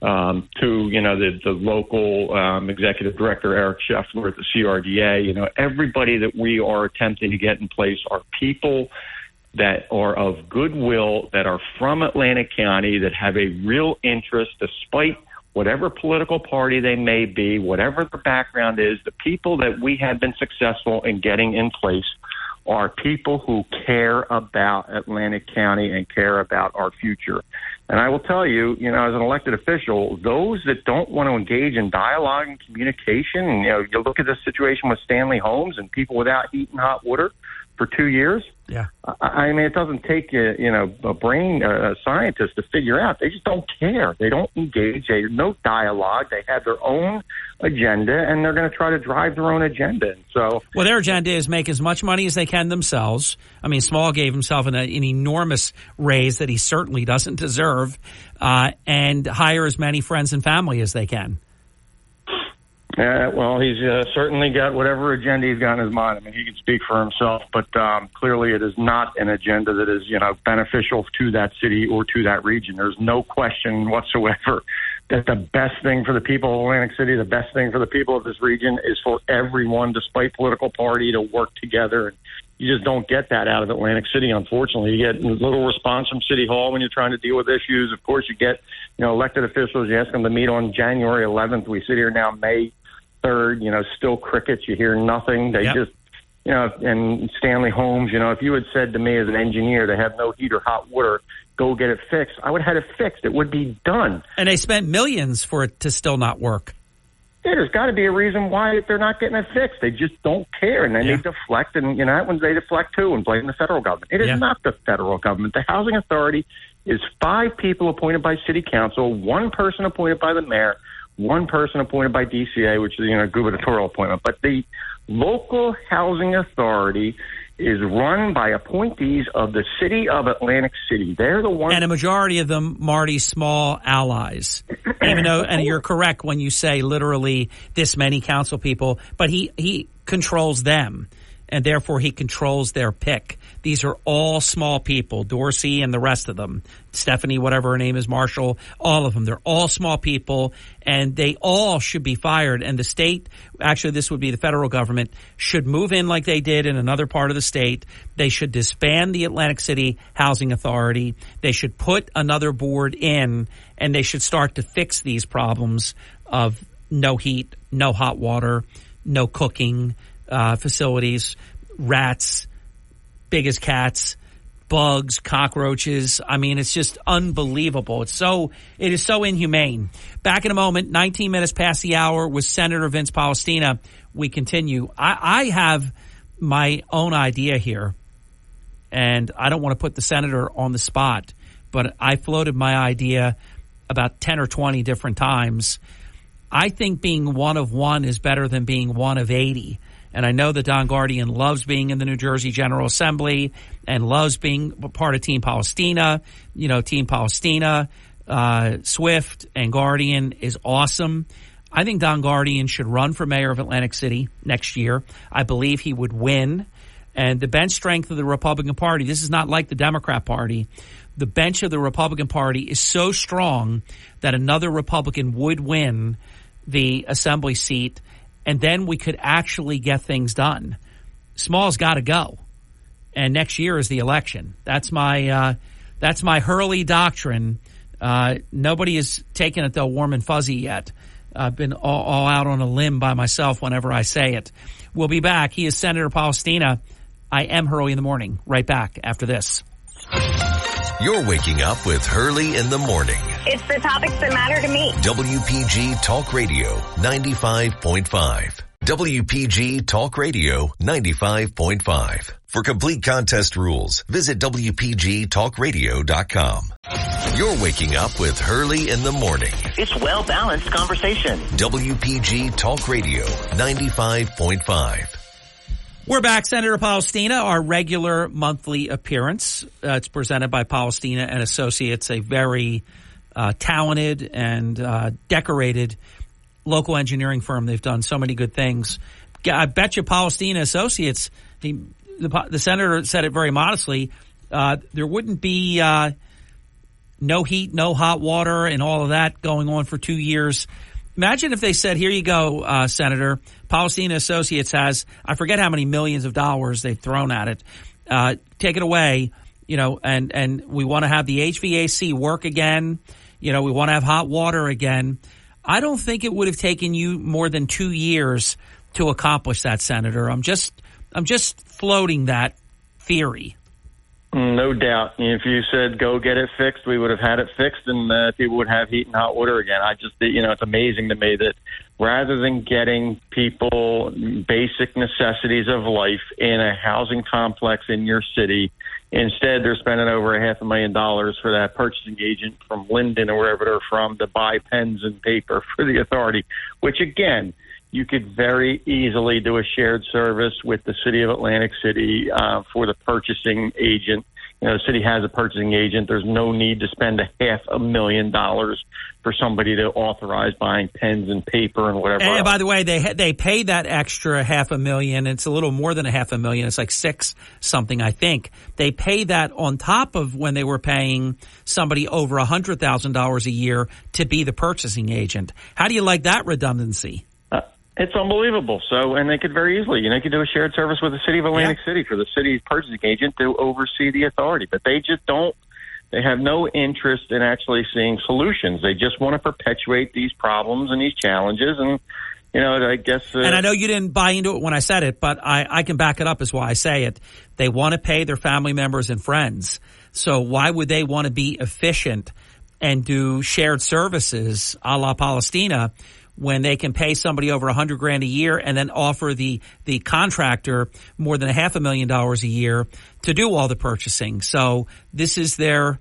To, you know, the local executive director, Eric Scheffler at the CRDA. You know, everybody that we are attempting to get in place are people that are of goodwill, that are from Atlantic County, that have a real interest, despite whatever political party they may be, whatever the background is. The people that we have been successful in getting in place are people who care about Atlantic County and care about our future. And I will tell you, as an elected official, those that don't want to engage in dialogue and communication, you look at the situation with Stanley Homes and people without heat and hot water for 2 years. Yeah. I mean, it doesn't take a brain scientist to figure out. They just don't care. They don't engage. There's no dialogue. They have their own agenda, and they're going to try to drive their own agenda. And so, well, their agenda is make as much money as they can themselves. I mean, Small gave himself an enormous raise that he certainly doesn't deserve, and hire as many friends and family as they can. Well, he's certainly got whatever agenda he's got in his mind. I mean, he can speak for himself, but clearly it is not an agenda that is, beneficial to that city or to that region. There's no question whatsoever that the best thing for the people of Atlantic City, the best thing for the people of this region is for everyone, despite political party, to work together. And you just don't get that out of Atlantic City, unfortunately. You get little response from City Hall when you're trying to deal with issues. Of course, you get, elected officials. You ask them to meet on January 11th. We sit here now May 3rd, still crickets. You hear nothing. They just, and Stanley Homes, if you had said to me as an engineer they have no heat or hot water, go get it fixed, I would have had it fixed. It would be done. And they spent millions for it to still not work. Yeah, there's got to be a reason why they're not getting it fixed. They just don't care, and then they deflect, and that one they deflect too and blame the federal government. It is not the federal government. The Housing Authority is 5 people appointed by City Council, 1 person appointed by the mayor, 1 person appointed by DCA, which is a gubernatorial appointment. But the local housing authority is run by appointees of the city of Atlantic City. They're the ones, and a majority of them, Marty, small allies. Even though, and you're correct when you say literally this many council people, but he controls them, and therefore he controls their pick. These are all small people, Dorsey and the rest of them, Stephanie, whatever her name is, Marshall, all of them. They're all small people, and they all should be fired. And the state, actually this would be the federal government, should move in like they did in another part of the state. They should disband the Atlantic City Housing Authority. They should put another board in, and they should start to fix these problems of no heat, no hot water, no cooking facilities, rats, big as cats, bugs, cockroaches. I mean, it's just unbelievable. It is so inhumane. Back in a moment, 19 minutes past the hour with Senator Vince Palestina. We continue. I have my own idea here, and I don't want to put the senator on the spot, but I floated my idea about 10 or 20 different times. I think being one of one is better than being one of 80. And I know that Don Guardian loves being in the New Jersey General Assembly and loves being part of Team Palestina. Team Palestina, Swift and Guardian is awesome. I think Don Guardian should run for mayor of Atlantic City next year. I believe he would win. And the bench strength of the Republican Party, this is not like the Democrat Party. The bench of the Republican Party is so strong that another Republican would win the assembly seat, and then we could actually get things done. Small's got to go, and next year is the election. That's my Hurley doctrine. Nobody has taken it though warm and fuzzy yet. I've been all out on a limb by myself whenever I say it. We'll be back. He is Senator Palestina. I am Hurley in the Morning. Right back after this. You're waking up with Hurley in the Morning. It's the topics that matter to me. WPG Talk Radio 95.5. WPG Talk Radio 95.5. For complete contest rules, visit WPGTalkRadio.com. You're waking up with Hurley in the Morning. It's well-balanced conversation. WPG Talk Radio 95.5. We're back. Senator Palestina, our regular monthly appearance. It's presented by Palestina and Associates, a very talented and decorated local engineering firm. They've done so many good things. I bet you Palestina Associates, the senator said it very modestly, there wouldn't be no heat, no hot water, and all of that going on for 2 years. Imagine if they said, here you go, Senator, Palestina Associates has, I forget how many millions of dollars they've thrown at it. Take it away. and we want to have the HVAC work again. We want to have hot water again. I don't think it would have taken you more than 2 years to accomplish that, Senator. I'm just floating that theory. No doubt. If you said go get it fixed, we would have had it fixed, and people would have heat and hot water again. It's amazing to me that rather than getting people basic necessities of life in a housing complex in your city, instead they're spending over $500,000 for that purchasing agent from Linden or wherever they're from to buy pens and paper for the authority, which again, you could very easily do a shared service with the city of Atlantic City for the purchasing agent. The city has a purchasing agent. There's no need to spend $500,000 for somebody to authorize buying pens and paper and whatever. And by the way, they pay that extra $500,000. It's a little more than $500,000. It's like $6 something, I think. They pay that on top of when they were paying somebody over $100,000 a year to be the purchasing agent. How do you like that redundancy? It's unbelievable. And they could very easily, you could do a shared service with the city of Atlantic City for the city's purchasing agent to oversee the authority. But they just don't. They have no interest in actually seeing solutions. They just want to perpetuate these problems and these challenges. And, I guess. And I know you didn't buy into it when I said it, but I can back it up is why I say it. They want to pay their family members and friends. So why would they want to be efficient and do shared services a la Palestina when they can pay somebody over $100,000 a year and then offer the contractor more than $500,000 a year to do all the purchasing? So this is their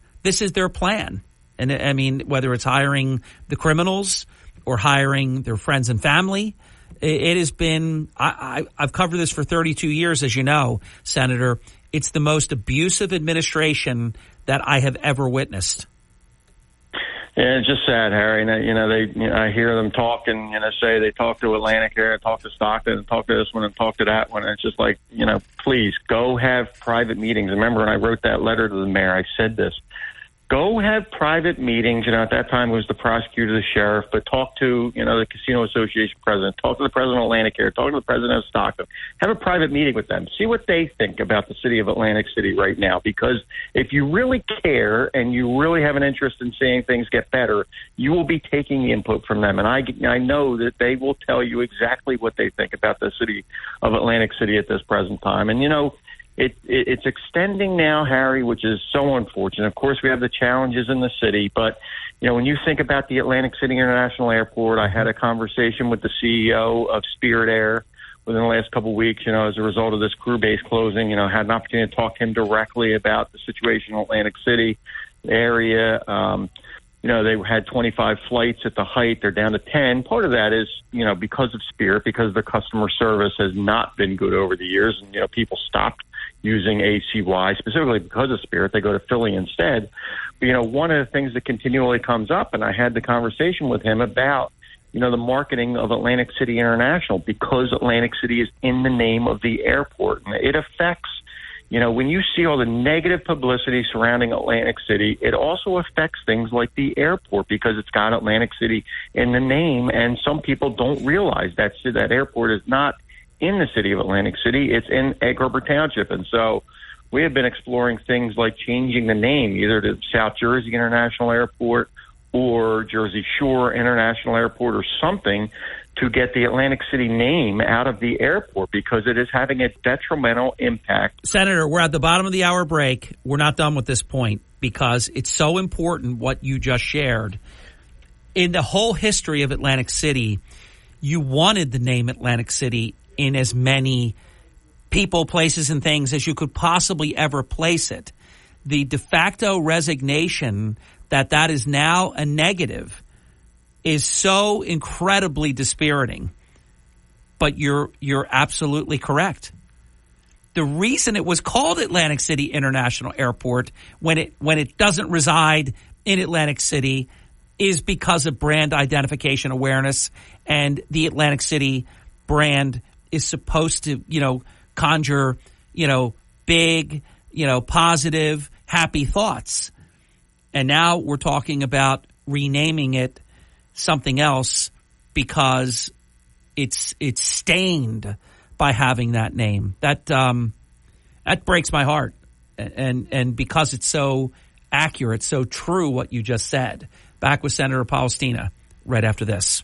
plan. And I mean, whether it's hiring the criminals or hiring their friends and family, it has been, I've covered this for 32 years, as you know, Senator. It's the most abusive administration that I have ever witnessed. Yeah, it's just sad, Harry. I hear them talk and say they talk to Atlantic Air, talk to Stockton, and talk to this one and talk to that one. And it's just like, please go have private meetings. Remember when I wrote that letter to the mayor, I said this. Go have private meetings. At that time it was the prosecutor, the sheriff, but talk to, the Casino Association president, talk to the president of Atlantic Air, talk to the president of Stockton. Have a private meeting with them. See what they think about the city of Atlantic City right now. Because if you really care and you really have an interest in seeing things get better, you will be taking input from them. And I know that they will tell you exactly what they think about the city of Atlantic City at this present time. And, it's extending now, Harry, which is so unfortunate. Of course, we have the challenges in the city, but, when you think about the Atlantic City International Airport, I had a conversation with the CEO of Spirit Air within the last couple of weeks, as a result of this crew base closing, had an opportunity to talk to him directly about the situation in Atlantic City area. They had 25 flights at the height. They're down to 10. Part of that is, because of Spirit, because the customer service has not been good over the years. And, people stopped using ACY specifically because of Spirit. They go to Philly instead. But, one of the things that continually comes up, and I had the conversation with him about, the marketing of Atlantic City International, because Atlantic City is in the name of the airport. And it affects, when you see all the negative publicity surrounding Atlantic City, it also affects things like the airport because it's got Atlantic City in the name. And some people don't realize that airport is not in the city of Atlantic City. It's in Egg Harbor Township. And so we have been exploring things like changing the name either to South Jersey International Airport or Jersey Shore International Airport or something to get the Atlantic City name out of the airport because it is having a detrimental impact. Senator, we're at the bottom of the hour break. We're not done with this point because it's so important what you just shared. In the whole history of Atlantic City, you wanted the name Atlantic City in as many people, places, and things as you could possibly ever place it. The de facto resignation that is now a negative is so incredibly dispiriting. But you're absolutely correct. The reason it was called Atlantic City International Airport when it doesn't reside in Atlantic City is because of brand identification awareness, and the Atlantic City brand is supposed to, conjure, big, positive, happy thoughts. And now we're talking about renaming it something else because it's stained by having that name. That breaks my heart. and because it's so accurate, so true what you just said. Back with Senator Palestina right after this.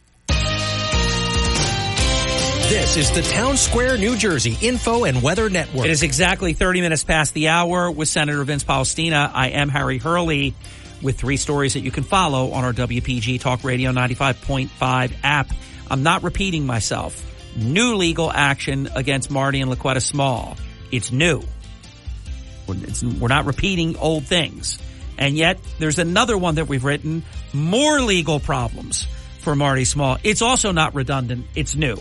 This is the Town Square, New Jersey Info and Weather Network. It is exactly 30 minutes past the hour with Senator Vince Palestina. I am Harry Hurley with 3 stories that you can follow on our WPG Talk Radio 95.5 app. I'm not repeating myself. New legal action against Marty and Laquetta Small. It's new. We're not repeating old things. And yet there's another one that we've written, more legal problems for Marty Small. It's also not redundant. It's new.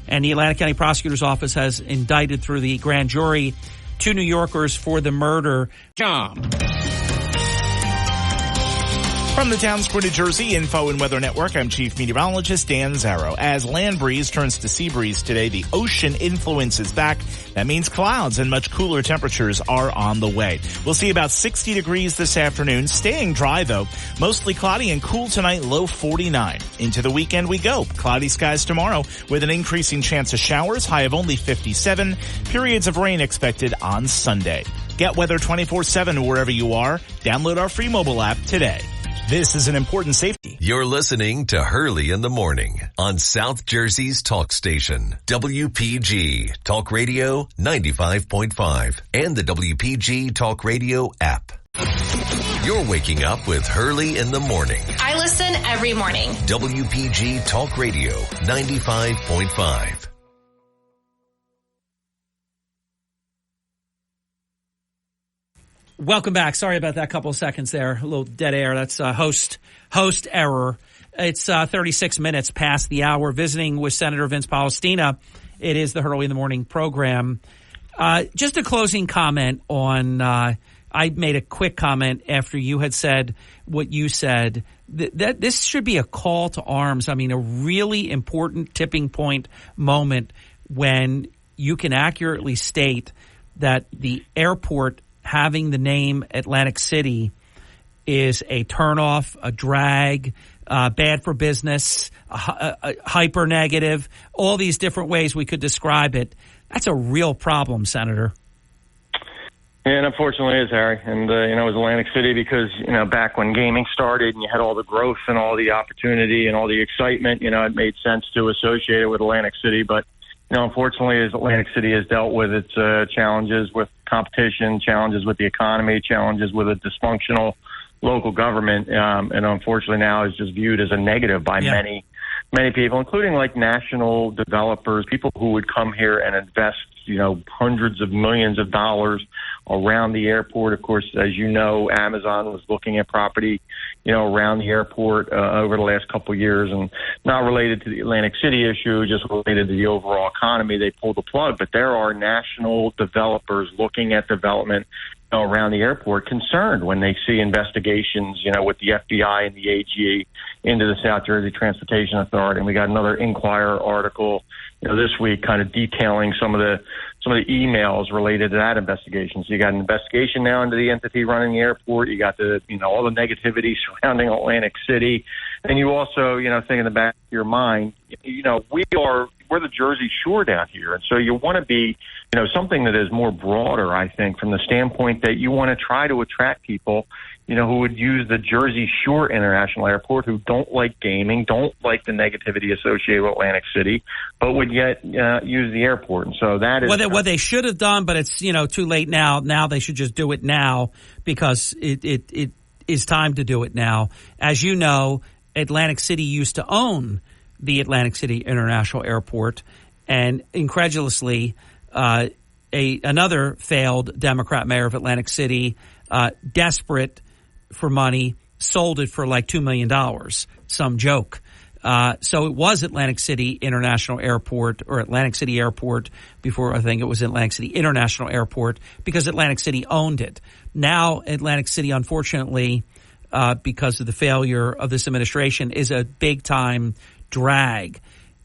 And the Atlantic County Prosecutor's Office has indicted through the grand jury 2 New Yorkers for the murder. John. From the Town Square, New Jersey Info and Weather Network, I'm Chief Meteorologist Dan Zarrow. As land breeze turns to sea breeze today, the ocean influence is back. That means clouds and much cooler temperatures are on the way. We'll see about 60 degrees this afternoon, staying dry though. Mostly cloudy and cool tonight, low 49. Into the weekend we go. Cloudy skies tomorrow with an increasing chance of showers, high of only 57. Periods of rain expected on Sunday. Get weather 24/7 wherever you are. Download our free mobile app today. This is an important safety. You're listening to Hurley in the Morning on South Jersey's talk station, WPG Talk Radio 95.5 and the WPG Talk Radio app. You're waking up with Hurley in the Morning. I listen every morning. WPG Talk Radio 95.5. Welcome back. Sorry about that couple of seconds there. A little dead air. That's host error. It's 36 minutes past the hour. Visiting with Senator Vince Palestina. It is the Hurley in the Morning program. Just a closing comment on I made a quick comment after you had said what you said. That this should be a call to arms. I mean, a really important tipping point moment when you can accurately state that the airport having the name Atlantic City is a turnoff, a drag, bad for business, hyper negative, all these different ways we could describe it. That's a real problem, Senator. And unfortunately it is, Harry. And, it was Atlantic City because, back when gaming started and you had all the growth and all the opportunity and all the excitement, it made sense to associate it with Atlantic City. But, unfortunately, as Atlantic City has dealt with its challenges with competition, challenges with the economy, challenges with a dysfunctional local government, and unfortunately now is just viewed as a negative by many people, including like national developers, people who would come here and invest, hundreds of millions of dollars around the airport. Of course, as you know, Amazon was looking at property, around the airport over the last couple of years, and not related to the Atlantic City issue, just related to the overall economy. They pulled the plug, but there are national developers looking at development around the airport concerned when they see investigations, with the FBI and the AG into the South Jersey Transportation Authority. And we got another Inquirer article, this week kind of detailing some of the emails related to that investigation. So you got an investigation now into the entity running the airport. You got the, all the negativity surrounding Atlantic City. And you also, think in the back of your mind, we're the Jersey Shore down here. And so you want to be, something that is more broader, I think, from the standpoint that you want to try to attract people, who would use the Jersey Shore International Airport, who don't like gaming, don't like the negativity associated with Atlantic City, but would yet use the airport. And so that is what they should have done, but it's, too late now. Now they should just do it now because it is time to do it now. As you know, Atlantic City used to own the Atlantic City International Airport, and incredulously, another failed Democrat mayor of Atlantic City, desperate for money, sold it for like $2 million. Some joke. So it was Atlantic City International Airport, or Atlantic City Airport before I think it was Atlantic City International Airport, because Atlantic City owned it. Now Atlantic City, unfortunately, because of the failure of this administration, is a big-time drag.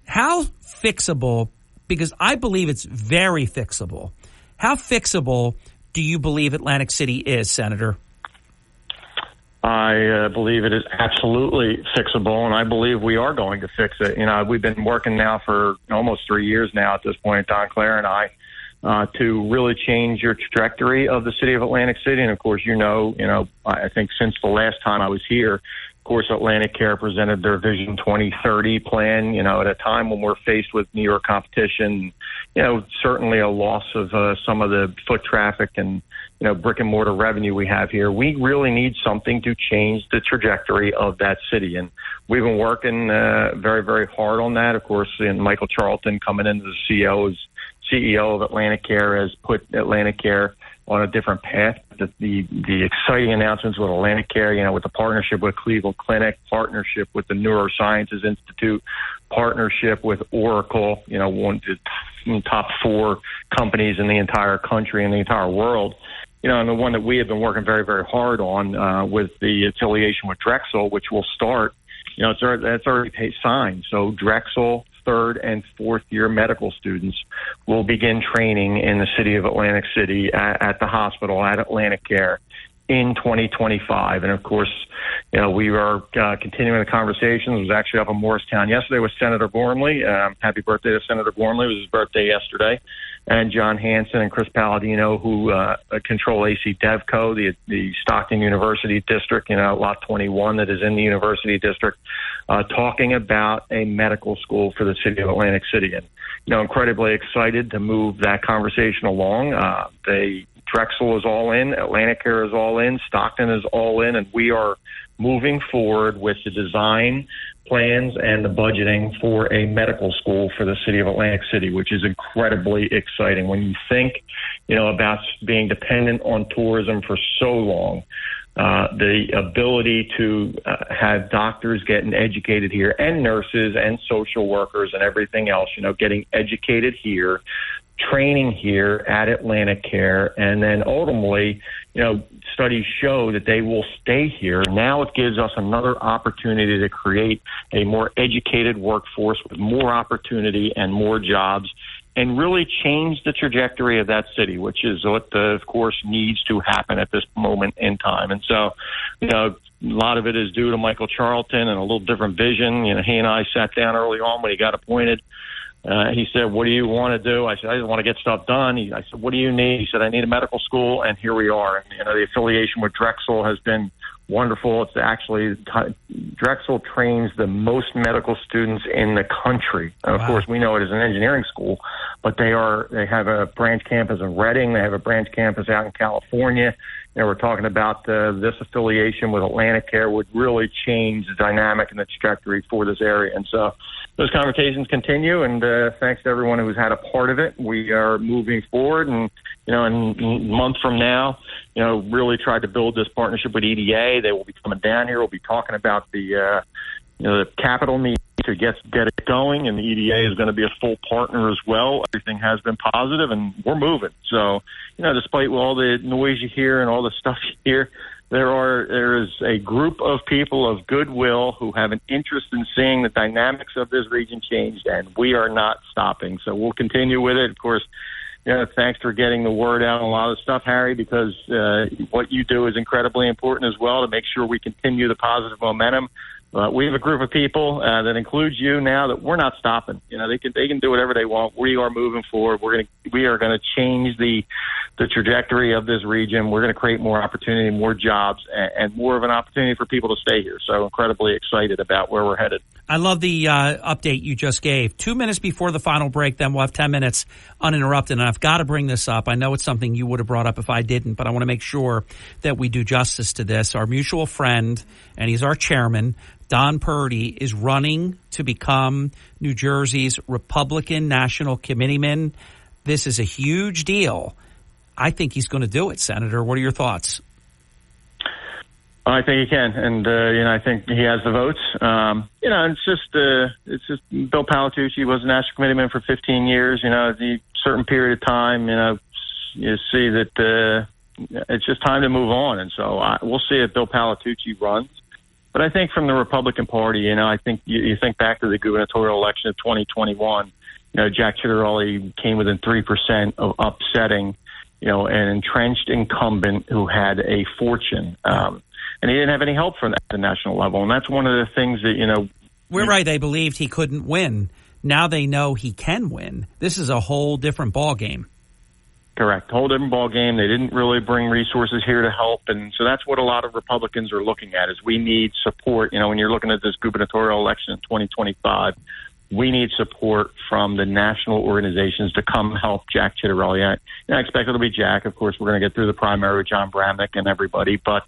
How fixable, because I believe it's very fixable, how fixable do you believe Atlantic City is, Senator? I believe it is absolutely fixable, and I believe we are going to fix it. We've been working now for almost 3 years now at this point, Don Claire and I, to really change your trajectory of the city of Atlantic City. And of course, I think since the last time I was here, of course, Atlantic Care presented their Vision 2030 plan, at a time when we're faced with New York competition, certainly a loss of some of the foot traffic and, brick and mortar revenue we have here. We really need something to change the trajectory of that city. And we've been working very, very hard on that. Of course, and Michael Charlton coming into the CEO of Atlantic Care has put Atlantic Care on a different path. The exciting announcements with Atlantic Care, with the partnership with Cleveland Clinic, partnership with the Neurosciences Institute, partnership with Oracle, one of the top 4 companies in the entire country and the entire world. And the one that we have been working very, very hard on with the affiliation with Drexel, which will start, that's already signed. So Drexel 3rd and 4th year medical students will begin training in the city of Atlantic City at the hospital at Atlantic Care in 2025. And of course, we are continuing the conversations. I was actually up in Morristown yesterday with Senator Gormley. Happy birthday to Senator Gormley. It was his birthday yesterday. And John Hanson and Chris Palladino, who control AC DevCo, the Stockton University District, Lot 21 that is in the University District, talking about a medical school for the city of Atlantic City. And, incredibly excited to move that conversation along. Drexel is all in, Atlantic Care is all in, Stockton is all in, and we are moving forward with the design plans and the budgeting for a medical school for the city of Atlantic City, which is incredibly exciting. When you think, about being dependent on tourism for so long, the ability to have doctors getting educated here and nurses and social workers and everything else, getting educated here, training here at Atlantic Care, and then ultimately, studies show that they will stay here. Now it gives us another opportunity to create a more educated workforce with more opportunity and more jobs and really change the trajectory of that city, which is what, of course, needs to happen at this moment in time. And so, a lot of it is due to Michael Charlton and a little different vision. He and I sat down early on when he got appointed. He said, "What do you want to do?" I said, "I just want to get stuff done." I said, "What do you need?" He said, "I need a medical school," and here we are. And, the affiliation with Drexel has been wonderful. It's actually Drexel trains the most medical students in the country. Of course, we know it as an engineering school, but they have a branch campus in Reading. They have a branch campus out in California. We're talking about this affiliation with Atlantic Care would really change the dynamic and the trajectory for this area. And so those conversations continue, and thanks to everyone who's had a part of it. We are moving forward, and in a month from now, really tried to build this partnership with EDA. They will be coming down here. We'll be talking about the capital needs to get it going, and the EDA is going to be a full partner as well. Everything has been positive, and we're moving. So, despite all the noise you hear and all the stuff you hear, there is a group of people of goodwill who have an interest in seeing the dynamics of this region changed, and we are not stopping. So we'll continue with it. Of course, thanks for getting the word out on a lot of stuff, Harry, because what you do is incredibly important as well to make sure we continue the positive momentum. We have a group of people that includes you now that we're not stopping. They can do whatever they want. We are moving forward. We are going to change the trajectory of this region. We're going to create more opportunity, more jobs, and more of an opportunity for people to stay here. So incredibly excited about where we're headed. I love the update you just gave. 2 minutes before the final break, then we'll have 10 minutes uninterrupted. And I've got to bring this up. I know it's something you would have brought up if I didn't, but I want to make sure that we do justice to this. Our mutual friend, and he's our chairman, Don Purdy, is running to become New Jersey's Republican National Committeeman. This is a huge deal. I think he's going to do it, Senator. What are your thoughts? I think he can, and I think he has the votes. It's just Bill Palatucci was a national committeeman for 15 years. The certain period of time, you see that it's just time to move on, and so we'll see if Bill Palatucci runs. But I think from the Republican Party, I think you think back to the gubernatorial election of 2021. Jack Ciattarelli came within 3% of upsetting, an entrenched incumbent who had a fortune. And he didn't have any help from at the national level. And that's one of the things that, We're right. They believed he couldn't win. Now they know he can win. This is a whole different ball game. Correct. Whole different ball game. They didn't really bring resources here to help, and so that's what a lot of Republicans are looking at. Is we need support. You know, when you're looking at this gubernatorial election in 2025, we need support from the national organizations to come help Jack Ciattarelli. I expect it'll be Jack. Of course, we're going to get through the primary with John Bramnick and everybody, but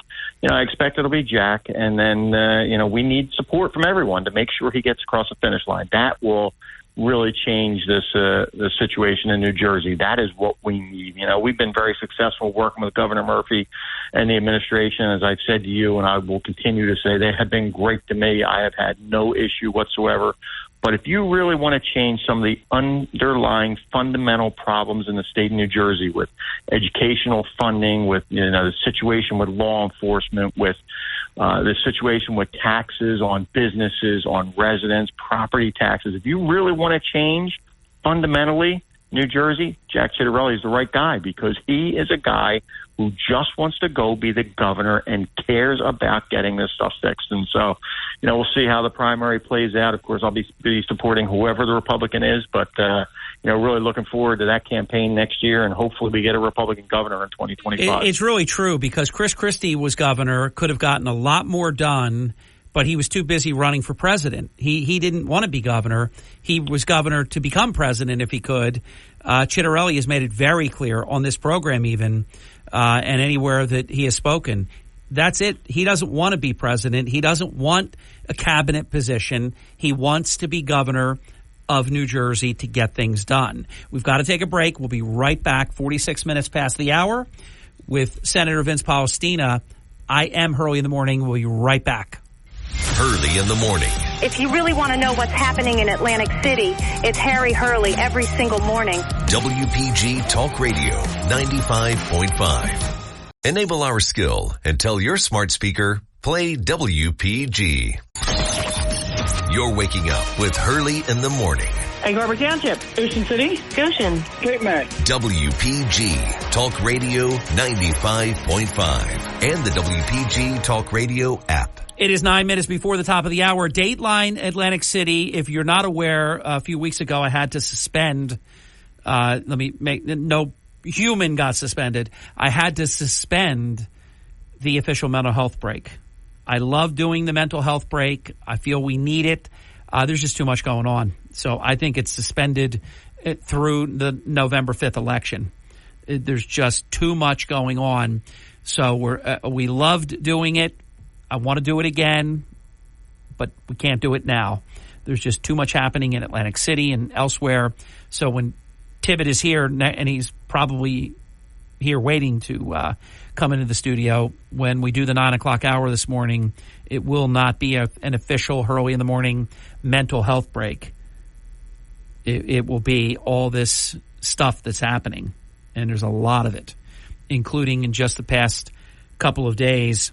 I expect it'll be Jack. And then we need support from everyone to make sure he gets across the finish line. That will really change the situation in New Jersey. That is what we need. We've been very successful working with Governor Murphy and the administration. As I've said to you, and I will continue to say, they have been great to me. I have had no issue whatsoever. But if you really want to change some of the underlying fundamental problems in the state of New Jersey with educational funding, with the situation with law enforcement, with the situation with taxes on businesses, on residents, property taxes, if you really want to change fundamentally New Jersey, Jack Ciattarelli is the right guy, because he is a guy who just wants to go be the governor and cares about getting this stuff fixed. And so, we'll see how the primary plays out. Of course, I'll be supporting whoever the Republican is, but, really looking forward to that campaign next year, and hopefully we get a Republican governor in 2025. It's really true, because Chris Christie was governor, could have gotten a lot more done, but he was too busy running for president. He didn't want to be governor. He was governor to become president if he could. Ciattarelli has made it very clear on this program even, and anywhere that he has spoken. That's it. He doesn't want to be president. He doesn't want a cabinet position. He wants to be governor of New Jersey to get things done. We've got to take a break. We'll be right back, 46 minutes past the hour, with Senator Vince Palestina. I am Hurley in the Morning. We'll be right back. Hurley in the Morning. If you really want to know what's happening in Atlantic City, it's Harry Hurley every single morning. WPG Talk Radio 95.5. Enable our skill and tell your smart speaker, play WPG. You're waking up with Hurley in the Morning. Egg Harbor Township, Ocean City, Goshen, Cape May. WPG Talk Radio 95.5 and the WPG Talk Radio app. It is 9 minutes before the top of the hour. Dateline Atlantic City. If you're not aware, a few weeks ago I had to suspend, no human got suspended. I had to suspend the official mental health break. I love doing the mental health break. I feel we need it. There's just too much going on. So I think it's suspended through the November 5th election. There's just too much going on. So we loved doing it. I want to do it again, but we can't do it now. There's just too much happening in Atlantic City and elsewhere. So when Tibbet is here, and he's probably here waiting to come into the studio, when we do the 9 o'clock hour this morning, it will not be an official Hurley in the Morning mental health break. It will be all this stuff that's happening, and there's a lot of it, including in just the past couple of days,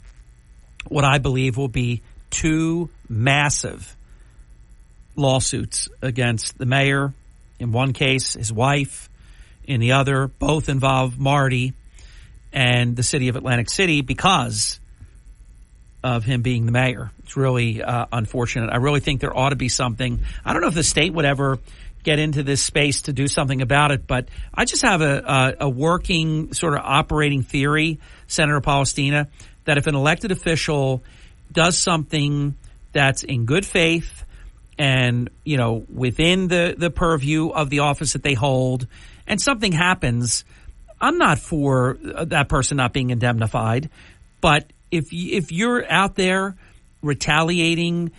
what I believe will be 2 massive lawsuits against the mayor. In one case, his wife. In the other, both involve Marty and the city of Atlantic City because of him being the mayor. It's really unfortunate. I really think there ought to be something. I don't know if the state would ever get into this space to do something about it, but I just have a working sort of operating theory, Senator Palestina, that if an elected official does something that's in good faith and, within the purview of the office that they hold, and something happens, I'm not for that person not being indemnified. But if you're out there retaliating,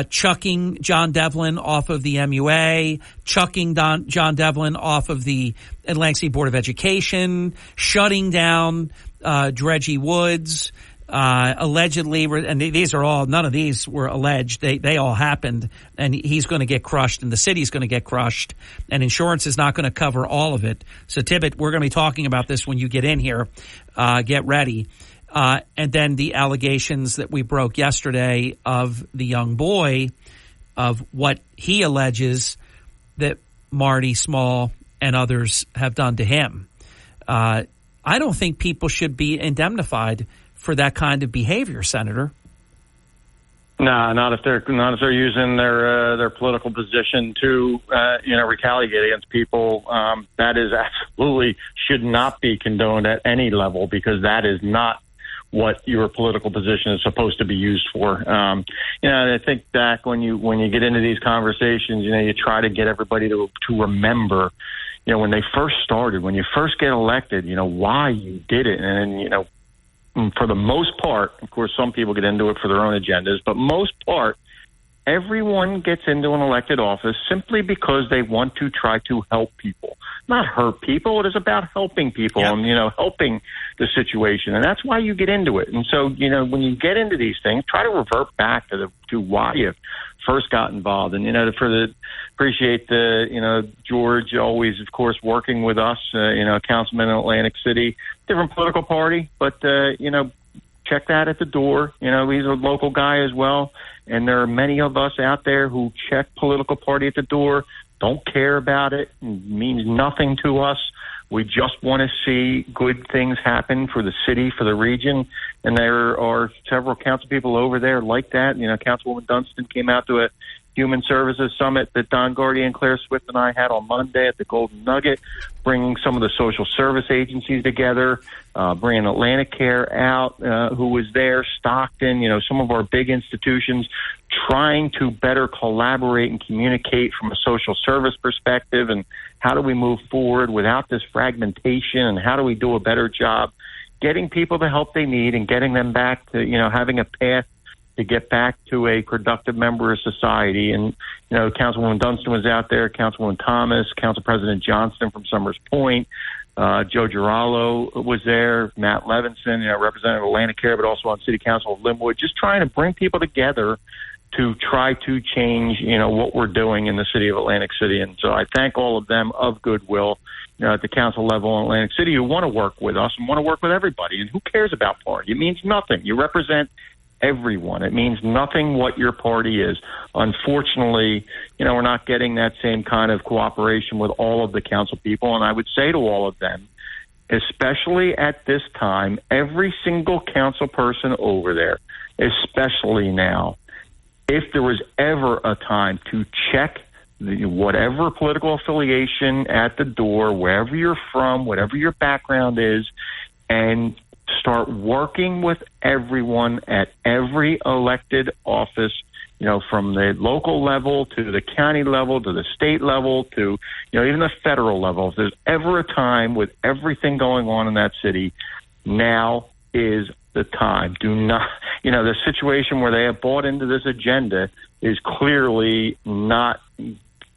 chucking John Devlin off of the MUA, chucking John Devlin off of the Atlantic City Board of Education, shutting down Dredgy Woods, allegedly, and these are all, none of these were alleged. They all happened, and he's going to get crushed, and the city's going to get crushed, and insurance is not going to cover all of it. So, Tibbet, we're going to be talking about this when you get in here. Get ready. And then the allegations that we broke yesterday of the young boy, of what he alleges that Marty Small and others have done to him. I don't think people should be indemnified for that kind of behavior, Senator. No, not if they're using their political position to retaliate against people. That is absolutely should not be condoned at any level, because that is not what your political position is supposed to be used for. And I think back when you get into these conversations, you try to get everybody to remember, when they first started, when you first get elected, why you did it, and for the most part, of course, some people get into it for their own agendas, but most part, everyone gets into an elected office simply because they want to try to help people, not hurt people. It is about helping people and, helping the situation. And that's why you get into it. And so, when you get into these things, try to revert back to why you first got involved. And, appreciate George always, of course, working with us, councilman in Atlantic City, different political party, but, check that at the door. He's a local guy as well. And there are many of us out there who check political party at the door, don't care about it, means nothing to us. We just want to see good things happen for the city, for the region. And there are several council people over there like that. Councilwoman Dunstan came out to a Human Services Summit that Don Gardy and Claire Swift and I had on Monday at the Golden Nugget, bringing some of the social service agencies together, bringing Atlantic Care out, who was there, Stockton, some of our big institutions, trying to better collaborate and communicate from a social service perspective, and how do we move forward without this fragmentation, and how do we do a better job getting people the help they need and getting them back to, having a path to get back to a productive member of society. And, Councilwoman Dunstan was out there, Councilwoman Thomas, Council President Johnston from Summers Point, Joe Girallo was there, Matt Levinson, Representative of Atlantic Care, but also on City Council of Linwood, just trying to bring people together to try to change, what we're doing in the city of Atlantic City. And so I thank all of them of goodwill, at the council level in Atlantic City, who want to work with us and want to work with everybody. And who cares about party? It means nothing. You represent everyone. It means nothing what your party is. Unfortunately, we're not getting that same kind of cooperation with all of the council people. And I would say to all of them, especially at this time, every single council person over there, especially now, if there was ever a time to check whatever political affiliation at the door, wherever you're from, whatever your background is, and start working with everyone at every elected office, from the local level to the county level to the state level to, even the federal level. If there's ever a time with everything going on in that city, now is the time. Do not, the situation where they have bought into this agenda is clearly not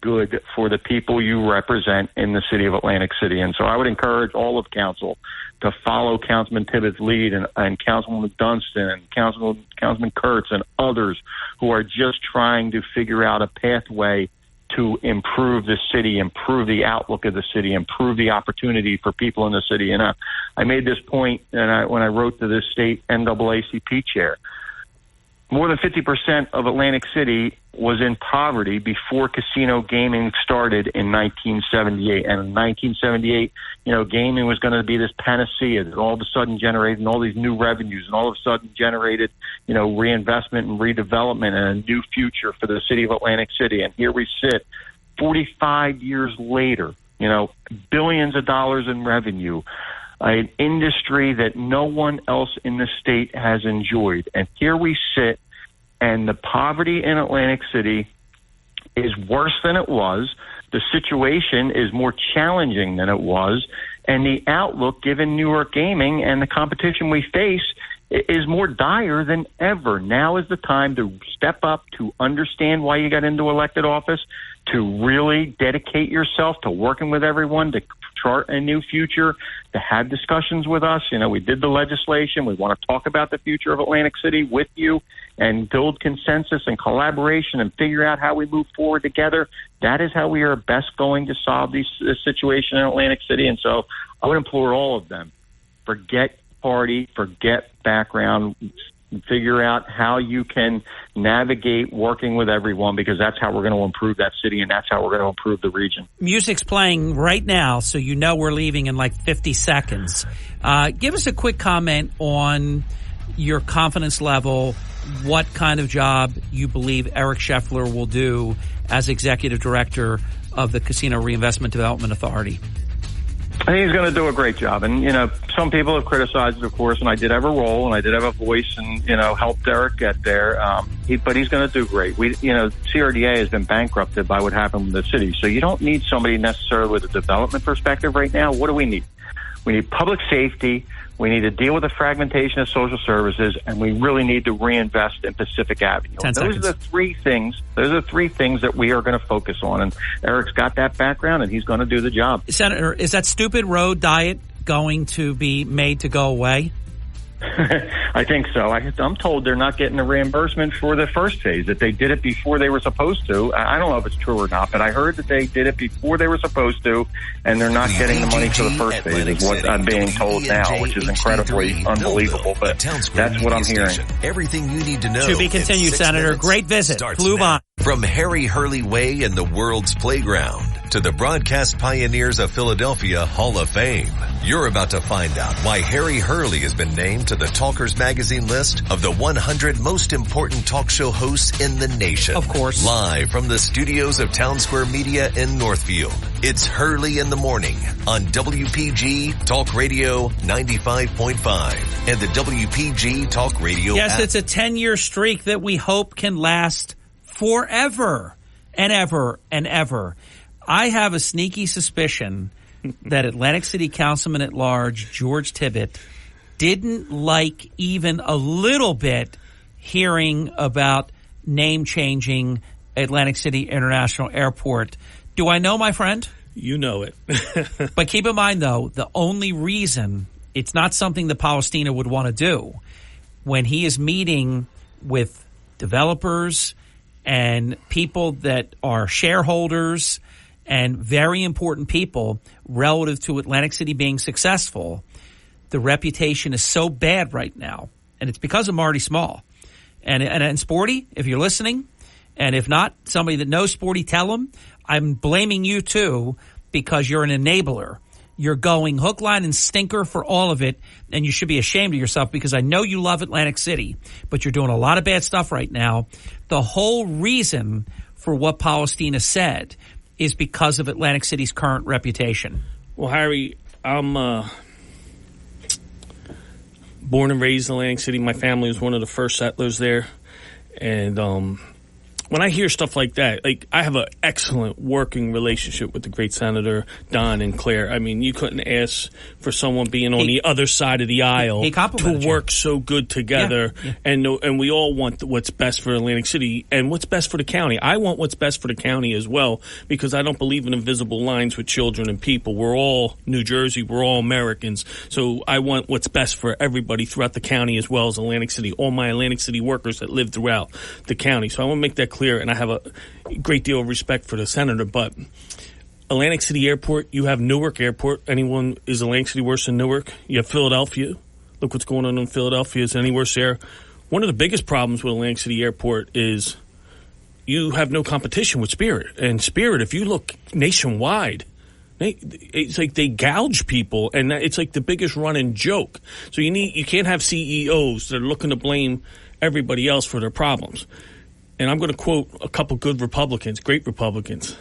good for the people you represent in the city of Atlantic City. And so I would encourage all of council to follow Councilman Tibbetts' lead and Councilwoman Dunstan and Councilman Kurtz and others who are just trying to figure out a pathway to improve the city, improve the outlook of the city, improve the opportunity for people in the city. And I made this point when I wrote to this state NAACP chair. More than 50% of Atlantic City was in poverty before casino gaming started in 1978. And in 1978, gaming was going to be this panacea that all of a sudden generated all these new revenues and all of a sudden generated, reinvestment and redevelopment and a new future for the city of Atlantic City. And here we sit 45 years later, billions of dollars in revenue, an industry that no one else in the state has enjoyed. And here we sit, and the poverty in Atlantic City is worse than it was. The situation is more challenging than it was. And the outlook, given New York gaming and the competition we face, is more dire than ever. Now is the time to step up, to understand why you got into elected office, to really dedicate yourself to working with everyone, to chart a new future, to have discussions with us. We did the legislation. We want to talk about the future of Atlantic City with you and build consensus and collaboration and figure out how we move forward together. That is how we are best going to solve this situation in Atlantic City. And so I would implore all of them, forget party, forget background, figure out how you can navigate working with everyone, because that's how we're going to improve that city and that's how we're going to improve the region. Music's playing right now, so we're leaving in like 50 seconds. Give us a quick comment on your confidence level what kind of job you believe Eric Scheffler will do as executive director of the Casino Reinvestment Development Authority? I think he's going to do a great job. And, some people have criticized it, of course, and I did have a role and I did have a voice and, helped Eric get there. But he's going to do great. CRDA has been bankrupted by what happened with the city. So you don't need somebody necessarily with a development perspective right now. What do we need? We need public safety. We need to deal with the fragmentation of social services, and we really need to reinvest in Pacific Avenue. Those are the three things. Those are the three things that we are going to focus on. And Eric's got that background, and he's going to do the job. Senator, is that stupid road diet going to be made to go away? I think so. I'm told they're not getting a reimbursement for the first phase, that they did it before they were supposed to. I don't know if it's true or not, but I heard that they did it before they were supposed to, and they're not getting the money for the first phase, is what I'm being told now, which is incredibly unbelievable, but that's what I'm hearing. Everything you need to know. To be continued, Senator. Great visit. Flew by. From Harry Hurley Way in the world's playground to the Broadcast Pioneers of Philadelphia Hall of Fame, you're about to find out why Harry Hurley has been named to the Talkers Magazine list of the 100 most important talk show hosts in the nation. Of course. Live from the studios of Town Square Media in Northfield, it's Hurley in the Morning on WPG Talk Radio 95.5 and the WPG Talk Radio Yes, app. It's a 10-year streak that we hope can last forever and ever and ever. I have a sneaky suspicion that Atlantic City Councilman at Large George Tibbett didn't like even a little bit hearing about name-changing Atlantic City International Airport. Do I know, my friend? You know it. But keep in mind, though, the only reason it's not something that Palestina would want to do when he is meeting with developers and people that are shareholders and very important people relative to Atlantic City being successful, the reputation is so bad right now. And it's because of Marty Small. And Sporty, if you're listening, and if not, somebody that knows Sporty, tell him. I'm blaming you, too, because you're an enabler. You're going hook, line, and stinker for all of it, and you should be ashamed of yourself because I know you love Atlantic City, but you're doing a lot of bad stuff right now. The whole reason for what Palestina said is because of Atlantic City's current reputation. Well, Harry, I'm born and raised in Atlantic City. My family was one of the first settlers there. And when I hear stuff like that, like, I have an excellent working relationship with the great Senator Don and Claire. I mean, you couldn't ask for someone being on the other side of the aisle to work so good together. Yeah. And we all want what's best for Atlantic City and what's best for the county. I want what's best for the county as well, because I don't believe in invisible lines with children and people. We're all New Jersey. We're all Americans. So I want what's best for everybody throughout the county as well as Atlantic City, all my Atlantic City workers that live throughout the county. So I want to make that clear. And I have a great deal of respect for the senator, but Atlantic City Airport, you have Newark Airport. Is Atlantic City worse than Newark? You have Philadelphia. Look what's going on in Philadelphia. Is it any worse there? One of the biggest problems with Atlantic City Airport is you have no competition with Spirit. And Spirit, if you look nationwide, it's like they gouge people, and it's like the biggest running joke. So you can't have CEOs that are looking to blame everybody else for their problems. And I'm going to quote a couple good Republicans, great Republicans.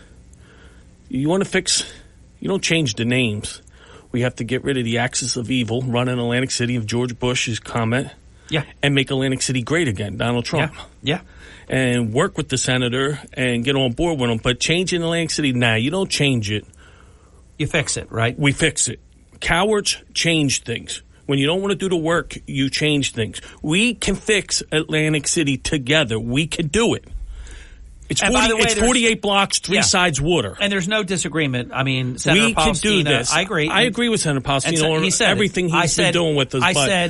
You want to fix, you don't change the names. We have to get rid of the axis of evil run in Atlantic City of George Bush's comment. Yeah. And make Atlantic City great again, Donald Trump. Yeah. And work with the senator and get on board with him. But changing Atlantic City, you don't change it. You fix it, right? We fix it. Cowards change things. When you don't want to do the work, you change things. We can fix Atlantic City together. We can do it. It's 48 blocks, three sides water. And there's no disagreement. I mean, Senator we Palestina, can do this. I agree. I agree with Senator Palestina on everything he's been doing with us. I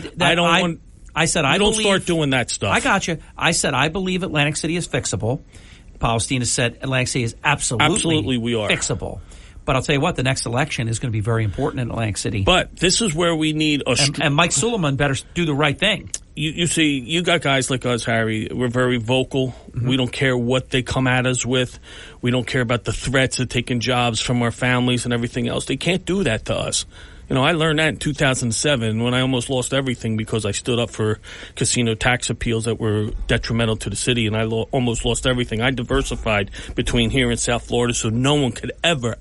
don't start doing that stuff. I got you. I said I believe Atlantic City is fixable. Palestina said Atlantic City is absolutely we are fixable. But I'll tell you what, the next election is going to be very important in Atlantic City. But this is where we need and Mike Suleiman better do the right thing. You see, you got guys like us, Harry. We're very vocal. Mm-hmm. We don't care what they come at us with. We don't care about the threats of taking jobs from our families and everything else. They can't do that to us. I learned that in 2007 when I almost lost everything because I stood up for casino tax appeals that were detrimental to the city, and I almost lost everything. I diversified between here and South Florida so no one could ever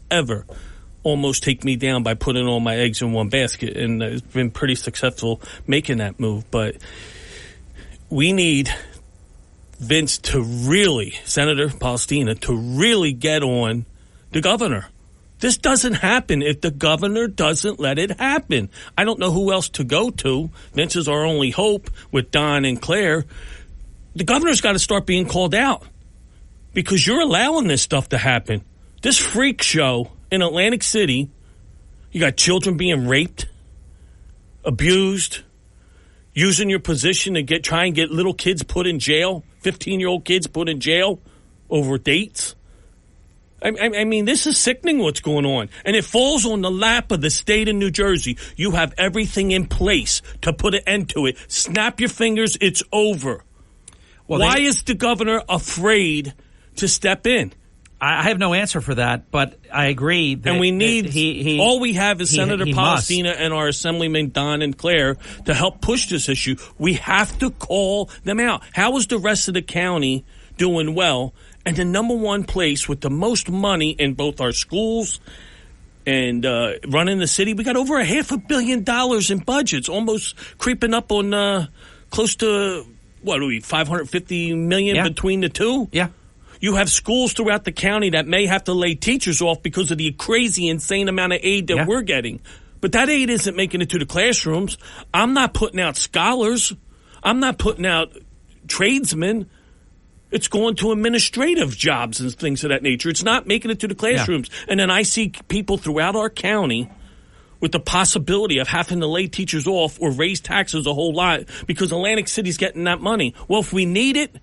almost take me down by putting all my eggs in one basket, and it's been pretty successful making that move. But we need Vince to really, Senator Palestina, to really get on the governor. This doesn't happen if the governor doesn't let it happen. I don't know who else to go to. Vince is our only hope with Don and Claire. The governor's got to start being called out because you're allowing this stuff to happen. This freak show in Atlantic City, you got children being raped, abused, using your position to try and get little kids put in jail, 15-year-old kids put in jail over dates. I mean, this is sickening what's going on. And it falls on the lap of the state of New Jersey. You have everything in place to put an end to it. Snap your fingers, it's over. Well, why is the governor afraid to step in? I have no answer for that, but I agree. That, and we need, all we have is Senator Palestina and our Assemblyman Don and Claire to help push this issue. We have to call them out. How is the rest of the county doing well? And the number one place with the most money in both our schools and running the city, we got over $500 million in budgets, almost creeping up on close to, what are we, $550 million between the two? Yeah. You have schools throughout the county that may have to lay teachers off because of the crazy, insane amount of aid that we're getting. But that aid isn't making it to the classrooms. I'm not putting out scholars. I'm not putting out tradesmen. It's going to administrative jobs and things of that nature. It's not making it to the classrooms. Yeah. And then I see people throughout our county with the possibility of having to lay teachers off or raise taxes a whole lot because Atlantic City's getting that money. Well, if we need it,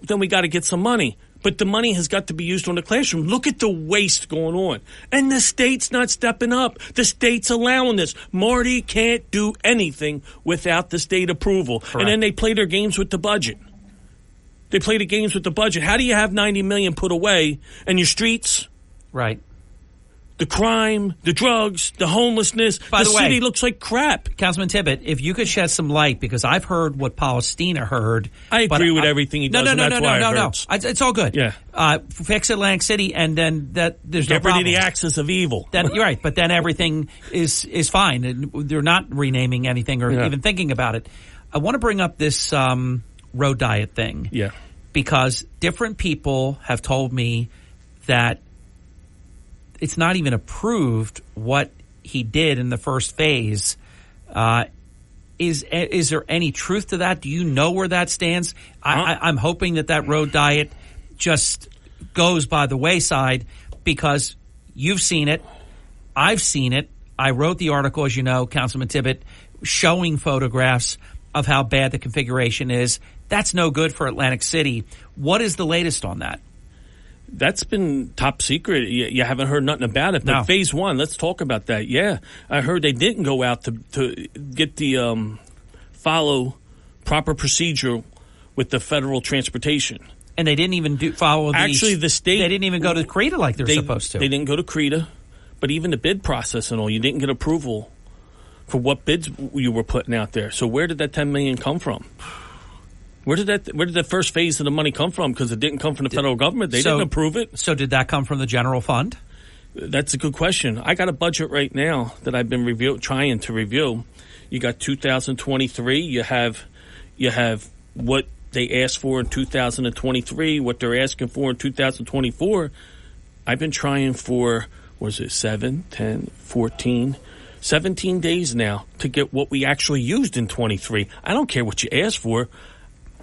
then we got to get some money. But the money has got to be used on the classroom. Look at the waste going on. And the state's not stepping up. The state's allowing this. Marty can't do anything without the state approval. Correct. And then they play their games with the budget. They play the games with the budget. How do you have $90 million put away and your streets? Right. The crime, the drugs, the homelessness. By the way, city looks like crap. Councilman Tibbet, if you could shed some light, because I've heard what Palestina heard. I agree with everything he does. No. It's all good. Yeah. Fix Atlantic City, and then there's no problem. Get rid of the axis of evil. Then you're right, but then everything is fine. And they're not renaming anything or even thinking about it. I want to bring up this road diet thing. Yeah. Because different people have told me that it's not even approved what he did in the first phase. Is there any truth to that? Do you know where that stands? I'm hoping that road diet just goes by the wayside because you've seen it. I've seen it. I wrote the article, as you know, Councilman Tibbet, showing photographs of how bad the configuration is. That's no good for Atlantic City. What is the latest on that? That's been top secret. You haven't heard nothing about it. But no. Phase 1, let's talk about that. Yeah, I heard they didn't go out to get the follow proper procedure with the federal transportation. And they didn't even follow the... Actually, the state... They didn't even go to CRETA like they're supposed to. They didn't go to CRETA. But even the bid process and all, you didn't get approval for what bids you were putting out there. So where did that $10 million come from? Where did that first phase of the money come from? Because it didn't come from the federal government. They didn't approve it. So did that come from the general fund? That's a good question. I got a budget right now that I've been trying to review. You got 2023. You have what they asked for in 2023, what they're asking for in 2024. I've been trying for, 17 days now to get what we actually used in 23. I don't care what you ask for.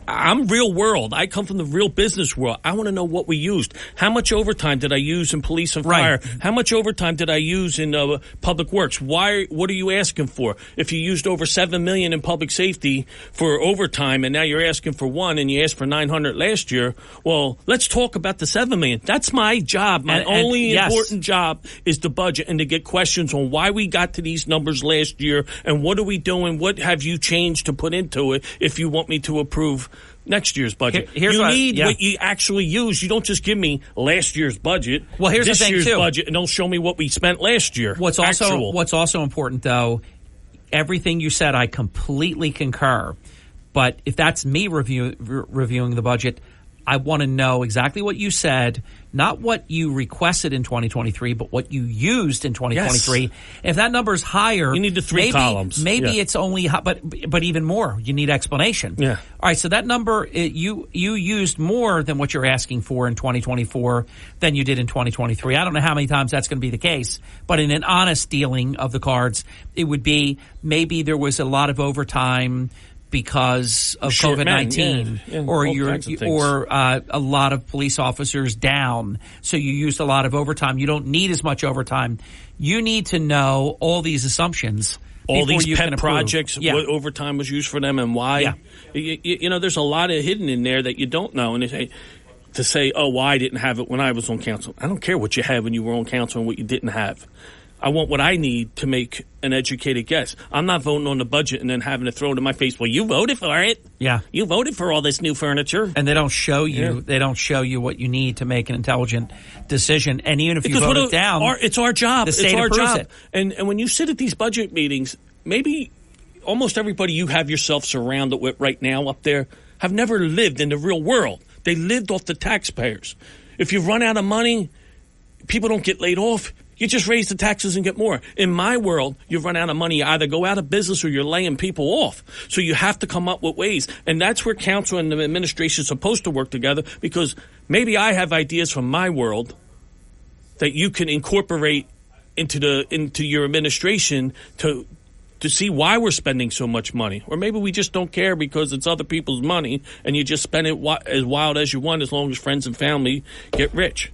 I'm real world. I come from the real business world. I want to know what we used. How much overtime did I use in police and fire? Right. How much overtime did I use in public works? What are you asking for? If you used over $7 million in public safety for overtime and now you're asking for $1 million and you asked for $900 last year, well, let's talk about the $7 million. That's my job. My only important job is the budget and to get questions on why we got to these numbers last year and what are we doing? What have you changed to put into it if you want me to approve next year's budget. Here's you what, need yeah. what you actually use. You don't just give me last year's budget. Well, here's this the thing, year's too. budget, and don't show me what we spent last year. What's also important, though, everything you said, I completely concur. But if that's me reviewing the budget, I want to know exactly what you said, not what you requested in 2023, but what you used in 2023. Yes. If that number is higher, you need the three columns. Maybe it's only, but even more, you need explanation. Yeah. All right. So that number, you used more than what you're asking for in 2024 than you did in 2023. I don't know how many times that's going to be the case, but in an honest dealing of the cards, it would be maybe there was a lot of overtime because of COVID-19, or a lot of police officers down, so you used a lot of overtime. You don't need as much overtime. You need to know all these assumptions. All these you pet projects, what overtime was used for them and why. Yeah. You know, there's a lot of hidden in there that you don't know. And to say, oh, well, I didn't have it when I was on council. I don't care what you had when you were on council and what you didn't have. I want what I need to make an educated guess. I'm not voting on the budget and then having to throw it in my face. Well, you voted for it. Yeah. You voted for all this new furniture. And they don't show you they don't show you what you need to make an intelligent decision. And even if you vote it down, it's our job. The state it's our approves job. it. And when you sit at these budget meetings, maybe almost everybody you have yourself surrounded with right now up there have never lived in the real world. They lived off the taxpayers. If you run out of money, people don't get laid off. You just raise the taxes and get more. In my world, you run out of money. You either go out of business or you're laying people off. So you have to come up with ways. And that's where council and the administration is supposed to work together, because maybe I have ideas from my world that you can incorporate into your administration to see why we're spending so much money. Or maybe we just don't care because it's other people's money and you just spend it as wild as you want as long as friends and family get rich.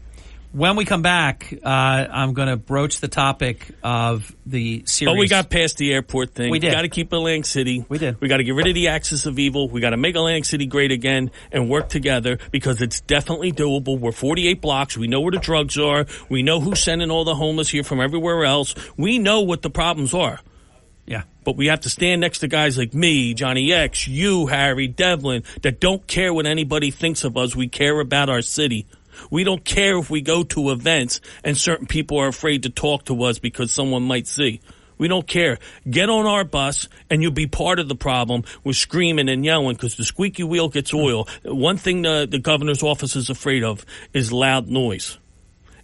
When we come back, I'm going to broach the topic of the series. Oh, we got past the airport thing. We did. We got to keep Atlantic City. We did. We got to get rid of the axis of evil. We got to make Atlantic City great again and work together, because it's definitely doable. We're 48 blocks. We know where the drugs are. We know who's sending all the homeless here from everywhere else. We know what the problems are. Yeah. But we have to stand next to guys like me, Johnny X, you, Harry, Devlin, that don't care what anybody thinks of us. We care about our city. We don't care if we go to events and certain people are afraid to talk to us because someone might see. We don't care. Get on our bus and you'll be part of the problem with screaming and yelling, because the squeaky wheel gets oil. One thing the governor's office is afraid of is loud noise.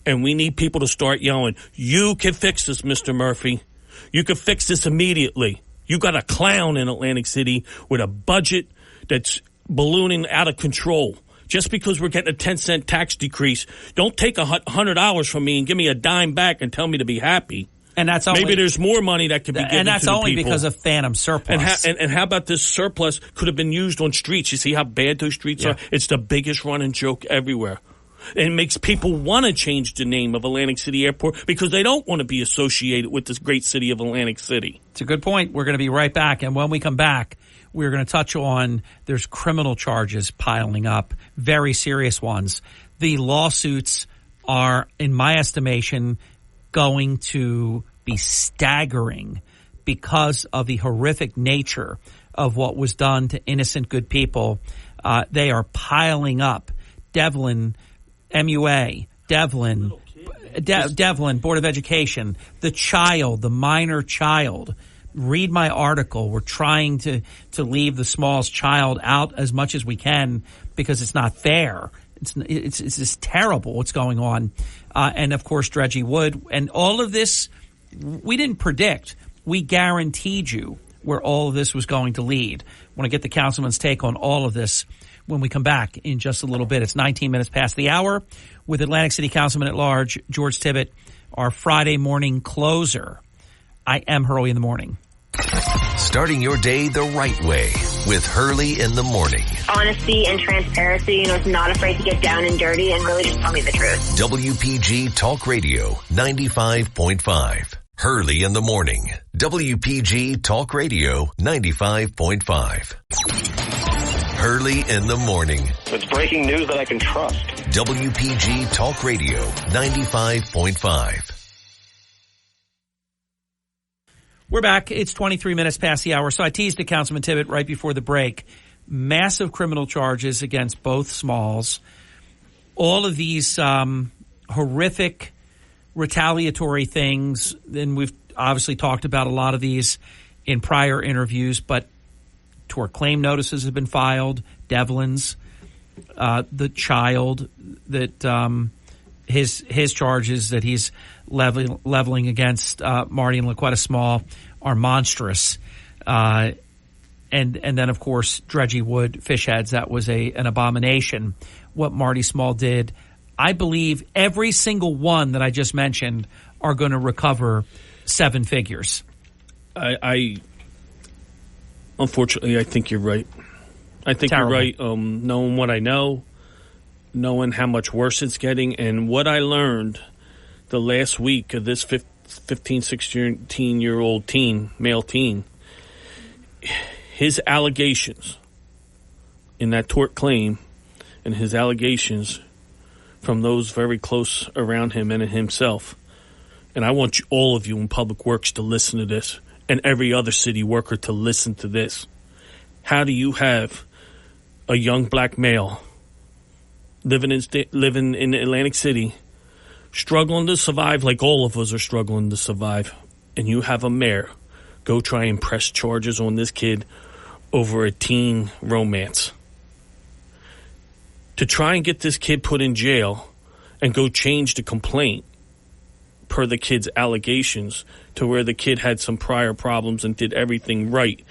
And we need people to start yelling, you can fix this, Mr. Murphy. You can fix this immediately. You got a clown in Atlantic City with a budget that's ballooning out of control. Just because we're getting a 10-cent tax decrease, don't take $100 from me and give me a dime back and tell me to be happy. And that's maybe there's more money that could be given to the people. And that's only because of phantom surplus. And how about this surplus could have been used on streets? You see how bad those streets are? It's the biggest running joke everywhere. And it makes people want to change the name of Atlantic City Airport because they don't want to be associated with this great city of Atlantic City. It's a good point. We're going to be right back. And when we come back, we're going to touch on there's criminal charges piling up, very serious ones. The lawsuits are, in my estimation, going to be staggering because of the horrific nature of what was done to innocent good people. They are piling up. Devlin, MUA, Devlin, Board of Education, the minor child. Read my article. We're trying to leave the smallest child out as much as we can because it's not fair. It's just terrible what's going on. And of course, Dredgy Wood. And all of this, we didn't predict. We guaranteed you where all of this was going to lead. I want to get the councilman's take on all of this when we come back in just a little bit. It's 19 minutes past the hour with Atlantic City Councilman at Large, George Tibbett, our Friday morning closer. I am Hurley in the Morning. Starting your day the right way with Hurley in the Morning. Honesty and transparency, not afraid to get down and dirty and really just tell me the truth. WPG Talk Radio 95.5. Hurley in the Morning. WPG Talk Radio 95.5. Hurley in the Morning. It's breaking news that I can trust. WPG Talk Radio 95.5. We're back. It's 23 minutes past the hour. So I teased to Councilman Tibbett right before the break massive criminal charges against both Smalls. All of these horrific retaliatory things, and we've obviously talked about a lot of these in prior interviews, but tort claim notices have been filed. Devlin's, the child that his charges that he's leveling against Marty and LaQuetta Small are monstrous. And then, of course, Dredgy Wood, fish heads, that was an abomination. What Marty Small did, I believe every single one that I just mentioned are going to recover 7 figures. Unfortunately, I think you're right. I think Terrible. you're right. Knowing what I know, knowing how much worse it's getting, and what I learned the last week of this 15, 16-year-old male teen, his allegations in that tort claim and his allegations from those very close around him and himself. And I want all of you in Public Works to listen to this, and every other city worker to listen to this. How do you have a young black male living in Atlantic City, struggling to survive like all of us are struggling to survive, and you have a mayor go try and press charges on this kid over a teen romance? To try and get this kid put in jail and go change the complaint per the kid's allegations to where the kid had some prior problems and did everything right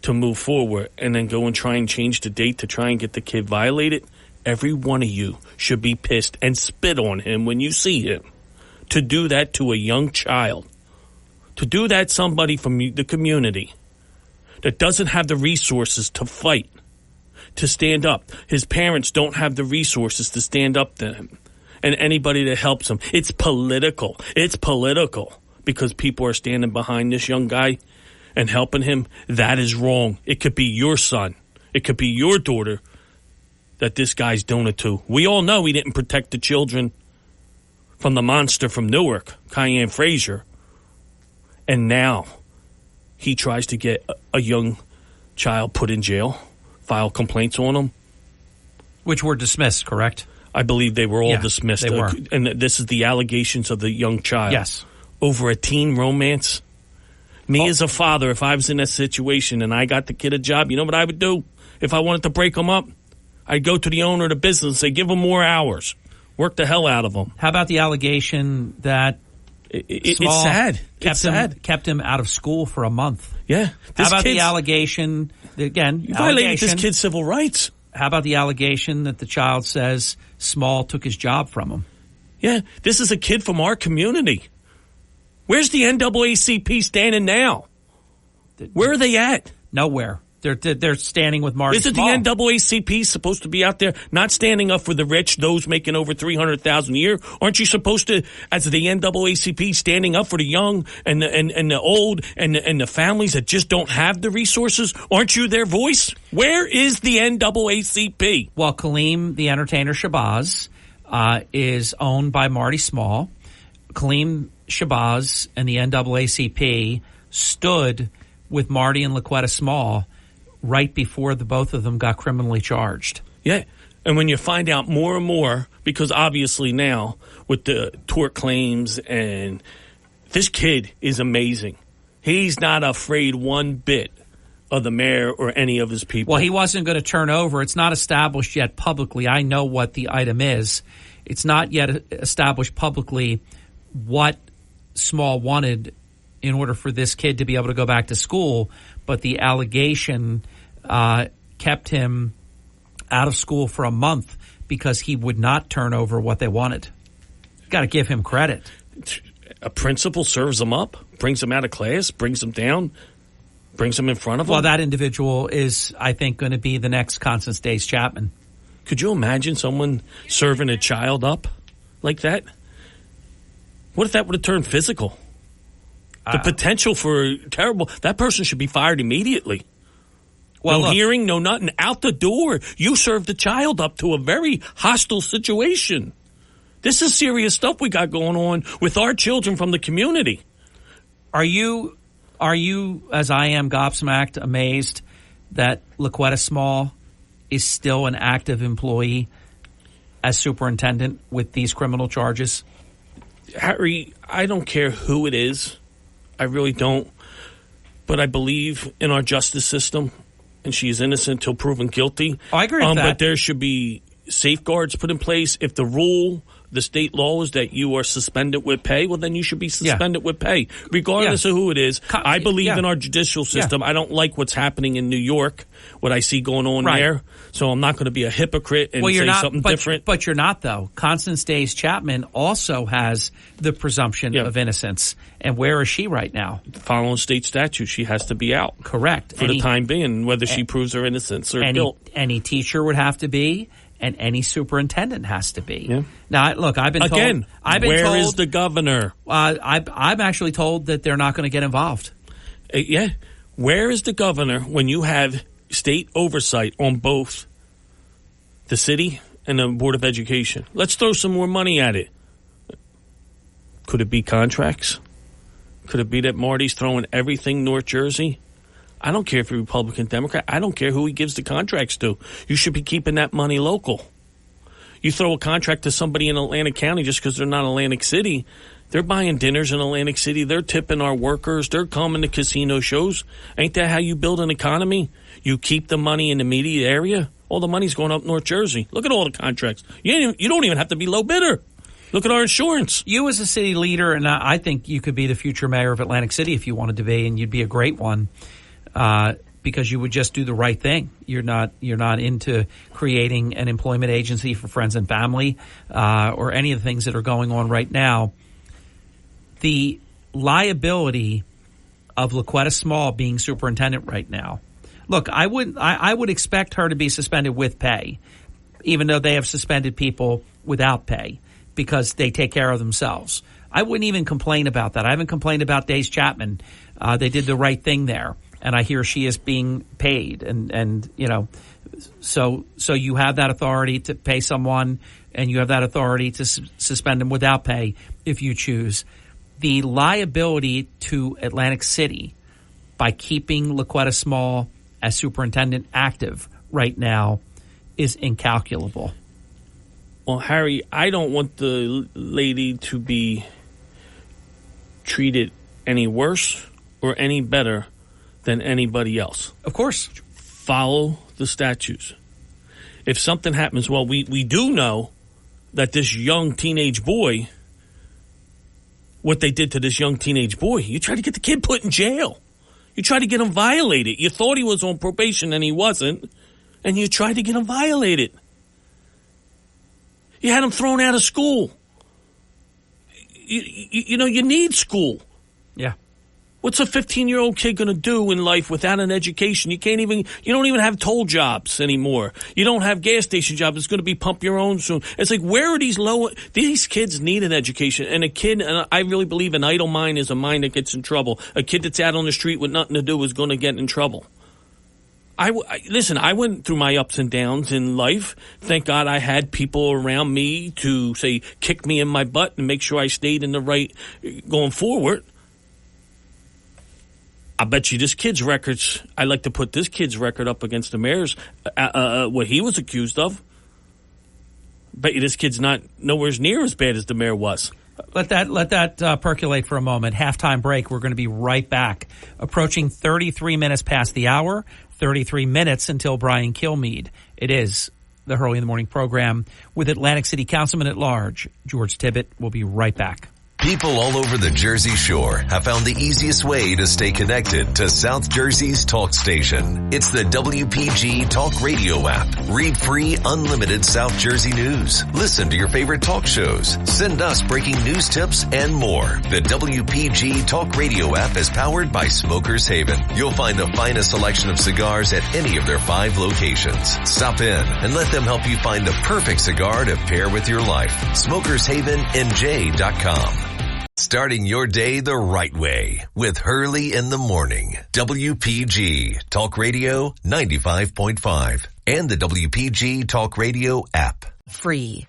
to move forward, and then go and try and change the date to try and get the kid violated, every one of you should be pissed and spit on him when you see him. To do that to a young child, to do that somebody from the community that doesn't have the resources to fight, to stand up. His parents don't have the resources to stand up to him and anybody that helps him. It's political. It's political because people are standing behind this young guy and helping him. That is wrong. It could be your son. It could be your daughter that this guy's doing it to. We all know he didn't protect the children from the monster from Newark, Cayenne Frazier. And now he tries to get a young child put in jail, file complaints on him. Which were dismissed, correct? I believe they were all dismissed. They were. And this is the allegations of the young child. Yes. Over a teen romance. Me as a father, if I was in that situation and I got the kid a job, you know what I would do? If I wanted to break him up, I'd go to the owner of the business and say, give him more hours. Work the hell out of him. How about the allegation that it's sad. Kept him out of school for a month? Yeah. How about the allegation, again, you violated this kid's civil rights. How about the allegation that the child says Small took his job from him? Yeah, this is a kid from our community. Where's the NAACP standing now? Where are they at? Nowhere. They're standing with Marty Isn't Small. the NAACP supposed to be out there not standing up for the rich, those making over $300,000 a year? Aren't you supposed to, as the NAACP, standing up for the young and the old and the families that just don't have the resources? Aren't you their voice? Where is the NAACP? Well, Kaleem, the entertainer Shabazz, is owned by Marty Small. Kaleem Shabazz and the NAACP stood with Marty and LaQuetta Small right before the both of them got criminally charged. Yeah. And when you find out more and more, because obviously now with the tort claims, and this kid is amazing. He's not afraid one bit of the mayor or any of his people. Well, he wasn't going to turn over. It's not established yet publicly. I know what the item is. It's not yet established publicly what Small wanted in order for this kid to be able to go back to school, but the allegation kept him out of school for a month because he would not turn over what they wanted. Got to give him credit. A principal serves him up, brings him out of class, brings him down, brings him in front of him. Well, that individual is, I think, going to be the next Constance Days Chapman. Could you imagine someone serving a child up like that? What if that would have turned physical? The potential for terrible. That person should be fired immediately. Well, no look, hearing, no nothing. Out the door. You served the child up to a very hostile situation. This is serious stuff we got going on with our children from the community. Are you, as I am, gobsmacked, amazed that LaQuetta Small is still an active employee as superintendent with these criminal charges? Harry, I don't care who it is. I really don't. But I believe in our justice system, and she is innocent till proven guilty. Oh, I agree with that. But there should be safeguards put in place. If the rule, the state law is that you are suspended with pay, well, then you should be suspended with pay, regardless of who it is. I believe in our judicial system. I don't like what's happening in New York, what I see going on there. So I'm not going to be a hypocrite and say something different. But you're not, though. Constance Days Chapman also has the presumption of innocence. And where is she right now? Following state statute, she has to be out. Correct. For the time being, whether she proves her innocence or guilt. Any teacher would have to be, and any superintendent has to be. Yeah. Now, look, I've been told... Where is the governor? I'm actually told that they're not going to get involved. Where is the governor when you have state oversight on both the city and the Board of Education? Let's throw some more money at it. Could it be contracts? Could it be that Marty's throwing everything North Jersey? I don't care if you're Republican, Democrat. I don't care who he gives the contracts to. You should be keeping that money local. You throw a contract to somebody in Atlantic County just because they're not Atlantic City. They're buying dinners in Atlantic City. They're tipping our workers. They're coming to casino shows. Ain't that how you build an economy? You keep the money in the immediate area. All the money's going up North Jersey. Look at all the contracts. You don't even have to be low bidder. Look at our insurance. You as a city leader, and I think you could be the future mayor of Atlantic City if you wanted to be, and you'd be a great one. Because you would just do the right thing. You're not into creating an employment agency for friends and family or any of the things that are going on right now. The liability of LaQuetta Small being superintendent right now. Look, I would expect her to be suspended with pay, even though they have suspended people without pay because they take care of themselves. I wouldn't even complain about that. I haven't complained about Days Chapman. They did the right thing there. And I hear she is being paid, and you know, so you have that authority to pay someone, and you have that authority to suspend them without pay if you choose. The liability to Atlantic City by keeping LaQuetta Small as superintendent active right now is incalculable. Well, Harry, I don't want the lady to be treated any worse or any better than anybody else. Of course. Follow the statutes. If something happens, well, we do know that this young teenage boy, what they did to this young teenage boy, you tried to get the kid put in jail. You tried to get him violated. You thought he was on probation and he wasn't, and you tried to get him violated. You had him thrown out of school. You know, you need school. Yeah. What's a 15-year-old kid going to do in life without an education? You don't even have toll jobs anymore. You don't have gas station jobs. It's going to be pump your own soon. It's like, where are these kids need an education. And and I really believe an idle mind is a mind that gets in trouble. A kid that's out on the street with nothing to do is going to get in trouble. Listen, I went through my ups and downs in life. Thank God I had people around me to say, kick me in my butt and make sure I stayed in the right going forward. I bet you this kid's records, I like to put this kid's record up against the mayor's, what he was accused of. Bet you this kid's not nowhere near as bad as the mayor was. Let that percolate for a moment. Halftime break. We're going to be right back. Approaching 33 minutes past the hour, 33 minutes until Brian Kilmeade. It is the Hurley in the Morning program with Atlantic City Councilman at Large, George Tibbett. We'll be right back. People all over the Jersey Shore have found the easiest way to stay connected to South Jersey's talk station. It's the WPG Talk Radio app. Read free, unlimited South Jersey news. Listen to your favorite talk shows. Send us breaking news tips and more. The WPG Talk Radio app is powered by Smokers Haven. You'll find the finest selection of cigars at any of their 5 locations. Stop in and let them help you find the perfect cigar to pair with your life. SmokersHavenNJ.com. Starting your day the right way with Hurley in the Morning. WPG Talk Radio 95.5 and the WPG Talk Radio app. Free.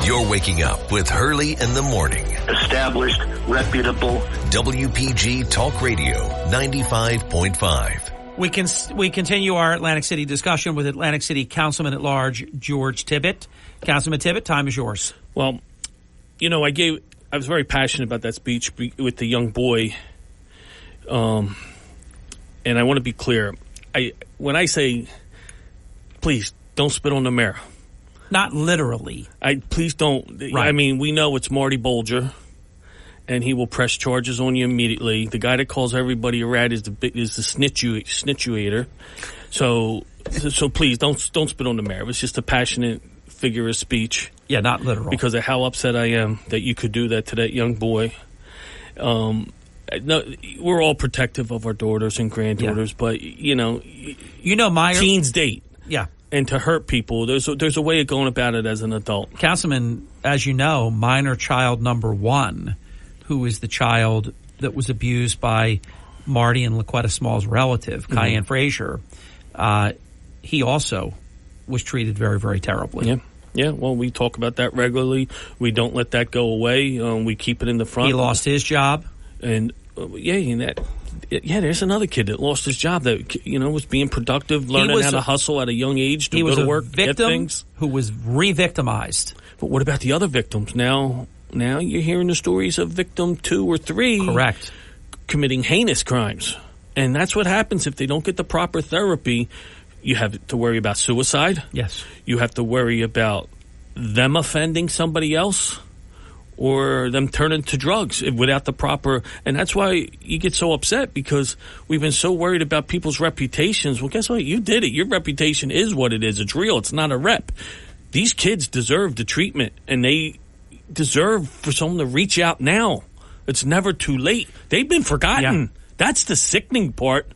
You're waking up with Hurley in the Morning. Established, reputable. WPG Talk Radio 95.5. We continue our Atlantic City discussion with Atlantic City Councilman at Large George Tibbett. Councilman Tibbett, time is yours. Well, you know, I was very passionate about that speech with the young boy, and I want to be clear. When I say, please don't spit on the mayor. Not literally. Please don't. Right. I mean, we know it's Marty Bolger, and he will press charges on you immediately. The guy that calls everybody a rat is the snitchuator. So please don't spit on the mayor. It was just a passionate figure of speech. Yeah, not literal. Because of how upset I am that you could do that to that young boy. No, we're all protective of our daughters and granddaughters, but Meyer, teens date. Yeah. And to hurt people, there's a way of going about it as an adult. Councilman, as you know, minor child number 1, who is the child that was abused by Marty and LaQuetta Small's relative, Cayenne Frazier, he also was treated very, very terribly. Yeah. Yeah, well, we talk about that regularly. We don't let that go away. We keep it in the front. He lost his job. And, there's another kid that lost his job that, was being productive, learning how to hustle at a young age to go to work, get things. Who was re-victimized. But what about the other victims? Now you're hearing the stories of victim 2 or 3. Correct. Committing heinous crimes. And that's what happens if they don't get the proper therapy. You have to worry about suicide. Yes. You have to worry about them offending somebody else or them turning to drugs without the proper. And that's why you get so upset, because we've been so worried about people's reputations. Well, guess what? You did it. Your reputation is what it is. It's real. It's not a rep. These kids deserve the treatment, and they deserve for someone to reach out now. It's never too late. They've been forgotten. Yeah. That's the sickening part.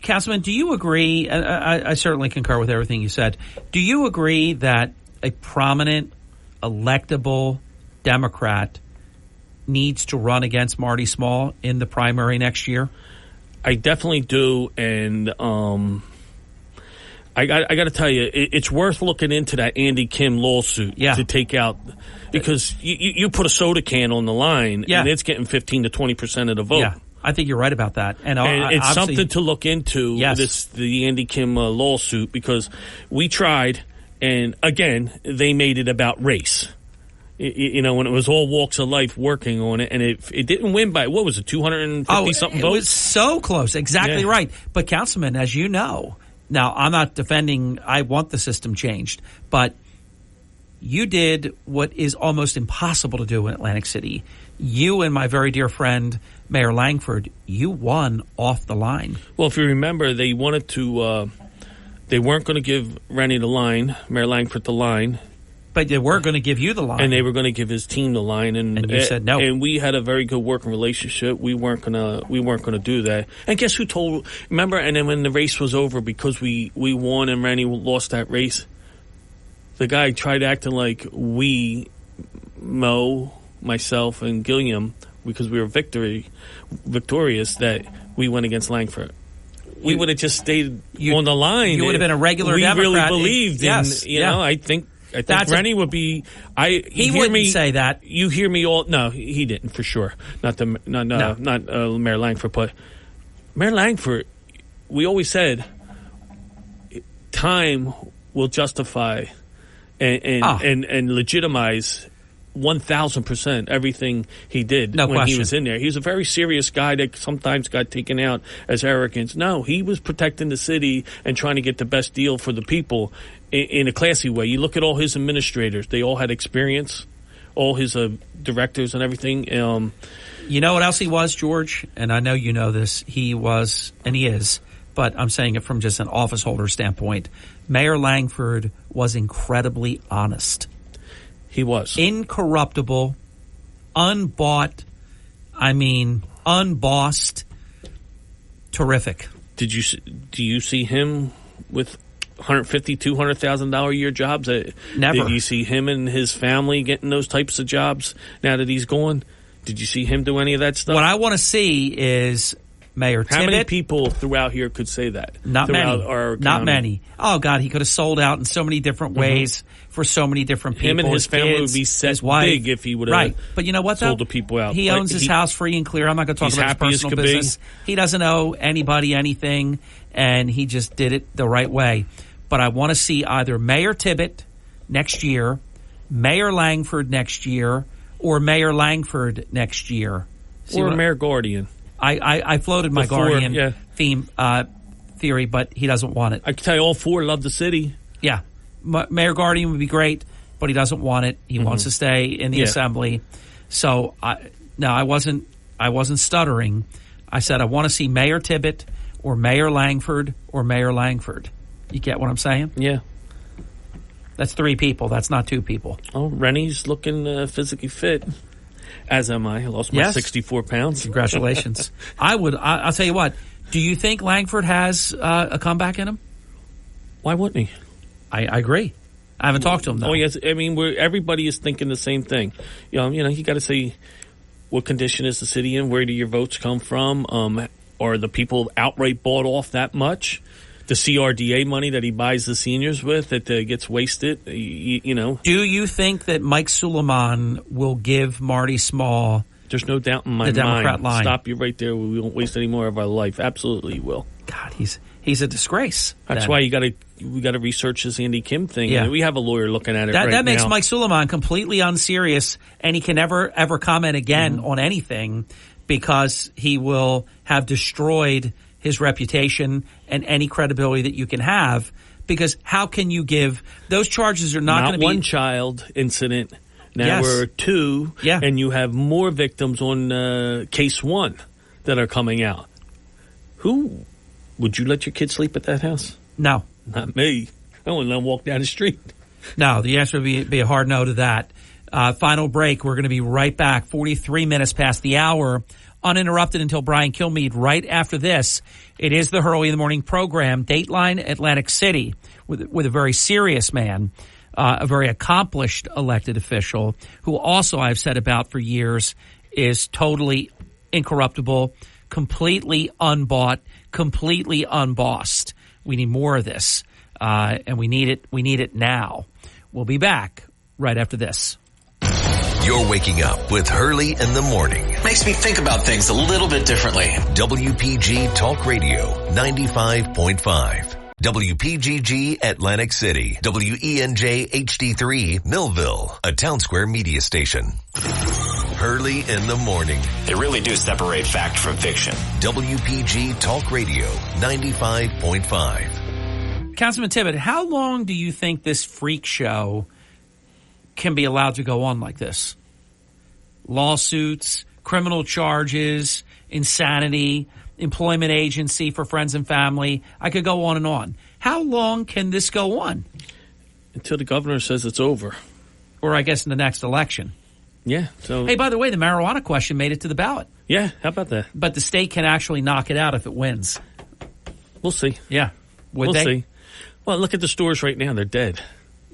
Councilman, do you agree? I certainly concur with everything you said. Do you agree that a prominent, electable Democrat needs to run against Marty Small in the primary next year? I definitely do, and I got to tell you, it's worth looking into that Andy Kim lawsuit to take out, because you put a soda can on the line, and it's getting 15 to 20% of the vote. Yeah. I think you're right about that, and it's something to look into. Yes. The Andy Kim lawsuit, because we tried, and again they made it about race. When it was all walks of life working on it, and it didn't win by, what was it, 250 something votes? It was so close, exactly right. But Councilman, as you know, now I'm not defending. I want the system changed, but you did what is almost impossible to do in Atlantic City. You and my very dear friend, Mayor Langford, you won off the line. Well, if you remember, they wanted to, they weren't going to give Rennie the line, Mayor Langford the line. But they were going to give you the line. And they were going to give his team the line. And you said no. And we had a very good working relationship. We weren't going to do that. And guess who remember, and then when the race was over, because we won and Rennie lost that race, the guy tried acting like Mo, myself, and Gilliam, because we were victorious, that we went against Langford. We would have just stayed on the line. You would have been a regular Democrat. We really believed in, I think Rennie would be. He wouldn't say that. You hear me all? No, he didn't for sure. Not Mayor Langford, but Mayor Langford. We always said time will justify and legitimize 1,000% everything he did when he was in there. He was a very serious guy that sometimes got taken out as arrogance. No, he was protecting the city and trying to get the best deal for the people in a classy way. You look at all his administrators; they all had experience. All his directors and everything. You know what else he was, George? And I know you know this. He was, and he is, but I'm saying it from just an office holder standpoint. Mayor Langford was incredibly honest. He was. Incorruptible, unbought, unbossed, terrific. Do you see him with $150,000, $200,000 a year jobs? Never. Did you see him and his family getting those types of jobs now that he's gone? Did you see him do any of that stuff? What I want to see is Mayor Tibbet. How many people throughout here could say that? Not throughout many. Our Not county? many. Oh, God, he could have sold out in so many different ways for so many different people. Him and his family kids, would be set his wife. big if he would have right. But you know what, though? sold the people out. He owns his house free and clear. I'm not going to talk he's about his happy as personal could business. be. He doesn't owe anybody anything, and he just did it the right way. But I want to see either Mayor Tibbet next year, Mayor Langford next year, or Mayor Langford next year. Or Mayor Guardian. I floated my Guardian theme theory, but he doesn't want it. I can tell you all four love the city. Yeah. Mayor Guardian would be great, but he doesn't want it. He wants to stay in the assembly. So I wasn't stuttering. I said I want to see Mayor Tibbet or Mayor Langford or Mayor Langford. You get what I'm saying? Yeah. That's 3 people. That's not 2 people. Oh, Rennie's looking physically fit. As am I. I lost my 64 pounds. Congratulations. I'll tell you what. Do you think Langford has a comeback in him? Why wouldn't he? I agree. I haven't talked to him, though. Oh, yes. I mean, everybody is thinking the same thing. You know, you got to say, what condition is the city in? Where do your votes come from? Are the people outright bought off that much? The CRDA money that he buys the seniors with that gets wasted, you know. Do you think that Mike Suleiman will give Marty Small There's no doubt in my the Democrat mind. line? Stop you right there. We won't waste any more of our life. Absolutely he will. God, he's a disgrace. That's why we got to research this Andy Kim thing. Yeah. We have a lawyer looking at it right now. That makes Mike Suleiman completely unserious, and he can never, ever comment again on anything because he will have destroyed his reputation and any credibility that you can have, because how can you give those charges are not going to be one child incident. Now we're 2, and you have more victims on case 1 that are coming out. Who would you let your kids sleep at that house? No, not me. I wouldn't let them walk down the street. No, the answer would be a hard no to that. Final break. We're going to be right back. 43 minutes past the hour. Uninterrupted until Brian Kilmeade right after this. It is the Hurley in the Morning program, Dateline Atlantic City, with a very serious man, a very accomplished elected official who also I've said about for years is totally incorruptible, completely unbought, completely unbossed. We need more of this, and we need it. We need it now. We'll be back right after this. You're waking up with Hurley in the Morning. Makes me think about things a little bit differently. WPG Talk Radio 95.5. WPGG Atlantic City. WENJ HD3 Millville. A Town Square media station. Hurley in the Morning. They really do separate fact from fiction. WPG Talk Radio 95.5. Councilman Tibbet, how long do you think this freak show can be allowed to go on like this? Lawsuits, criminal charges, insanity, employment agency for friends and family. I could go on and on. How long can this go on? Until the governor says it's over. Or I guess in the next election. Yeah. So, hey, by the way, the marijuana question made it to the ballot. Yeah, how about that? But the state can actually knock it out if it wins. We'll see. Yeah. We'll see. Well, look at the stores right now. They're dead.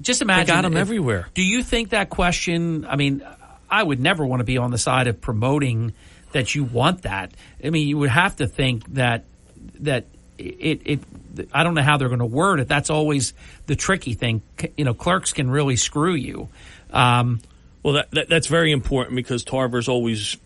Just imagine. They got them everywhere. Do you think that question, I mean, I would never want to be on the side of promoting that you want that. I mean, you would have to think that it I don't know how they're going to word it. That's always the tricky thing. You know, clerks can really screw you. Well, that's very important because Tarver's always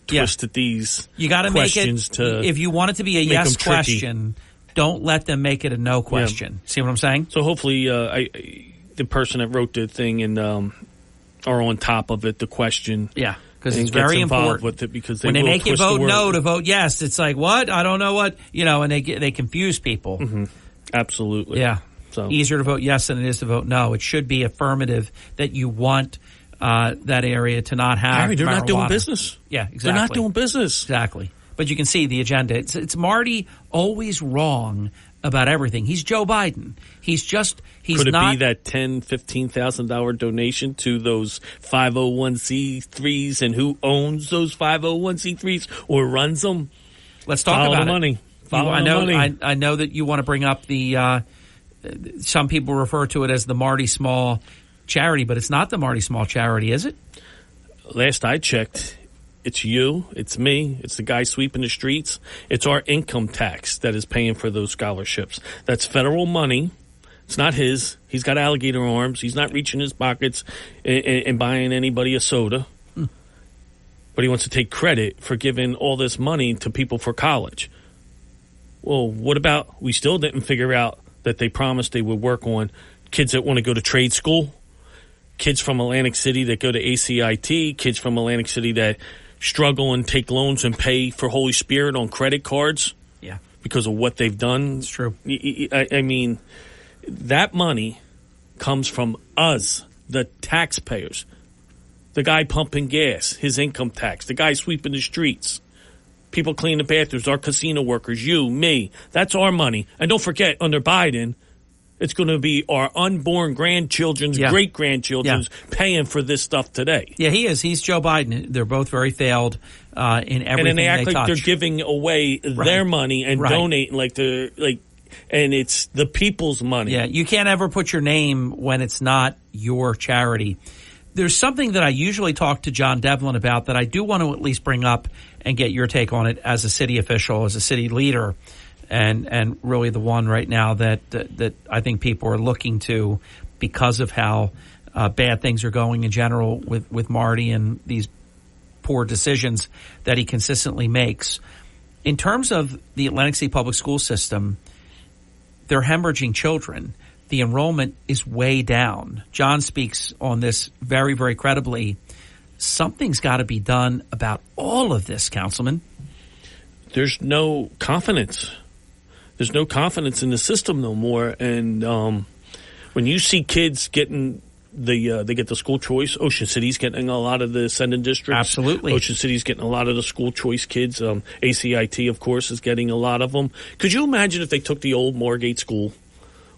twisted these you gotta questions make it, if you want it to be a yes question, don't let them make it a no question. See what I'm saying? So hopefully the person that wrote the thing and are on top of it, the question. Yeah, because it's very important with it because when they make you vote no to vote yes, it's like what? I don't know what, you know, and they confuse people. Mm-hmm. Absolutely. Yeah. So easier to vote yes than it is to vote no. It should be affirmative that you want that area to not have Harry, they're marijuana. not doing business. Yeah, exactly. They're not doing business. Exactly. But you can see the agenda. It's Marty always wrong about everything. He's Joe Biden. He's Could it not, be that $10,000-$15,000 donation to those 501c3s and who owns those 501c3s or runs them? Let's talk Follow about the it. money. Follow I the know. money. I know that you want to bring up the. Some people refer to it as the Marty Small charity, but it's not the Marty Small charity, is it? Last I checked, It's you, it's me, it's the guy sweeping the streets. It's our income tax that is paying for those scholarships. That's federal money. It's not his. He's got alligator arms. He's not reaching his pockets and buying anybody a soda. But he wants to take credit for giving all this money to people for college. Well, what about, we still didn't figure out that they promised they would work on kids that want to go to trade school, kids from Atlantic City that go to ACIT, kids from Atlantic City that struggle and take loans and pay for Holy Spirit on credit cards. Yeah. Because of what they've done. It's true. I mean, that money comes from us, the taxpayers. The guy pumping gas, his income tax. The guy sweeping the streets. People cleaning the bathrooms, our casino workers, you, me. That's our money. And don't forget, under Biden, it's going to be our unborn grandchildren's, great-grandchildren's paying for this stuff today. Yeah, he is. He's Joe Biden. They're both very failed in everything and then they act like touch. They're giving away their money and donating and it's the people's money. Yeah, you can't ever put your name when it's not your charity. There's something that I usually talk to John Devlin about that I do want to at least bring up and get your take on it as a city official, as a city leader, and really the one right now that I think people are looking to because of how bad things are going in general with Marty and these poor decisions that he consistently makes. In terms of the Atlantic City public school system, they're hemorrhaging children. The enrollment is way down. John speaks on this very, very credibly. Something's got to be done about all of this, Councilman. There's no confidence. There's no confidence in the system no more. And when you see kids getting they get the school choice, Ocean City's getting a lot of the ascendant districts. Absolutely. Ocean City's getting a lot of the school choice kids. ACIT, of course, is getting a lot of them. Could you imagine if they took the old Moorgate School?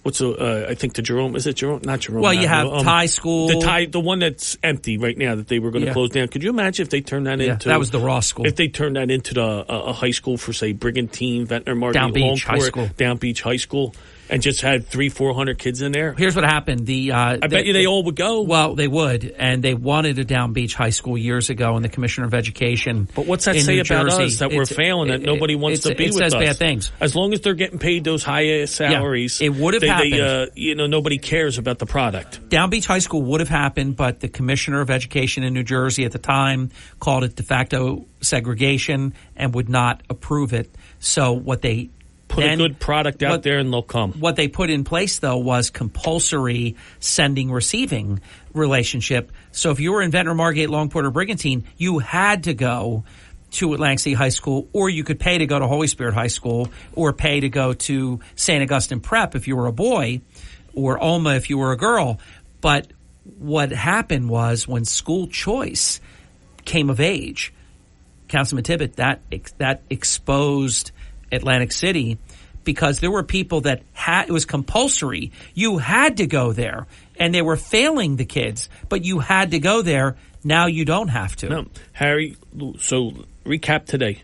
I think the Jerome, is it Jerome? Not Jerome. Well, you have Thai School. The one that's empty right now that they were going to close down. Could you imagine if they turned that into... that was the Ross School. If they turned that into a high school for, say, Brigantine, Ventnor Market, Down Beach High School. Down Beach High School, and just had 300-400 kids in there? Here's what happened. I bet you they all would go. Well, they would, and they wanted a Down Beach High School years ago, and the Commissioner of Education. But what's that say about us that we're failing, that nobody wants to be with us? It says bad things. As long as they're getting paid those high salaries, it would have happened. Nobody cares about the product. Down Beach High School would have happened, but the Commissioner of Education in New Jersey at the time called it de facto segregation and would not approve it. So what they put a good product out there and they'll come. What they put in place, though, was compulsory sending-receiving relationship. So if you were in Ventnor, Margate, Longport, or Brigantine, you had to go to Atlantic City High School, or you could pay to go to Holy Spirit High School, or pay to go to St. Augustine Prep if you were a boy, or Alma if you were a girl. But what happened was when school choice came of age, Councilman Tibbet, that exposed Atlantic City, because there were people that it was compulsory. You had to go there, and they were failing the kids, but you had to go there. Now you don't have to. No, Harry, so recap today.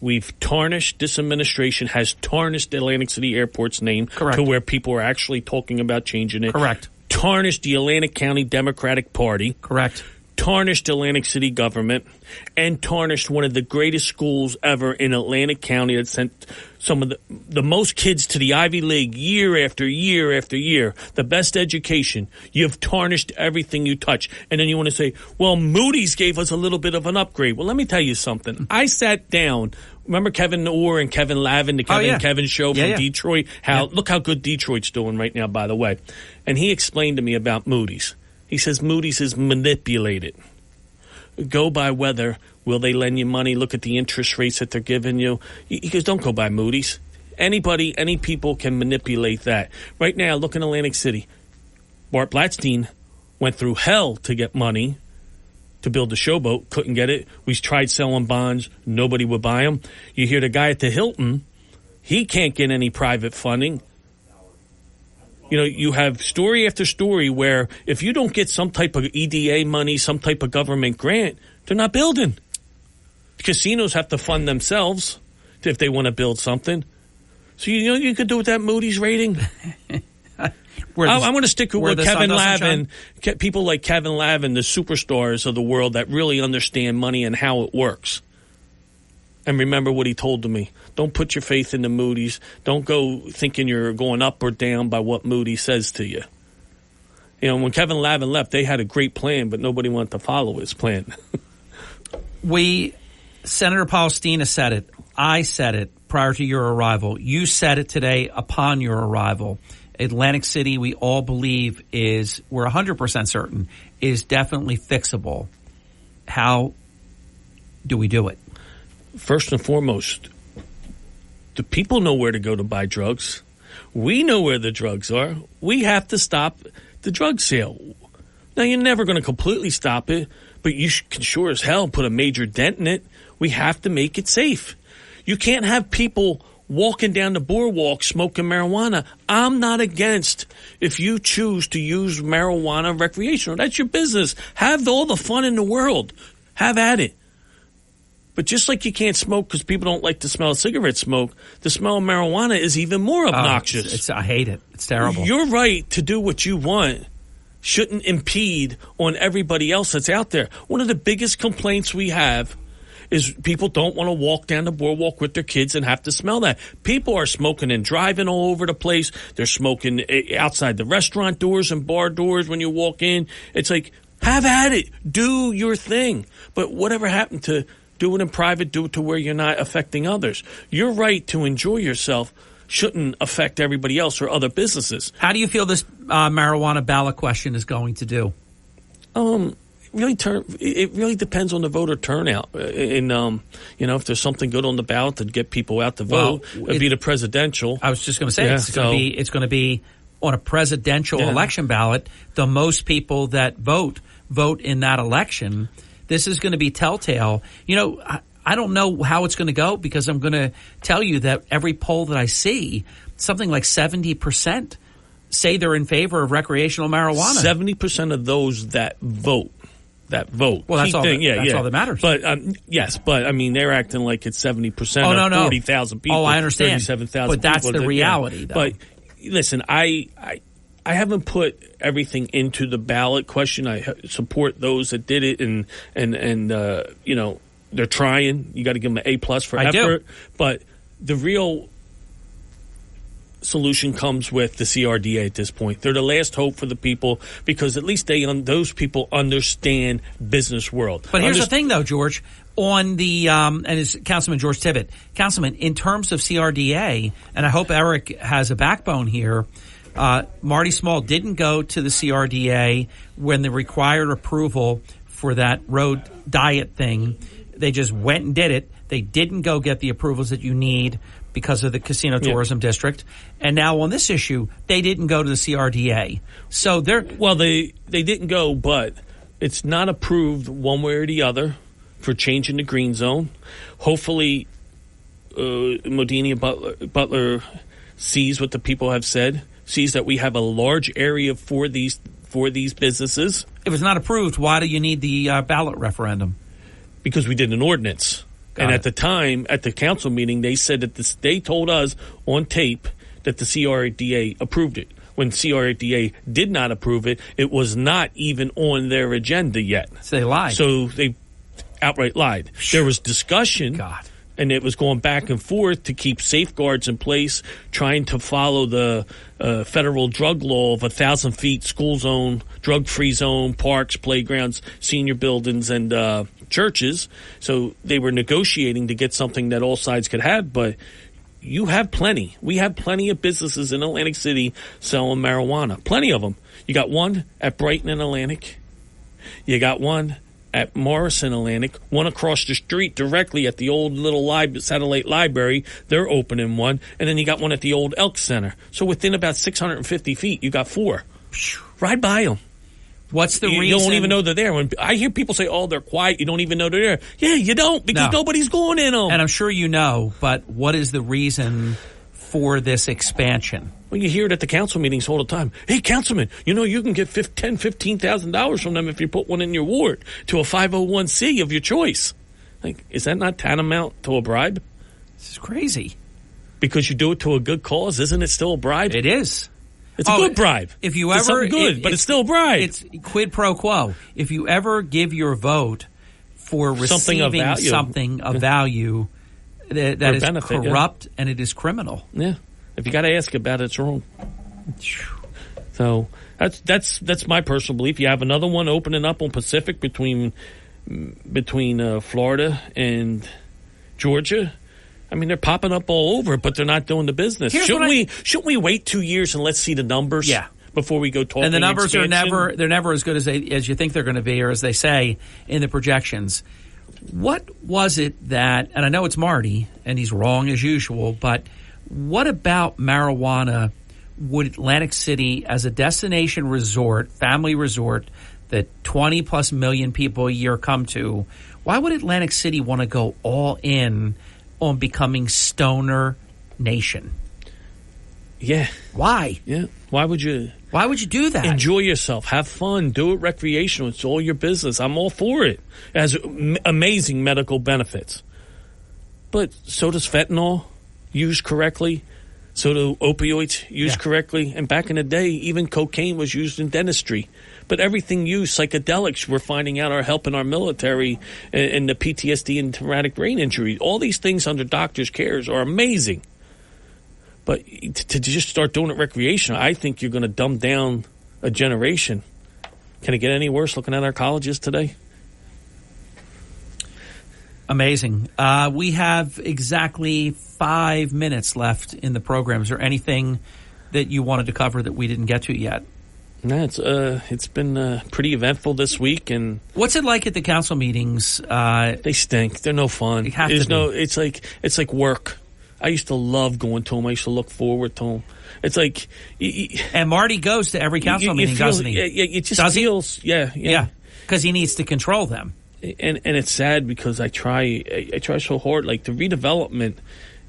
This administration has tarnished Atlantic City Airport's name to where people are actually talking about changing it. Correct. Tarnished the Atlantic County Democratic Party. Correct. Tarnished Atlantic City government, and tarnished one of the greatest schools ever in Atlantic County that sent some of the most kids to the Ivy League year after year after year. The best education. You've tarnished everything you touch. And then you want to say, well, Moody's gave us a little bit of an upgrade. Well, let me tell you something. I sat down. Remember Kevin Orr and Kevin Lavin, the Kevin show from Detroit? Look how good Detroit's doing right now, by the way. And he explained to me about Moody's. He says Moody's is manipulated. Go by whether will they lend you money, look at the interest rates that they're giving you. He goes, don't go by Moody's. Any people can manipulate that. Right now, look in Atlantic City. Bart Blatstein went through hell to get money to build the showboat, couldn't get it. We tried selling bonds, nobody would buy them. You hear the guy at the Hilton, he can't get any private funding. You have story after story where if you don't get some type of EDA money, some type of government grant, they're not building. Casinos have to fund themselves if they want to build something. So you could do with that Moody's rating. I want to stick with Kevin Lavin, shine? people like Kevin Lavin, the superstars of the world that really understand money and how it works. And remember what he told to me. Don't put your faith in the Moody's. Don't go thinking you're going up or down by what Moody says to you. You know, when Kevin Lavin left, they had a great plan, but nobody wanted to follow his plan. Senator Palestina said it. I said it prior to your arrival. You said it today upon your arrival. Atlantic City, we all believe we're 100% certain, is definitely fixable. How do we do it? First and foremost, the people know where to go to buy drugs. We know where the drugs are. We have to stop the drug sale. Now, you're never going to completely stop it, but you can sure as hell put a major dent in it. We have to make it safe. You can't have people walking down the boardwalk smoking marijuana. I'm not against if you choose to use marijuana recreational. That's your business. Have all the fun in the world. Have at it. But just like you can't smoke because people don't like the smell of cigarette smoke, the smell of marijuana is even more obnoxious. I hate it. It's terrible. Your right to do what you want shouldn't impede on everybody else that's out there. One of the biggest complaints we have is people don't want to walk down the boardwalk with their kids and have to smell that. People are smoking and driving all over the place. They're smoking outside the restaurant doors and bar doors when you walk in. It's like, have at it. Do your thing. But whatever happened to do it in private, do it to where you're not affecting others. Your right to enjoy yourself shouldn't affect everybody else or other businesses. How do you feel this marijuana ballot question is going to do? It really depends on the voter turnout. If there's something good on the ballot to get people out to vote, it'd be the presidential. I was just going to say it's going to be on a presidential election ballot. The most people that vote in that election. This is going to be telltale. You know, I don't know how it's going to go because I'm going to tell you that every poll that I see, something like 70% say they're in favor of recreational marijuana. 70% of those that vote. Well, that's all that matters. But but I mean, they're acting like it's 70% of 40,000 people. Oh, I understand. 37,000 but that's people. the reality, though. But listen, I haven't put everything into the ballot question. I support those that did it, and they're trying. You got to give them an A+ for effort. But the real solution comes with the CRDA at this point. They're the last hope for the people because at least those people understand business world. But here's the thing, though, George. On the and it's Councilman George Tibbet. Councilman, in terms of CRDA, and I hope Eric has a backbone here. Marty Small didn't go to the CRDA when the required approval for that road diet thing. They just went and did it. They didn't go get the approvals that you need because of the casino tourism district. And now on this issue, they didn't go to the CRDA. So they didn't go, but it's not approved one way or the other for changing the green zone. Hopefully, Modini Butler sees what the people have said. Sees that we have a large area for these businesses. If it's not approved, why do you need the ballot referendum? Because we did an ordinance. At the time, at the council meeting, they said that they told us on tape that the CRDA approved it. When CRDA did not approve it, it was not even on their agenda yet. So they lied. So they outright lied. There was discussion. And it was going back and forth to keep safeguards in place, trying to follow the federal drug law of 1,000 feet school zone, drug-free zone, parks, playgrounds, senior buildings, and churches. So they were negotiating to get something that all sides could have, but you have plenty. We have plenty of businesses in Atlantic City selling marijuana. Plenty of them. You got one at Brighton and Atlantic. You got one at Morrison Atlantic, one across the street directly at the old little satellite library. They're opening one. And then you got one at the old Elk Center. So within about 650 feet, you got 4. Ride by them. What's the reason? You don't even know they're there. When I hear people say, they're quiet, you don't even know they're there. Yeah, you don't, because nobody's going in them. And I'm sure you know, but what is the reason for this expansion? Well, you hear it at the council meetings all the time. Hey, councilman, you can get $15,000 from them if you put one in your ward to a 501c of your choice. Like, is that not tantamount to a bribe? This is crazy. Because you do it to a good cause, isn't it still a bribe? It is. It's a good bribe. If you It's ever something good, but it's still a bribe. It's quid pro quo. If you ever give your vote for Something of receiving value. something of value that Or is benefit, yeah. corrupt and it is criminal. Yeah. If you got to ask about it, it's wrong. So that's my personal belief. You have another one opening up on Pacific between Florida and Georgia. I mean, they're popping up all over, but they're not doing the business. Shouldn't we wait 2 years and let's see the numbers? Yeah. Before we go talking. And the numbers expansion? are never as good as you think they're going to be, or as they say in the projections. What was it that, and I know it's Marty, and he's wrong as usual, but what about marijuana would Atlantic City, as a destination resort, family resort, that 20 plus million people a year come to, why would Atlantic City want to go all in on becoming Stoner Nation? Yeah. Why? Yeah. Why would you do that? Enjoy yourself. Have fun. Do it recreational. It's all your business. I'm all for it. It has amazing medical benefits. But so does fentanyl, used correctly. So do opioids, used correctly. And back in the day, even cocaine was used in dentistry. But everything used, psychedelics, we're finding out are helping our military and the PTSD and traumatic brain injury. All these things under doctors' cares are amazing. But to just start doing it recreational, I think you're going to dumb down a generation. Can it get any worse looking at our colleges today? Amazing. We have exactly 5 minutes left in the program. Is there anything that you wanted to cover that we didn't get to yet? No, it's been pretty eventful this week. And what's it like at the council meetings? They stink. They're no fun. It's like work. I used to love going to them. I used to look forward to them. It's like... and Marty goes to every council meeting, doesn't he? Yeah, it just feels... Yeah. Because he needs to control them. And it's sad because I try so hard. Like, the redevelopment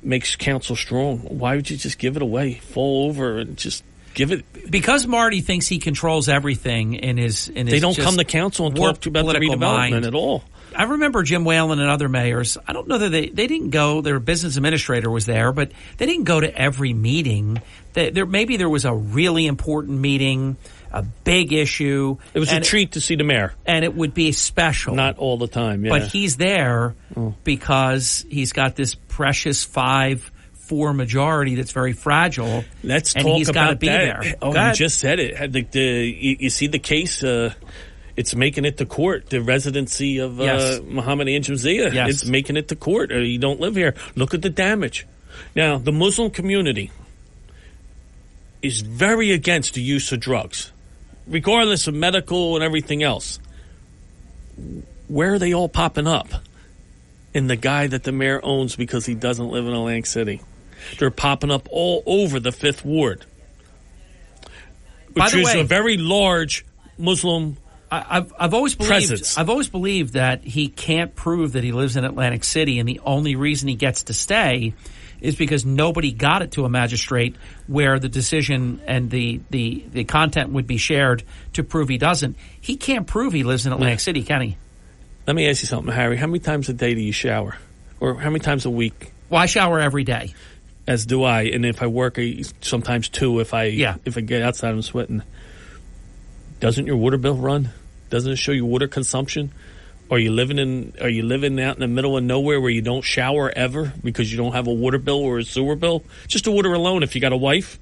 makes council strong. Why would you just give it away? Fall over and just give it... Because Marty thinks he controls everything in his they don't come to council and talk about the redevelopment at all. I remember Jim Whalen and other mayors. I don't know that they didn't go. Their business administrator was there, but they didn't go to every meeting. Maybe there was a really important meeting, a big issue. It was a treat to see the mayor, and it would be special. Not all the time, yeah. But he's there because he's got this precious 5-4 majority that's very fragile. Let's and talk he's about got to be that. there. Oh, you just said it. You see the case. It's making it to court. The residency of Muhammad Anjamzia. Yes. It's making it to court. You don't live here. Look at the damage. Now, the Muslim community is very against the use of drugs, regardless of medical and everything else. Where are they all popping up? In the guy that the mayor owns because he doesn't live in Atlantic City. They're popping up all over the 5th Ward, which is a very large Muslim I've always believed that he can't prove that he lives in Atlantic City, and the only reason he gets to stay is because nobody got it to a magistrate where the decision and the content would be shared to prove he doesn't. He can't prove he lives in Atlantic City, can he? Let me ask you something, Harry. How many times a day do you shower? Or how many times a week? Well, I shower every day. As do I. And if I work, sometimes 2 if I get outside, I'm sweating. Doesn't your water bill run? Doesn't it show your water consumption? Are you living out in the middle of nowhere where you don't shower ever because you don't have a water bill or a sewer bill? Just the water alone. If you got a wife,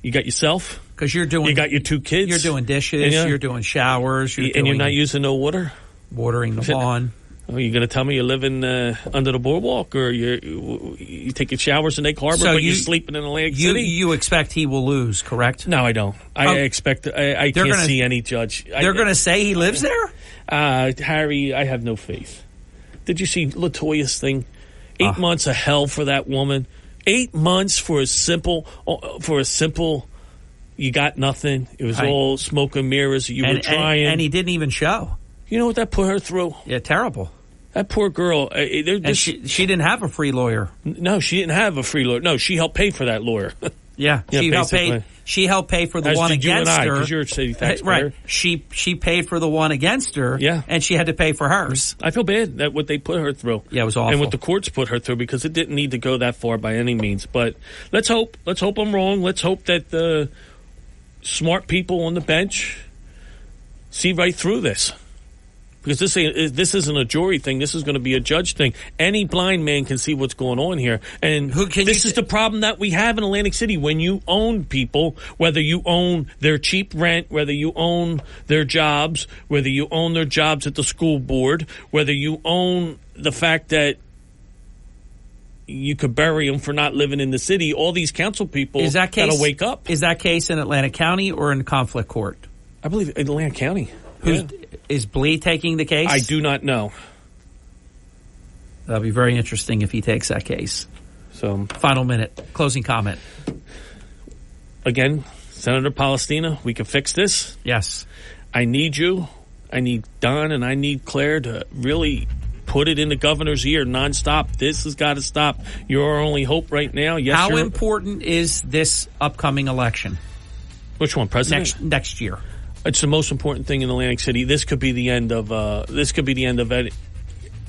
you got yourself. Because you got your 2 kids. You're doing dishes. You're doing showers. And you're not using no water. Watering the lawn. Oh, you're going to tell me you're living under the boardwalk, or you taking showers in Egg Harbor, but you're sleeping in Atlantic City? You expect he will lose, correct? No, I don't. I expect I can't see any judge. They're going to say he lives there? Harry, I have no faith. Did you see LaToya's thing? 8 months of hell for that woman. 8 months for a simple. You got nothing. It was all smoke and mirrors. You were trying, and he didn't even show. You know what that put her through? Yeah, terrible. That poor girl. And she didn't have a free lawyer. No, she didn't have a free lawyer. No, she helped pay for that lawyer. Yeah, she helped pay for the one against her. Because you're a city taxpayer. Right. She paid for the one against her. Yeah. And she had to pay for hers. I feel bad that what they put her through. Yeah, it was awful. And what the courts put her through, because it didn't need to go that far by any means. But let's hope I'm wrong. Let's hope that smart people on the bench see right through this. Because this isn't a jury thing. This is going to be a judge thing. Any blind man can see what's going on here. And this is the problem that we have in Atlantic City. When you own people, whether you own their cheap rent, whether you own their jobs, whether you own their jobs at the school board, whether you own the fact that you could bury them for not living in the city, all these council people got to wake up. Is that case in Atlantic County or in conflict court? I believe in Atlantic County. Is Blee taking the case? I do not know. That'll be very interesting if he takes that case. So, final minute, closing comment. Again, Senator Palestina, we can fix this. Yes. I need you. I need Don and I need Claire to really put it in the governor's ear nonstop. This has got to stop. You're our only hope right now. Yes. How important is this upcoming election? Which one, President? Next year. It's the most important thing in Atlantic City. This could be the end of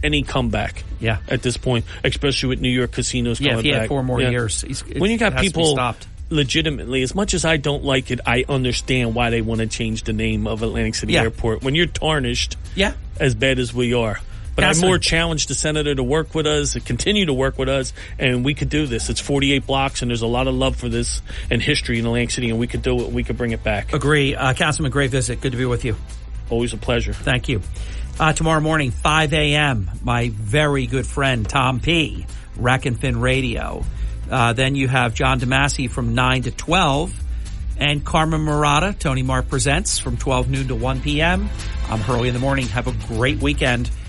any comeback. Yeah. At this point, especially with New York casinos coming back. Yeah, if he had 4 more years. When you got people legitimately, as much as I don't like it, I understand why they want to change the name of Atlantic City Airport. When you're tarnished, as bad as we are. But I'm more challenged the senator to work with us, to continue to work with us, and we could do this. It's 48 blocks, and there's a lot of love for this and history in Atlantic City, and we could do it. We could bring it back. Agree. Councilman, great visit. Good to be with you. Always a pleasure. Thank you. Tomorrow morning, 5 a.m., my very good friend Tom P., Rack and Fin Radio. Then you have John DeMasi from 9 to 12. And Carmen Murata, Tony Mark Presents from 12 noon to 1 p.m. I'm Hurley in the morning. Have a great weekend.